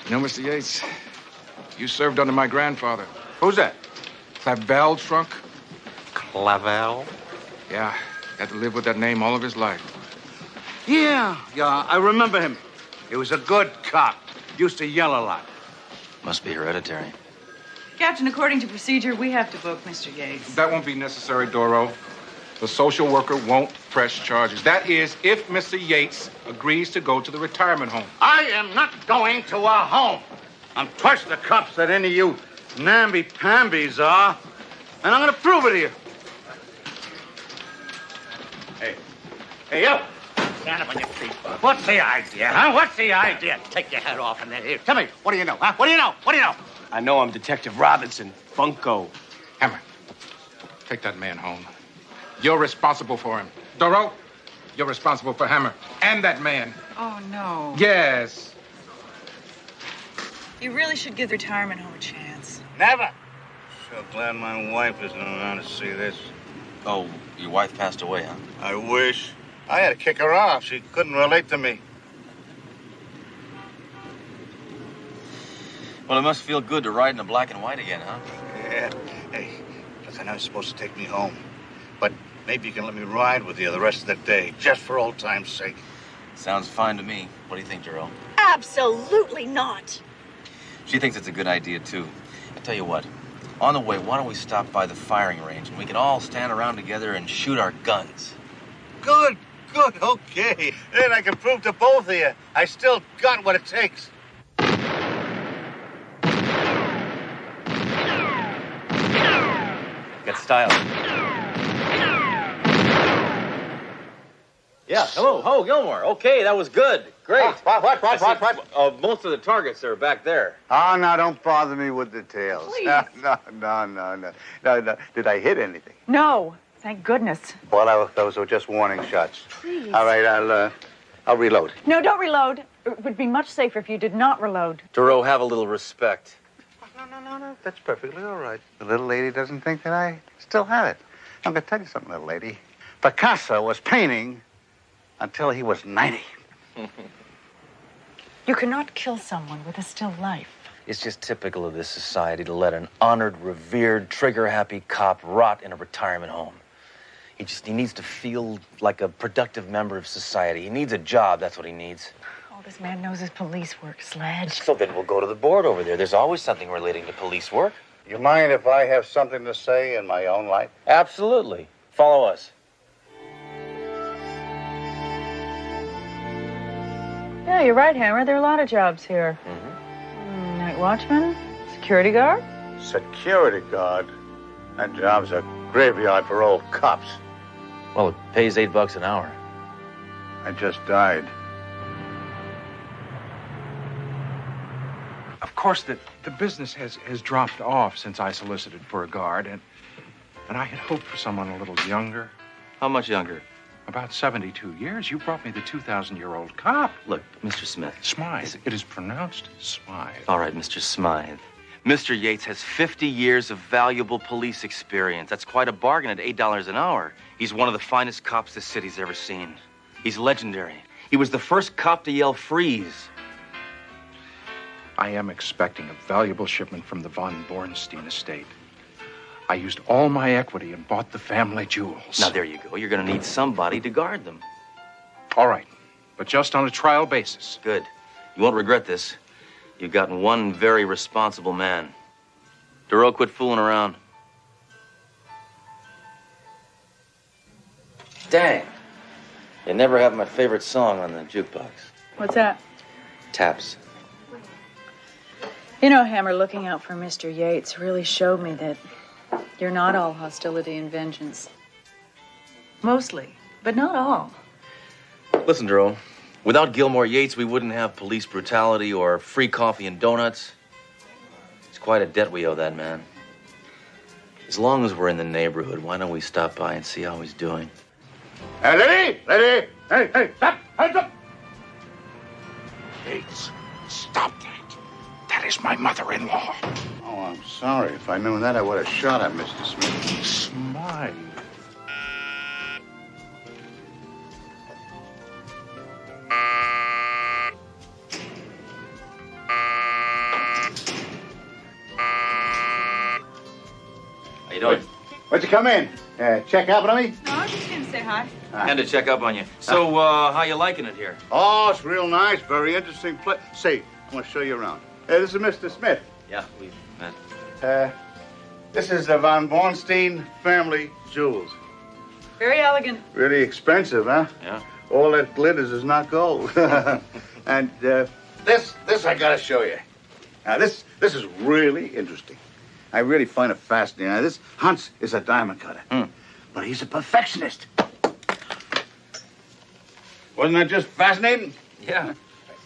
[SPEAKER 6] You know, Mr. Yates, you served under my grandfather.
[SPEAKER 13] Who's that?
[SPEAKER 6] Clavel Trunk.
[SPEAKER 16] Clavel?
[SPEAKER 6] Yeah, had to live with that name all of his life.
[SPEAKER 13] Yeah, I remember him. He was a good cop. Used to yell a lot.
[SPEAKER 1] Must be hereditary.
[SPEAKER 4] Captain, according to procedure, we have to book Mr. Yates.
[SPEAKER 6] That won't be necessary, Doro. The social worker won't press charges. That is, if Mr. Yates agrees to go to the retirement home.
[SPEAKER 13] I am not going to a home. I'm twice the cops that any of you namby-pambies are. And I'm going to prove it to you. Hey, you. Stand up on your feet. What's the idea, huh? What's the idea? Take your head off and then here. Tell me, what do you know, huh? What do you know? What do you know?
[SPEAKER 3] I know I'm Detective Robinson, Bunko.
[SPEAKER 6] Hammer, take that man home. You're responsible for him. Doro, you're responsible for Hammer and that man.
[SPEAKER 4] Oh, no.
[SPEAKER 6] Yes.
[SPEAKER 4] You really should give the retirement home a chance.
[SPEAKER 13] Never. So glad my wife isn't around to see this.
[SPEAKER 1] Oh, your wife passed away, huh?
[SPEAKER 13] I wish. I had to kick her off. She couldn't relate to me.
[SPEAKER 1] Well, it must feel good to ride in the black and white again, huh?
[SPEAKER 13] Yeah. Hey, look, I know you're supposed to take me home, but maybe you can let me ride with you the rest of the day, just for old time's sake.
[SPEAKER 1] Sounds fine to me. What do you think, Jerome?
[SPEAKER 17] Absolutely not.
[SPEAKER 1] She thinks it's a good idea, too. I tell you what, on the way, why don't we stop by the firing range and we can all stand around together and shoot our guns?
[SPEAKER 13] Good, okay. Then I can prove to both of you I still got what it takes.
[SPEAKER 1] Get style. Yeah, hello. Oh, Gilmore. Okay, that was good. Great.
[SPEAKER 13] What?
[SPEAKER 1] Most of the targets are back there.
[SPEAKER 13] Oh, now, don't bother me with details.
[SPEAKER 15] Please.
[SPEAKER 13] No. Did I hit anything?
[SPEAKER 15] No, thank goodness.
[SPEAKER 13] Well, those were just warning shots.
[SPEAKER 15] Please.
[SPEAKER 13] All right, I'll reload.
[SPEAKER 15] No, don't reload. It would be much safer if you did not reload.
[SPEAKER 1] Duro, have a little respect.
[SPEAKER 13] No. That's perfectly all right. The little lady doesn't think that I still have it. I'm going to tell you something, little lady. Picasso was painting until he was 90.
[SPEAKER 15] You cannot kill someone with a still life.
[SPEAKER 1] It's just typical of this society to let an honored, revered, trigger-happy cop rot in a retirement home. He needs to feel like a productive member of society. He needs a job, that's what he needs.
[SPEAKER 15] All this man knows is police work, Sledge.
[SPEAKER 1] So then we'll go to the board over there. There's always something relating to police work.
[SPEAKER 13] You mind if I have something to say in my own life?
[SPEAKER 1] Absolutely. Follow us.
[SPEAKER 15] Yeah, you're right, Hammer. There are a lot of jobs here. Night watchman, security guard.
[SPEAKER 13] Security guard? That job's a graveyard for old cops.
[SPEAKER 1] Well, it pays $8 an hour.
[SPEAKER 13] I just died.
[SPEAKER 6] Of course, the business has dropped off since I solicited for a guard, and I had hoped for someone a little younger.
[SPEAKER 1] How much younger?
[SPEAKER 6] About 72 years. You brought me the 2,000-year-old cop.
[SPEAKER 1] Look, Mr. Smith.
[SPEAKER 6] Smythe. It is pronounced Smythe.
[SPEAKER 1] All right, Mr. Smythe. Mr. Yates has 50 years of valuable police experience. That's quite a bargain at $8 an hour. He's one of the finest cops this city's ever seen. He's legendary. He was the first cop to yell freeze.
[SPEAKER 6] I am expecting a valuable shipment from the von Bornstein estate. I used all my equity and bought the family jewels.
[SPEAKER 1] Now, there you go. You're going to need somebody to guard them.
[SPEAKER 6] All right, but just on a trial basis.
[SPEAKER 1] Good. You won't regret this. You've gotten one very responsible man. Duro, quit fooling around. Dang. You never have my favorite song on the jukebox.
[SPEAKER 15] What's that?
[SPEAKER 1] Taps.
[SPEAKER 15] You know, Hammer, looking out for Mr. Yates really showed me that you're not all hostility and vengeance. Mostly, but not all.
[SPEAKER 1] Listen, Duro. Without Gilmore Yates, we wouldn't have police brutality or free coffee and donuts. It's quite a debt we owe that man. As long as we're in the neighborhood, why don't we stop by and see how he's doing?
[SPEAKER 13] Lady! Hey, stop! Hands up!
[SPEAKER 6] Yates, stop that. That is my mother-in-law.
[SPEAKER 13] Oh, I'm sorry. If I knew that, I would have shot at Mr. Smith.
[SPEAKER 6] Smythe.
[SPEAKER 1] How you doing?
[SPEAKER 13] Why'd you come in? Check up on me?
[SPEAKER 15] No, I was just going to say hi.
[SPEAKER 1] And to check up on you. So, how you liking it here?
[SPEAKER 13] Oh, it's real nice. Very interesting place. Say, I want to show you around. This is Mr. Smith.
[SPEAKER 1] Yeah, we've met.
[SPEAKER 13] This is the von Bornstein family jewels.
[SPEAKER 15] Very elegant.
[SPEAKER 13] Really expensive, huh?
[SPEAKER 1] Yeah.
[SPEAKER 13] All that glitters is not gold. And this I gotta show you. Now, this is really interesting. I really find it fascinating. Now, this Hunts is a diamond cutter, but he's a perfectionist. Wasn't that just fascinating?
[SPEAKER 1] Yeah.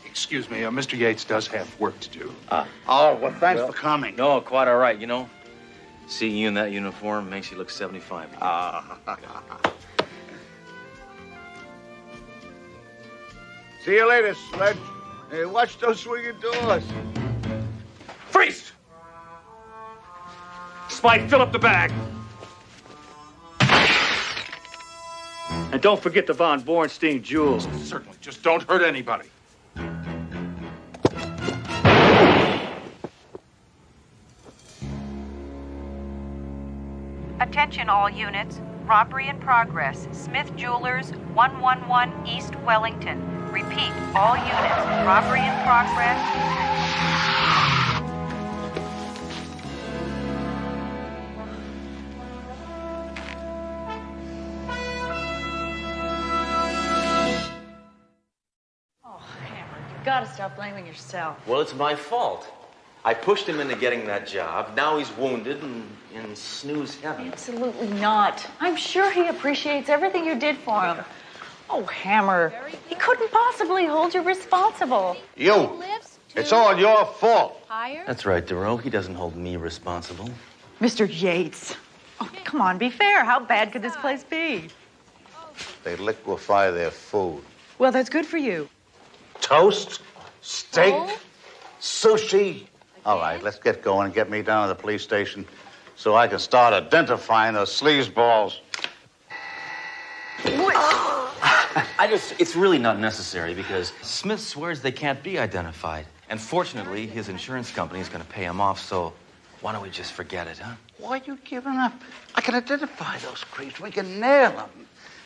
[SPEAKER 6] Excuse me, Mr. Yates does have work to do.
[SPEAKER 13] Oh, well, thanks for coming.
[SPEAKER 1] No, quite all right, you know. Seeing you in that uniform makes you look 75.
[SPEAKER 13] See you later, Sledge. Hey, watch those swinging doors.
[SPEAKER 6] Freeze! Spike, fill up the bag.
[SPEAKER 12] And don't forget the Von Bornstein jewels.
[SPEAKER 6] Certainly. Just don't hurt anybody.
[SPEAKER 14] Attention all units. Robbery in progress. Smith Jewelers, 111 East Wellington. Repeat, all units. Robbery in progress.
[SPEAKER 15] You gotta stop blaming yourself.
[SPEAKER 1] Well, it's my fault. I pushed him into getting that job. Now he's wounded and in snooze heaven.
[SPEAKER 15] Absolutely not. I'm sure he appreciates everything you did for him. Oh, Hammer, he couldn't possibly hold you responsible.
[SPEAKER 13] You. It's all your fault.
[SPEAKER 1] That's right, Duro. He doesn't hold me responsible.
[SPEAKER 15] Mr. Yates. Oh, come on, be fair. How bad could this place be?
[SPEAKER 13] They liquefy their food.
[SPEAKER 15] Well, that's good for you.
[SPEAKER 13] Toast, steak, sushi. All right, let's get going and get me down to the police station so I can start identifying those sleazeballs.
[SPEAKER 1] It's really not necessary because Smith swears they can't be identified. And fortunately, his insurance company is going to pay him off, so why don't we just forget it, huh?
[SPEAKER 13] Why are you giving up? I can identify those creeps. We can nail them.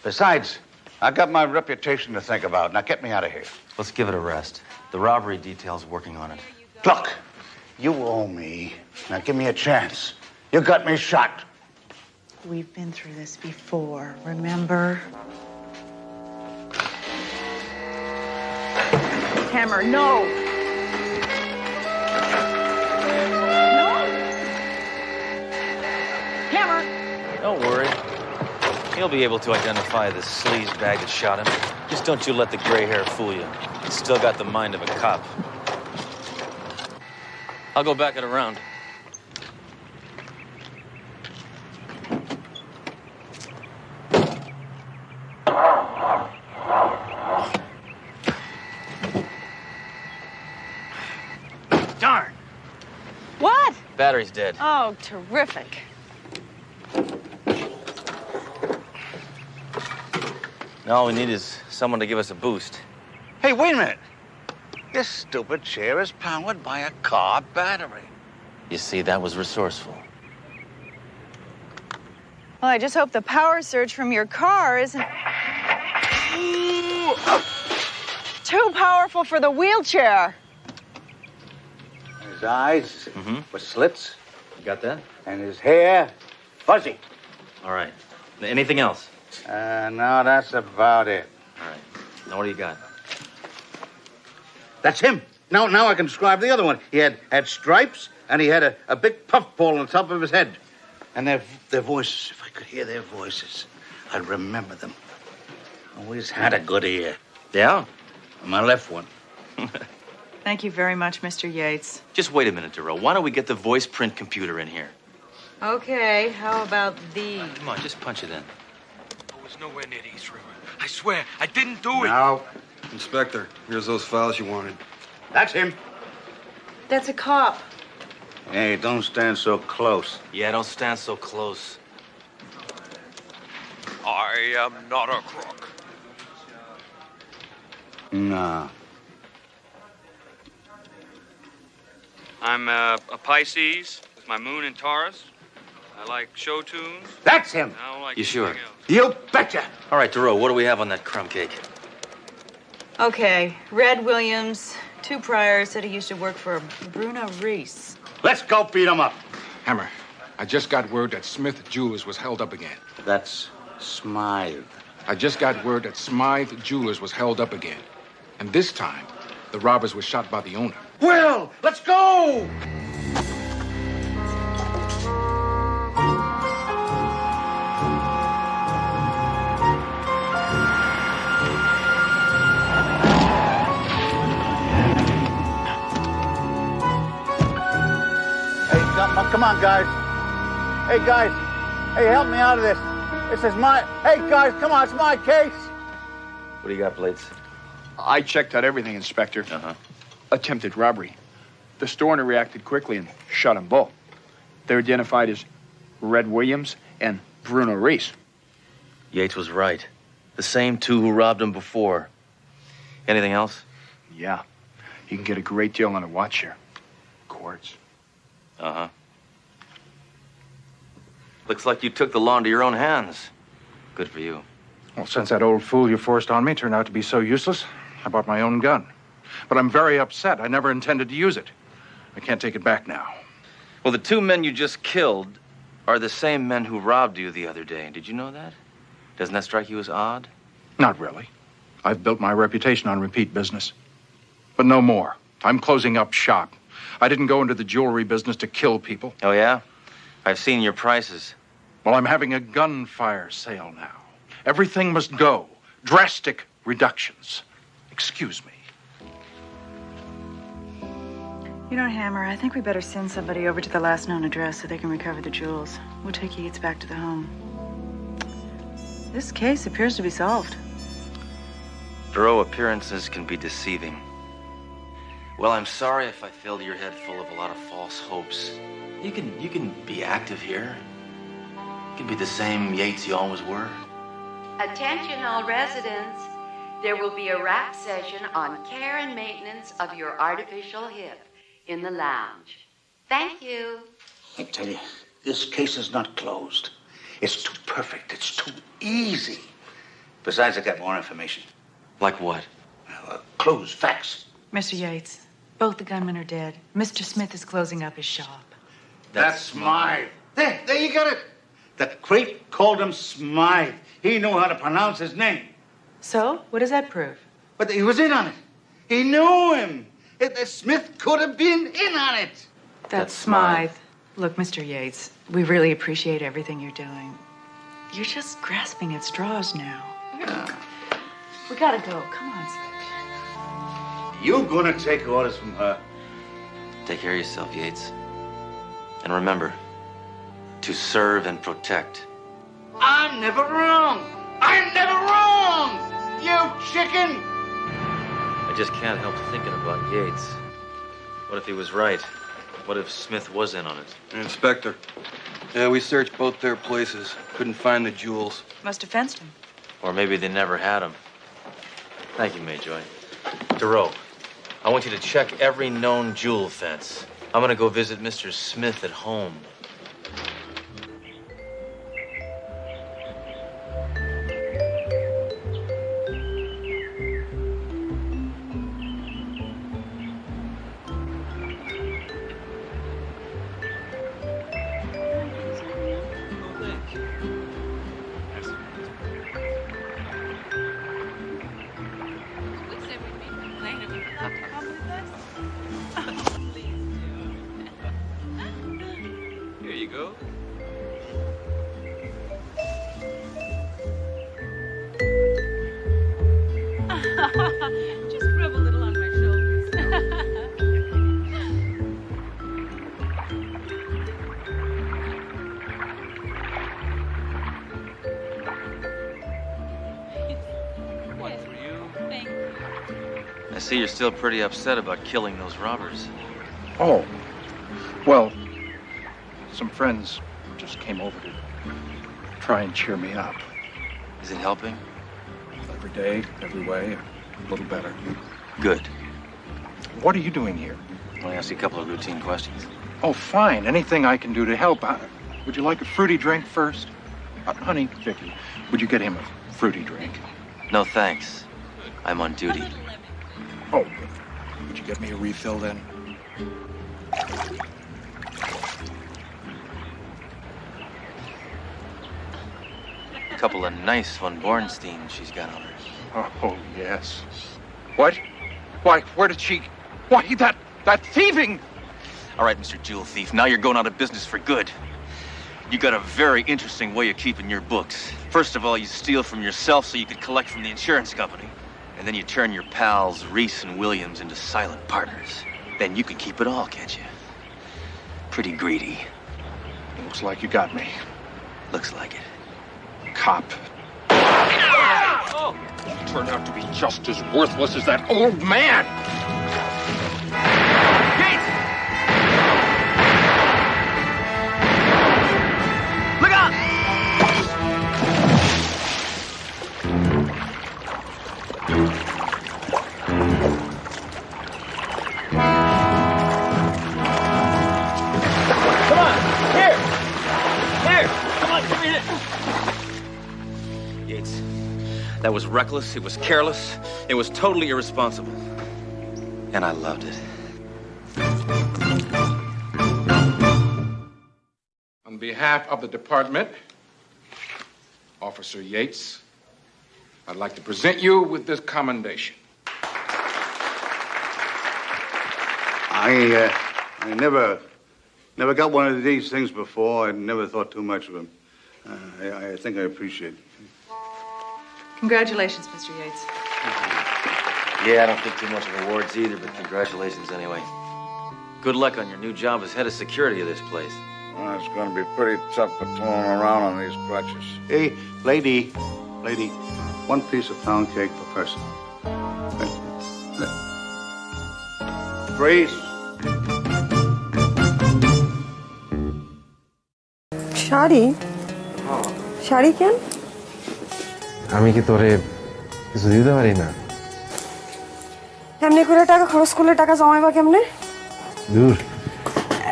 [SPEAKER 13] Besides, I've got my reputation to think about. Now get me out of here.
[SPEAKER 1] Let's give it a rest. The robbery detail's working on it.
[SPEAKER 13] Look, you owe me. Now give me a chance. You got me shot.
[SPEAKER 15] We've been through this before, remember? Hammer, no! No! Hammer!
[SPEAKER 1] Don't worry. He'll be able to identify the sleaze bag that shot him. Just don't you let the gray hair fool you. He's still got the mind of a cop. I'll go back it around.
[SPEAKER 12] Darn.
[SPEAKER 15] What?
[SPEAKER 1] Battery's dead.
[SPEAKER 15] Oh, terrific.
[SPEAKER 1] Now all we need is someone to give us a boost.
[SPEAKER 13] Hey, wait a minute. This stupid chair is powered by a car battery.
[SPEAKER 1] You see, that was resourceful.
[SPEAKER 15] Well, I just hope the power surge from your car isn't too powerful for the wheelchair.
[SPEAKER 13] His eyes were slits.
[SPEAKER 1] You got that?
[SPEAKER 13] And his hair, fuzzy.
[SPEAKER 1] All right. Anything else?
[SPEAKER 13] No, that's about it.
[SPEAKER 1] All right. Now what do you got?
[SPEAKER 13] That's him. Now I can describe the other one. He had stripes, and he had a big puffball on the top of his head. And their voices, if I could hear their voices, I'd remember them. Always had a good ear.
[SPEAKER 1] Yeah?
[SPEAKER 13] My left one.
[SPEAKER 15] Thank you very much, Mr. Yates.
[SPEAKER 1] Just wait a minute, Duro. Why don't we get the voice print computer in here?
[SPEAKER 15] Okay, how about these?
[SPEAKER 1] Come on, just punch it in.
[SPEAKER 6] I was nowhere near the East River. I swear, I didn't do it.
[SPEAKER 13] Now,
[SPEAKER 8] Inspector, here's those files you wanted.
[SPEAKER 13] that's him.
[SPEAKER 15] That's a cop.
[SPEAKER 13] Hey, don't stand so close.
[SPEAKER 1] Yeah, don't stand so close.
[SPEAKER 9] I am not a crook.
[SPEAKER 13] No.
[SPEAKER 5] I'm a Pisces with my moon in Taurus. I like show tunes.
[SPEAKER 13] That's him.
[SPEAKER 5] I don't like
[SPEAKER 1] You sure?
[SPEAKER 5] anything else.
[SPEAKER 13] You betcha.
[SPEAKER 1] All right, Duro, what do we have on that crumb cake?
[SPEAKER 15] Okay, Red Williams, 2 priors, said he used to work for Bruno Reese.
[SPEAKER 13] Let's go beat him up.
[SPEAKER 6] Hammer, I just got word that Smith Jewelers was held up again.
[SPEAKER 13] That's Smythe.
[SPEAKER 6] I just got word that Smythe Jewelers was held up again. And this time, the robbers were shot by the owner.
[SPEAKER 13] Well, let's go! Come on, guys. Hey, guys. Hey, help me out of this. This is my... Hey, guys, come on. It's my case.
[SPEAKER 1] What do you got, Blades?
[SPEAKER 3] I checked out everything, Inspector. Attempted robbery. The store owner reacted quickly and shot them both. They're identified as Red Williams and Bruno Reese.
[SPEAKER 1] Yates was right. The same two who robbed him before. Anything else?
[SPEAKER 3] Yeah. You can get a great deal on a watch here. Quartz.
[SPEAKER 1] Uh-huh. Looks like you took the law into your own hands. Good for you.
[SPEAKER 6] Well, since that old fool you forced on me turned out to be so useless, I bought my own gun. But I'm very upset. I never intended to use it. I can't take it back now.
[SPEAKER 1] Well, the two men you just killed are the same men who robbed you the other day. Did you know that? Doesn't that strike you as odd?
[SPEAKER 6] Not really. I've built my reputation on repeat business. But no more. I'm closing up shop. I didn't go into the jewelry business to kill people.
[SPEAKER 1] Oh, yeah? I've seen your prices.
[SPEAKER 6] Well, I'm having a gunfire sale now. Everything must go. Drastic reductions. Excuse me.
[SPEAKER 4] You know, Hammer, I think we better send somebody over to the last known address so they can recover the jewels. We'll take Yates back to the home. This case appears to be solved.
[SPEAKER 1] Thoreau, appearances can be deceiving. Well, I'm sorry if I filled your head full of a lot of false hopes. You can be active here. You can be the same Yates you always were.
[SPEAKER 2] Attention all residents. There will be a rap session on care and maintenance of your artificial hip in the lounge. Thank you.
[SPEAKER 13] I tell you, this case is not closed. It's too perfect. It's too easy. Besides, I got more information.
[SPEAKER 1] Like what?
[SPEAKER 13] Clues, facts.
[SPEAKER 4] Mr. Yates, both the gunmen are dead. Mr. Smith is closing up his shop.
[SPEAKER 13] That's Smythe. There you got it. The creep called him Smythe. He knew how to pronounce his name.
[SPEAKER 4] So, what does that prove?
[SPEAKER 13] But he was in on it. He knew him. Smith could have been in on it.
[SPEAKER 4] That's Smythe. Look, Mr. Yates, we really appreciate everything you're doing. You're just grasping at straws now. We gotta go. Come on, Sledge.
[SPEAKER 13] You gonna take orders from her?
[SPEAKER 1] Take care of yourself, Yates. And remember, to serve and protect.
[SPEAKER 13] I'm never wrong. I'm never wrong. You chicken.
[SPEAKER 1] I just can't help thinking about Yates. What if he was right? What if Smith was in on it?
[SPEAKER 9] Inspector. Yeah, we searched both their places. Couldn't find the jewels.
[SPEAKER 4] Must have fenced him.
[SPEAKER 1] Or maybe they never had them. Thank you, Mayjoy. Thoreau, I want you to check every known jewel fence. I'm gonna go visit Mr. Smith at home.
[SPEAKER 5] Here you go.
[SPEAKER 15] Just rub a little on my shoulders.
[SPEAKER 5] One for you.
[SPEAKER 15] Thank you.
[SPEAKER 1] I see you're still pretty upset about killing those robbers.
[SPEAKER 6] Oh. Well, some friends just came over to try and cheer me up.
[SPEAKER 1] Is it helping?
[SPEAKER 6] Every day, every way, a little better.
[SPEAKER 1] Good.
[SPEAKER 6] What are you doing here?
[SPEAKER 1] I want to ask you a couple of routine questions.
[SPEAKER 6] Oh, fine. Anything I can do to help. Would you like a fruity drink first? Honey, Vicky, would you get him a fruity drink?
[SPEAKER 1] No, thanks. I'm on duty.
[SPEAKER 6] Oh, would you get me a refill then?
[SPEAKER 1] A couple of nice von Bornsteins she's got on her.
[SPEAKER 6] Oh, yes. What? Why, where did she... Why, that thieving...
[SPEAKER 1] All right, Mr. Jewel Thief, now you're going out of business for good. You got a very interesting way of keeping your books. First of all, you steal from yourself so you could collect from the insurance company. And then you turn your pals, Reese and Williams, into silent partners. Then you can keep it all, can't you? Pretty greedy.
[SPEAKER 6] Looks like you got me.
[SPEAKER 1] Looks like it.
[SPEAKER 6] Cop. You turned out to be just as worthless as that old man.
[SPEAKER 1] Yates! Look out! Come on! Here! Here! Come on, give me this! Yates, that was reckless, it was careless, it was totally irresponsible. And I loved it.
[SPEAKER 6] On behalf of the department, Officer Yates, I'd like to present you with this commendation.
[SPEAKER 13] I never got one of these things before. I never thought too much of them. I think I appreciate it.
[SPEAKER 4] Congratulations, Mr. Yates.
[SPEAKER 1] Yeah, I don't think too much of awards either, but congratulations anyway. Good luck on your new job as head of security of this place.
[SPEAKER 13] Well, it's going to be pretty tough patrolling around on these crutches. Hey, lady, one piece of pound cake per person. Freeze.
[SPEAKER 7] Sari sari কেন?
[SPEAKER 19] আমি কি তোরে কিছু দিতে পারি না?
[SPEAKER 7] এমনি করে টাকা খরচ করলে টাকা জমাইবা কেমনে?
[SPEAKER 19] দূর,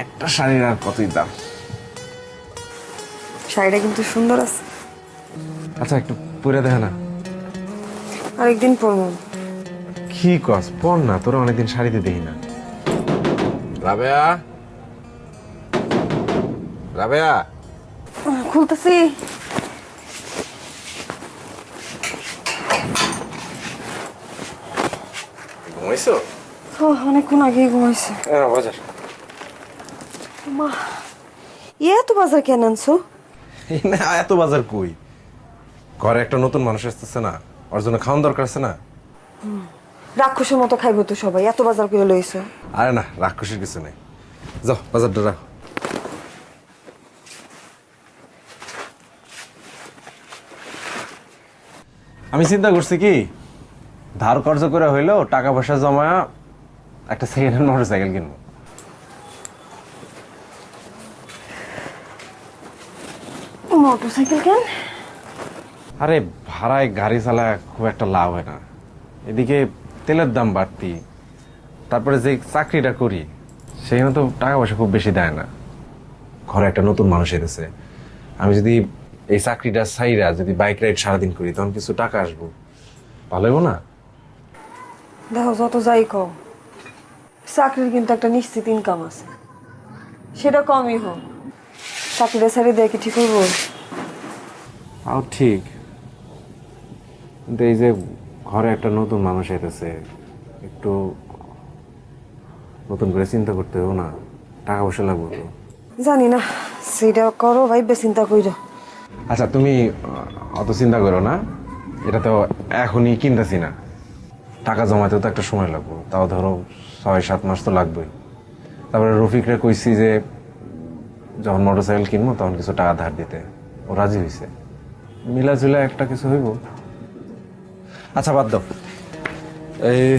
[SPEAKER 19] একটা শাড়ির আর কতই দাম।
[SPEAKER 7] শাড়িটা কিন্তু সুন্দর আছে।
[SPEAKER 19] আচ্ছা, একটু পরে দেখা না।
[SPEAKER 7] আরেকদিন পরবো।
[SPEAKER 19] কি কস? পর না, তোরা অনেকদিন শাড়িতে দেখি না। রাবেয়া, রাবেয়া,
[SPEAKER 7] খুলতেছি।
[SPEAKER 19] ঘুমাইছো?
[SPEAKER 7] অনেকক্ষণ আগেই ঘুমাইছে।
[SPEAKER 19] বাজার।
[SPEAKER 7] মা, এত বাজার কেন আনছো?
[SPEAKER 19] না, এত বাজার কই? ঘরে একটা নতুন মানুষ আসতেছে না, ওর জন্য খাওয়ান দরকার আছে না।
[SPEAKER 7] রাক্ষসের মতো খাইবো তো সবাই, এত বাজার করে লইছো?
[SPEAKER 19] আরে না, রাক্ষসের কিছু নেই। যাও, বাজারটা রাখো। আমি চিন্তা করছি কি, ধার কর্জ করে হইলেও টাকা পয়সা জমা একটা সেকেন্ড হ্যান্ড মোটরসাইকেল কিনবো।
[SPEAKER 7] মোটরসাইকেল কেন?
[SPEAKER 19] আরে ভাড়ায় গাড়ি চালায় খুব একটা লাভ হয় না, এদিকে তেলের দাম বাড়তি, তারপরে যে চাকরিটা করি সেখানে তো টাকা পয়সা খুব বেশি দেয় না। ঘরে একটা নতুন মানুষ এসেছে, আমি যদি এই চাকরিটা ছাইরা যদি বাইক রাইড সারাদিন করি তখন কিছু টাকা আসবো, ভালো হইব না?
[SPEAKER 7] দেখো, যত যাই কও, চাকরির কিন্তু একটা নিশ্চিত ইনকাম আছে, সেটা কমই হোক। চাকরিটা ছেড়ে দেয় কি ঠিক হইব?
[SPEAKER 19] তাও ঠিক, কিন্তু এই যে ঘরে একটা নতুন মানুষ এসেছে, একটু নতুন করে চিন্তা করতে হবে না, টাকা পয়সা লাগবে তো।
[SPEAKER 7] জানি না, সেটা করো ভাইবে চিন্তা কইরো।
[SPEAKER 19] আচ্ছা, তুমি অত চিন্তা করো না, এটা তো এখনই কিনতেছি না, টাকা জমাতেও তো একটা সময় লাগবে, তাও ধরো 6-7 মাস তো লাগবেই। তারপরে রফিকরা কইছি যে যখন মোটরসাইকেল কিনবো তখন কিছু টাকা ধার দিতে, ও রাজি হয়েছে, মিলাঝুলা একটা কিছু হইব। আচ্ছা, বাদ দাও, এই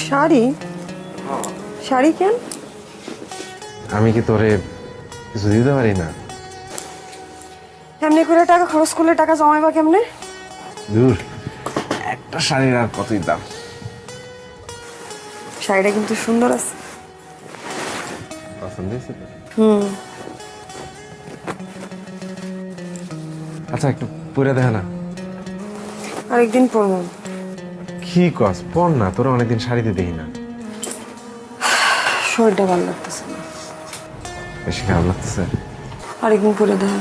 [SPEAKER 7] শাড়ি শাড়ি কেন?
[SPEAKER 19] আমি কি তোরে কিছু দিতে পারি না?
[SPEAKER 7] এমনি করে টাকা খরচ করলে টাকা জমাইবা কেমনে?
[SPEAKER 19] দূর, একটা শাড়ির আর কতই দাম।
[SPEAKER 7] শাড়িটা কিন্তু সুন্দর আছে।
[SPEAKER 19] পছন্দ হয়েছে তো? আচ্ছা, একটু পরে দেখা না।
[SPEAKER 7] আরেকদিন পরবো।
[SPEAKER 19] কি কস? পর না, তোরা অনেকদিন শাড়িতে দেখি না।
[SPEAKER 7] শরীরটা ভালো লাগতেছে না।
[SPEAKER 19] বেশি খারাপ লাগতেছে?
[SPEAKER 7] আরেকদিন পরে দেখা।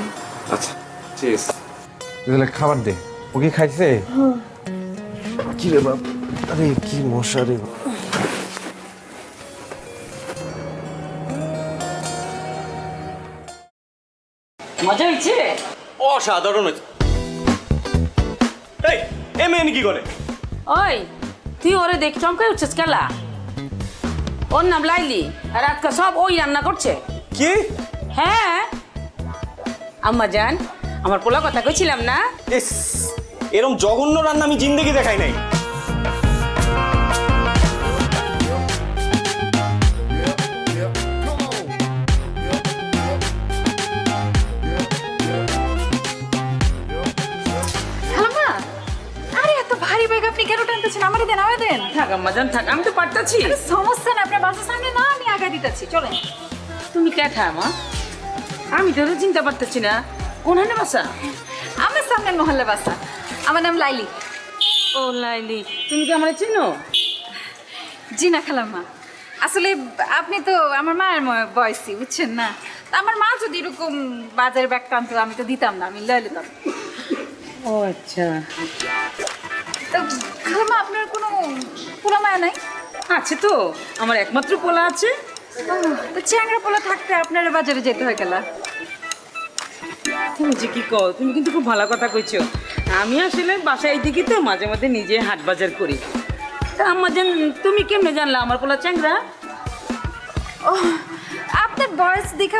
[SPEAKER 19] আচ্ছা, ঠিক আছে, তাহলে খাবার দে। ও কি খাইছে? কি রে বাপ, আরে কি মশা রে।
[SPEAKER 11] মজা হয়েছে?
[SPEAKER 1] অসাধারণ হয়েছে। এই, এ মেয়ে কি করে?
[SPEAKER 20] ওই তুই ওরে দেখ চমকাই উঠছিস কেলা ওর নাম লাইলি আর আজকে সব ওই রান্না করছে
[SPEAKER 8] কি
[SPEAKER 20] হ্যাঁ আম্মা জান আমার পোলা কথা কইছিলাম না
[SPEAKER 8] ইস এরকম জঘন্য রান্না আমি জিন্দেগি দেখাই নাই
[SPEAKER 15] আপনি কেন টানতেছেন? আমারে দেন, আমারে দেন।
[SPEAKER 20] থাক আম্মা জান থাক, আমি তো পারতাছি।
[SPEAKER 15] সমস্যা না, আপনার বাসার সামনে না, আমি আগা দিতেছি, চলেন।
[SPEAKER 20] তুমি কে থা মা? আমি তো চিন্তা পারতেছি না কোনখানে বাসা।
[SPEAKER 15] আমার সামনের মহল্লা বাসা। আমার নাম লাইলি।
[SPEAKER 20] ও লাইলি, তুমি কি আমার চিনো?
[SPEAKER 15] জি না খালাম্মা, আসলে আপনি তো আমার মায়ের বয়সী, বুঝছেন না? আমার মা যদি এরকম বাজারে ব্যাগ টানতো আমি তো দিতাম না, আমি লয়ে নিতাম।
[SPEAKER 20] ও আচ্ছা।
[SPEAKER 15] তো খালাম্মা আপনার কোনো পোলা মায়া নাই?
[SPEAKER 20] আছে তো, আমার একমাত্র পোলা আছে।
[SPEAKER 15] তো চ্যাংড়া পোলা থাকতে আপনার বাজারে যেতে হয় গেলা।
[SPEAKER 20] তুমি যে কি কও, তুমি কিন্তু খুব ভালো কথা কইছো। আমি আসলে বাসায় দিকে তো মাঝে মাঝে নিজে হাট বাজার করি। তা আম্মা জান তুমি কেমনে জানলা আমার পোলা চ্যাংড়া?
[SPEAKER 15] ও আপনার বয়স দেখে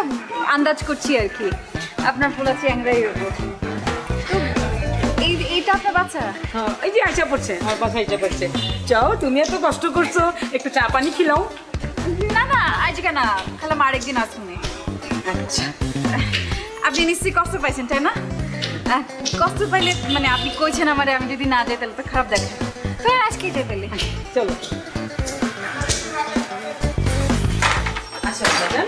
[SPEAKER 15] আন্দাজ করছি আর কি, আপনার পোলা চ্যাংড়াই হবো। এইটা আপনার বাচ্চা?
[SPEAKER 20] হ্যাঁ, এই যে আইসা পড়ছে, আমার বাসায় আইসা পড়ছে। চাও তুমি এত কষ্ট করছো, একটু চা পানি খিলাও।
[SPEAKER 15] না না আজকে না, খালাম আরেকদিন আসুন।
[SPEAKER 20] আচ্ছা,
[SPEAKER 15] আপনি নিশ্চয়ই কষ্ট পাইছেন তাই না? কষ্ট পাইলে মানে আপনি কইছেন আমারে, আমি যদি না যাই তাহলে তো খারাপ দেখে। তো আজকেই যাই তাহলে,
[SPEAKER 20] চলো। আচ্ছা বাজান,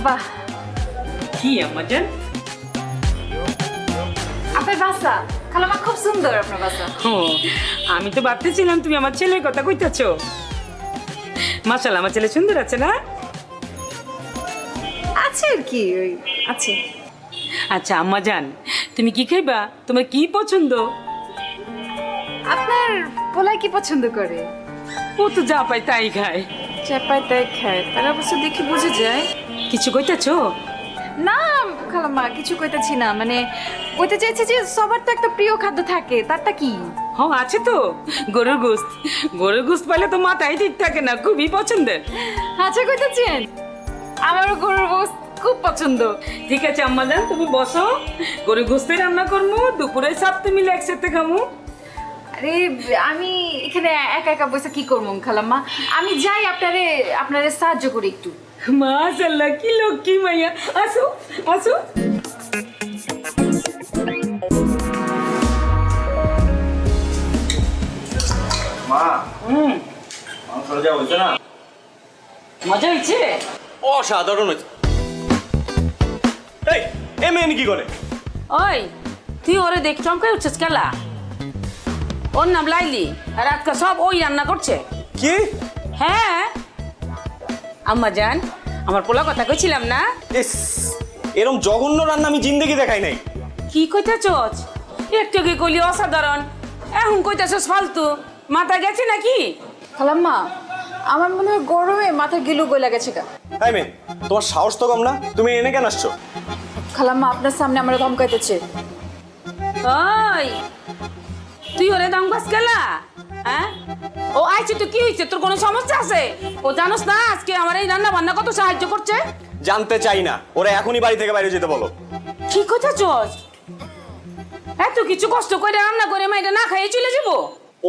[SPEAKER 15] বাহ
[SPEAKER 20] কি আম্মা জান
[SPEAKER 15] আপনার বাসা? খালামা খুব সুন্দর আপনার বাসা।
[SPEAKER 20] ও আমি তো ভাবতেছিলাম তুমি আমার ছেলের কথা কইতাছো। মাশাআল্লাহ, আমার ছেলে সুন্দর আছে না?
[SPEAKER 15] আছে আর কি, ওই আছে।
[SPEAKER 20] আচ্ছা আম্মা জান, তুমি কি খাইবা? তোমার কি পছন্দ?
[SPEAKER 15] আপনার পোলাই কি পছন্দ করে?
[SPEAKER 20] ও তো যা পায় তাই খায়।
[SPEAKER 15] যা পায় তাই খায়, তার অবশ্য দেখি বুঝে যায়।
[SPEAKER 20] কিছু কইতাছো?
[SPEAKER 15] না খালাম্মা, কিছু কইতাছি না, মানে কইতে চাইছি যে সবার তো একটা প্রিয় খাদ্য থাকে, তারটা কি?
[SPEAKER 20] হ্যাঁ আছে তো, গরুর গোশত। গরুর গোশত পাইলে তো মাথায় ঠিক থাকে না, খুবই পছন্দের।
[SPEAKER 15] আচ্ছা কইতাছেন, আমারও গরুর গোশত খুব পছন্দ।
[SPEAKER 20] ঠিক আছে আম্মা জান, তুমি বসো, গরুর গোশতই রান্না করবো, দুপুরে সাথে মিলে একসাথে খামু।
[SPEAKER 15] আরে আমি এখানে একা একা বসে কি করবো খালাম্মা, আমি যাই আপনারে সাহায্য করি একটু।
[SPEAKER 20] মাশাআল্লাহ, কি লক্ষ্মী মাইয়া। আসো আসো।
[SPEAKER 8] মা মাংস যা হয়েছে না,
[SPEAKER 20] মজা হয়েছে?
[SPEAKER 8] অসাধারণ হয়েছে। এই এ মেয়ে কি করে?
[SPEAKER 20] ওই তুই ওরে দেখ চমকাই উঠছিস কেলা? ওর নাম লাইলি আর আজকে সব ওই রান্না করছে।
[SPEAKER 8] কি?
[SPEAKER 20] হ্যাঁ আম্মা জান, আমার পোলা কথা কইছিলাম না?
[SPEAKER 8] ইস এরকম জঘন্য রান্না আমি জিন্দেগি দেখাই নাই।
[SPEAKER 20] কি কইতাছস? একটু কি কইলি অসাধারণ, এখন কইতাছস ফালতু। মাথা গেছে নাকি?
[SPEAKER 15] খালাম্মা আমার মনে হয় গরমে মাথা গিলু গলা গেছে গা।
[SPEAKER 8] তাই মেয়ে, তোমার সাহস তো কম না, তুমি এনে কেন আসছো?
[SPEAKER 15] খালাম্মা আপনার সামনে আমরা ধমকাইতেছে।
[SPEAKER 20] ওই তুই ওরে ধমকাস কেলা? হ্যাঁ ও আইছে তো কি হইছে? তোর কোনো সমস্যা আছে? ও জানোস না আজকে আমার এই রান্না বান্না কত সাহায্য করছে?
[SPEAKER 8] জানতে চাই না, ওরা এখনই বাড়ি থেকে বাইরে যেতে বলো।
[SPEAKER 20] কি কইতাছস? এত কিছু কষ্ট করে রান্না করে মাইটা না খাইয়ে চলে যাবো?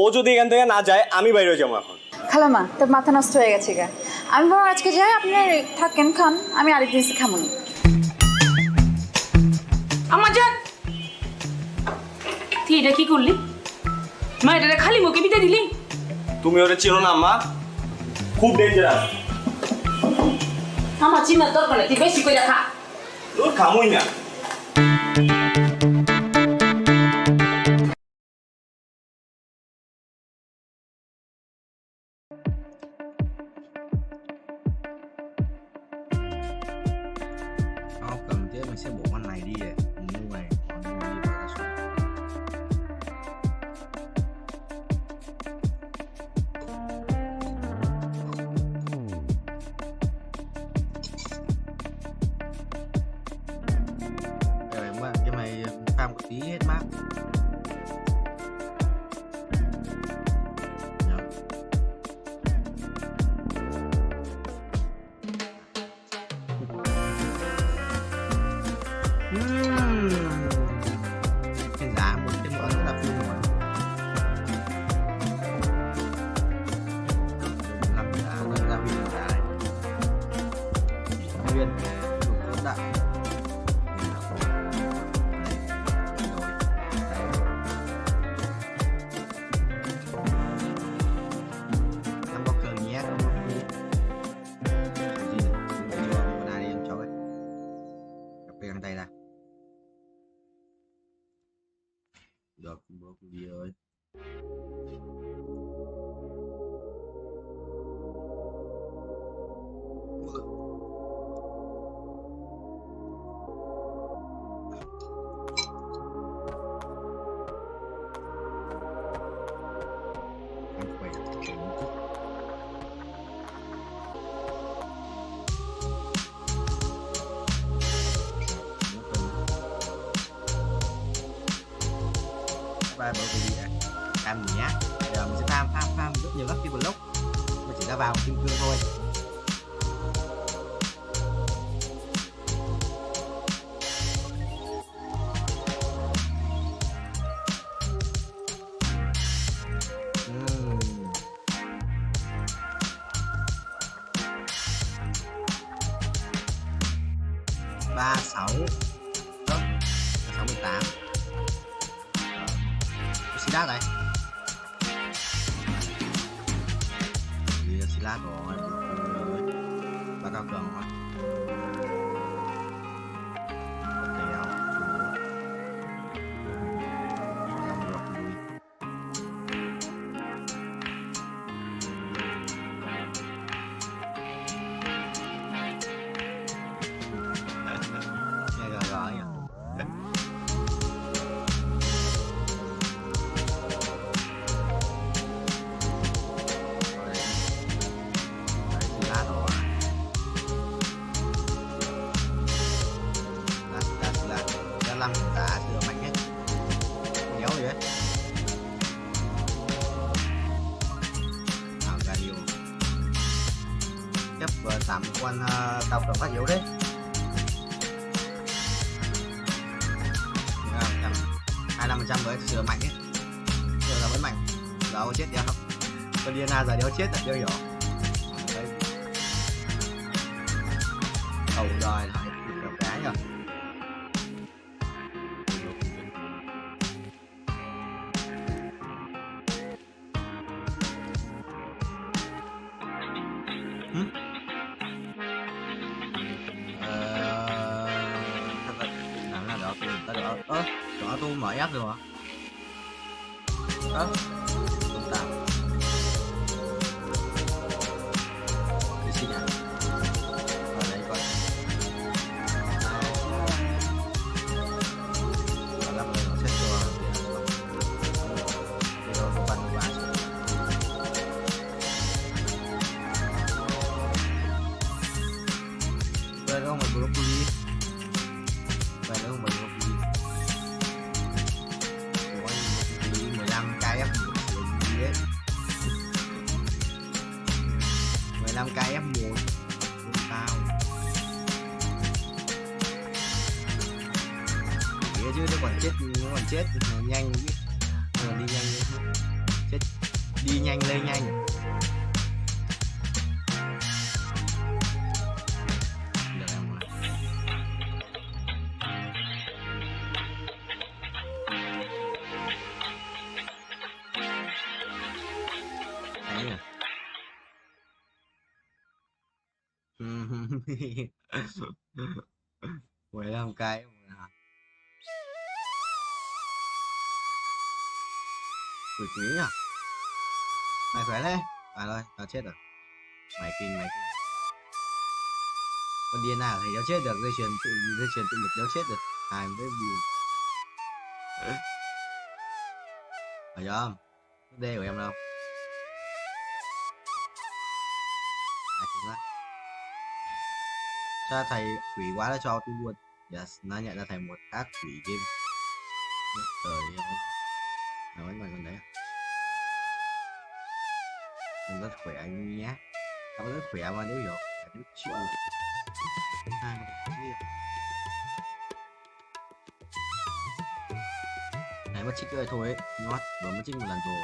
[SPEAKER 8] ও যদি এখান থেকে না যায় আমি বাইরে যাবো এখন।
[SPEAKER 15] খালাম্মা তোর মাথা নষ্ট হয়ে গেছে গা, আমি বরং আজকে যাই, আপনার থাকেন খান, আমি আরেকদিন এসে খামো।
[SPEAKER 20] আমার জান তুই এটা কি করলি? মা এটা খালি মুখে বিতে দিলি?
[SPEAKER 8] তুমি ওরে চিনো না আম্মা, খুব ডেঞ্জারাস।
[SPEAKER 20] আমার চিনার দরকার নেই, তুই বেশি করে খা।
[SPEAKER 8] তোর খামুই না।
[SPEAKER 19] cầm chứ mình sẽ bộ con này đi để như này còn đi vào cái
[SPEAKER 18] một tí hết mát. Cái giá một cái món rất là phun rồi. Làm giá đơn gia vị giá này. Nguyên đủ tốt đạm. Em bóc cờ nhé. Cái gì này? Cho con này đi em cháu ấy. Cặp cái găng tay ra. Được, broccoli ơi. Ăn khỏe, khỏe một chút. Ba broccoli này cam nhé. Bây giờ mình sẽ farm rất nhiều lucky block. Mình chỉ ra vào kim cương thôi. Ba sáu đó, 68. Xí lát này. Đi xí lát rồi. Ba cao cường rồi. Kéo. Làm được lui. Nghe gà gà nhỉ. Làm cả sữa mạnh hết nhéo vậy đấy. Nào ra nhiều chấp tạm quan cao cường phát yếu đấy. 25% với sữa mạnh ấy, sữa là vẫn mạnh. Giờ chết đéo không, con Diana giờ đéo chết là đéo hiểu. Đấy. Đầu đời lại kiểu cái nhỉ. Làm là đỡ ta đỡ đỡ tôi mở ép rồi hả? Không tạm đi xin nhỉ. Ở đây coi lắp đây nó sẽ cho thì nó có phần quả đây không phải broccoli. Vậy nữa không phải broccoli. Ủa, 15 cái F1 gì đấy. 15 cái F1 tao. Nghĩa chứ nó còn chết nhanh biết. Còn đi nhanh chết. Đi nhanh lên nhanh. Đấy à. 15 cái quỷ quý nhỉ. Mày khỏe đấy. À rồi, tao chết rồi. Mày kinh. Con điên nào thì đéo chết được, dây chuyền tự lực đéo chết được. Hai với điều. Phải không? D của em đâu? Cho thầy quỷ quá nó cho tôi luôn. Yes, nó nhận ra thầy một ác quỷ game. Trời ơi, nào mấy con đấy mình rất khỏe anh nhé, tao rất khỏe mà nếu hiểu rất chịu hai này mất trích rồi thôi ấy, nó vừa mất trích một lần rồi.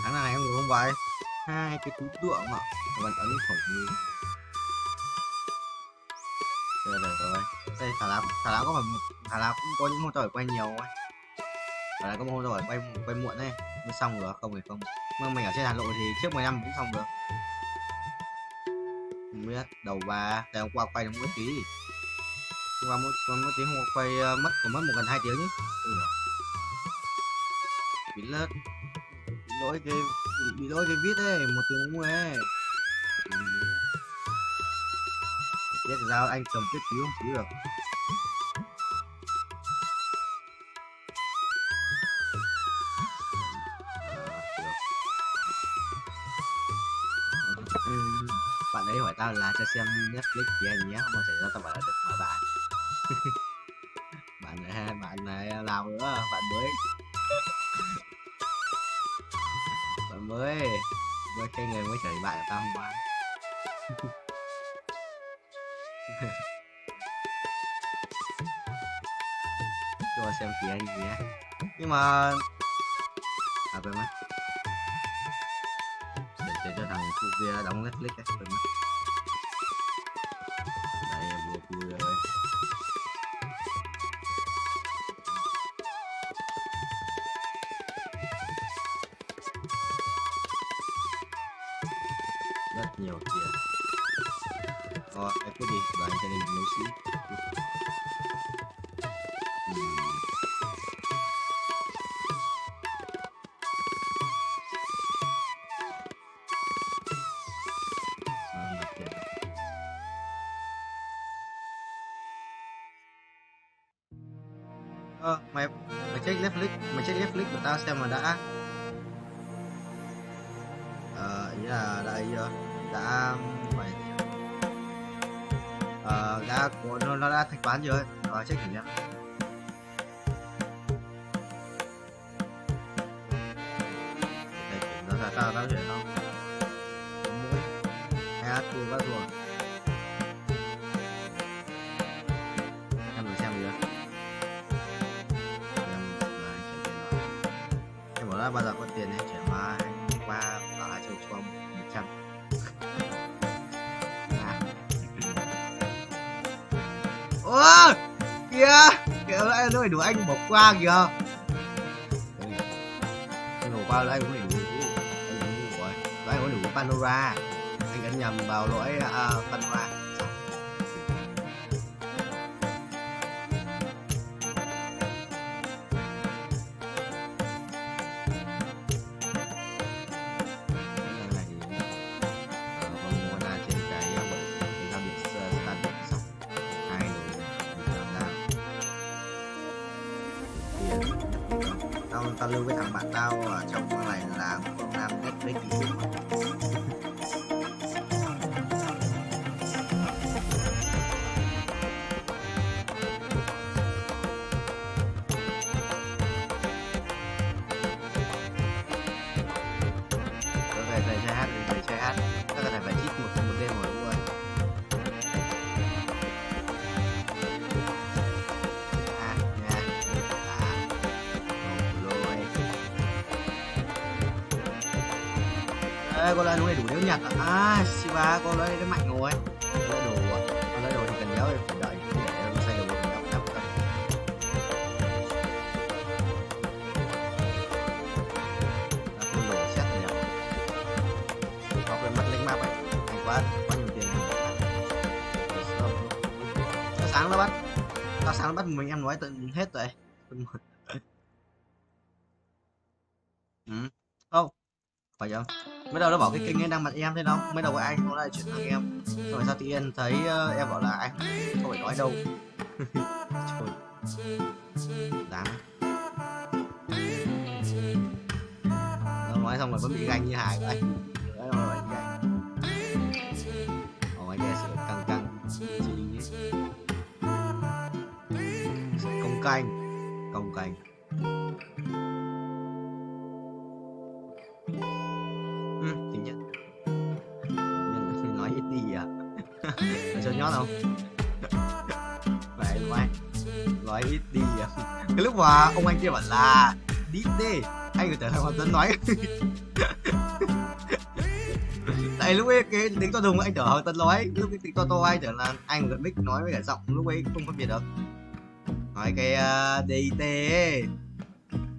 [SPEAKER 18] Khả năng này em ngủ không vậy? Hai cái túi tượng ạ, vẫn ấn khẩu như rồi. Đây thả lá có phải thả lá cũng có những hôm tao phải quay nhiều ấy. Thả lá có một hôm tao phải quay muộn này mới xong được không thì không. Nhưng mình ở trên Hà Nội thì trước 10 năm cũng xong được. Không biết đầu ba ngày hôm qua quay được mỗi tí. Hôm qua mỗi tí hôm qua quay mất một gần 2 tiếng chứ. Bị lỗi cái viết ấy, một tiếng mua ấy. Biết sao anh cầm viết cứu không cứu được. Bạn ấy hỏi tao là cho xem Netflix thì anh nhé, không bao giờ tao bảo là được mà bạn. bạn này làm nữa, bạn mới cái người mới chửi bạn của tao hôm qua. Cho xem phía anh nhé, nhưng mà quên mất để cho thằng phụ kia đóng Netflix ấy, quên mất. Đây vừa vui rồi. Rất nhiều tiền. Em cứ đi đoàn cho nên nấu xí. Mày check Netflix của tao xem mà đã. Ý là đã phải nó đã thanh toán chưa ấy, check thử nhá. Tao hiểu không? Mỗi hai thua bắt rồi. Em vừa xem chưa? Em bảo là bao giờ có tiền em chuyển mà anh qua bảo là cho 100. Ô kìa lại nó phải đủ anh bỏ qua kìa. Anh bỏ qua là anh cũng đủ rồi. Anh có đủ Pandora. Anh ấn nhầm vào lỗi Pandora. Tao lưu với thằng bạn tao ở trong con này là con nam Netflix gì về chơi hát các cái này phải chít một đêm rồi đúng rồi. Ê, con lấy nó đủ nếu nhặt Shiba con lấy nó mạnh rồi. Con lấy đồ thì cần nhớ phải đợi để nó xây đồ cần nhớ đắp cần. Con đồ xét nhỉ. Có quên mất lính map ấy. Hay quá nhiều tiền này. Tao sáng nó bắt mình em nói tự hết rồi. Không phải không? Mới đầu nó bảo cái kênh ấy đang mặt em thế đâu, mới đầu anh nó lại chuyển sang em, rồi sao tự nhiên thấy em bảo là anh không phải nói đâu. Đáng nó nói xong rồi vẫn bị ganh như Hải vậy. Công canh. Tiếng nhất. Nhân nói ít đi à? Là cho nhót không? Vậy nói ít đi à? Cái lúc mà ông anh kia bảo là đi đi, anh có thể hoàn toàn nói. Tại lúc ấy cái tiếng to đùng anh tưởng hoàn toàn nói, lúc cái tiếng to anh tưởng là anh gần mic nói với cả giọng lúc ấy không phân biệt được. Nói cái DT ấy.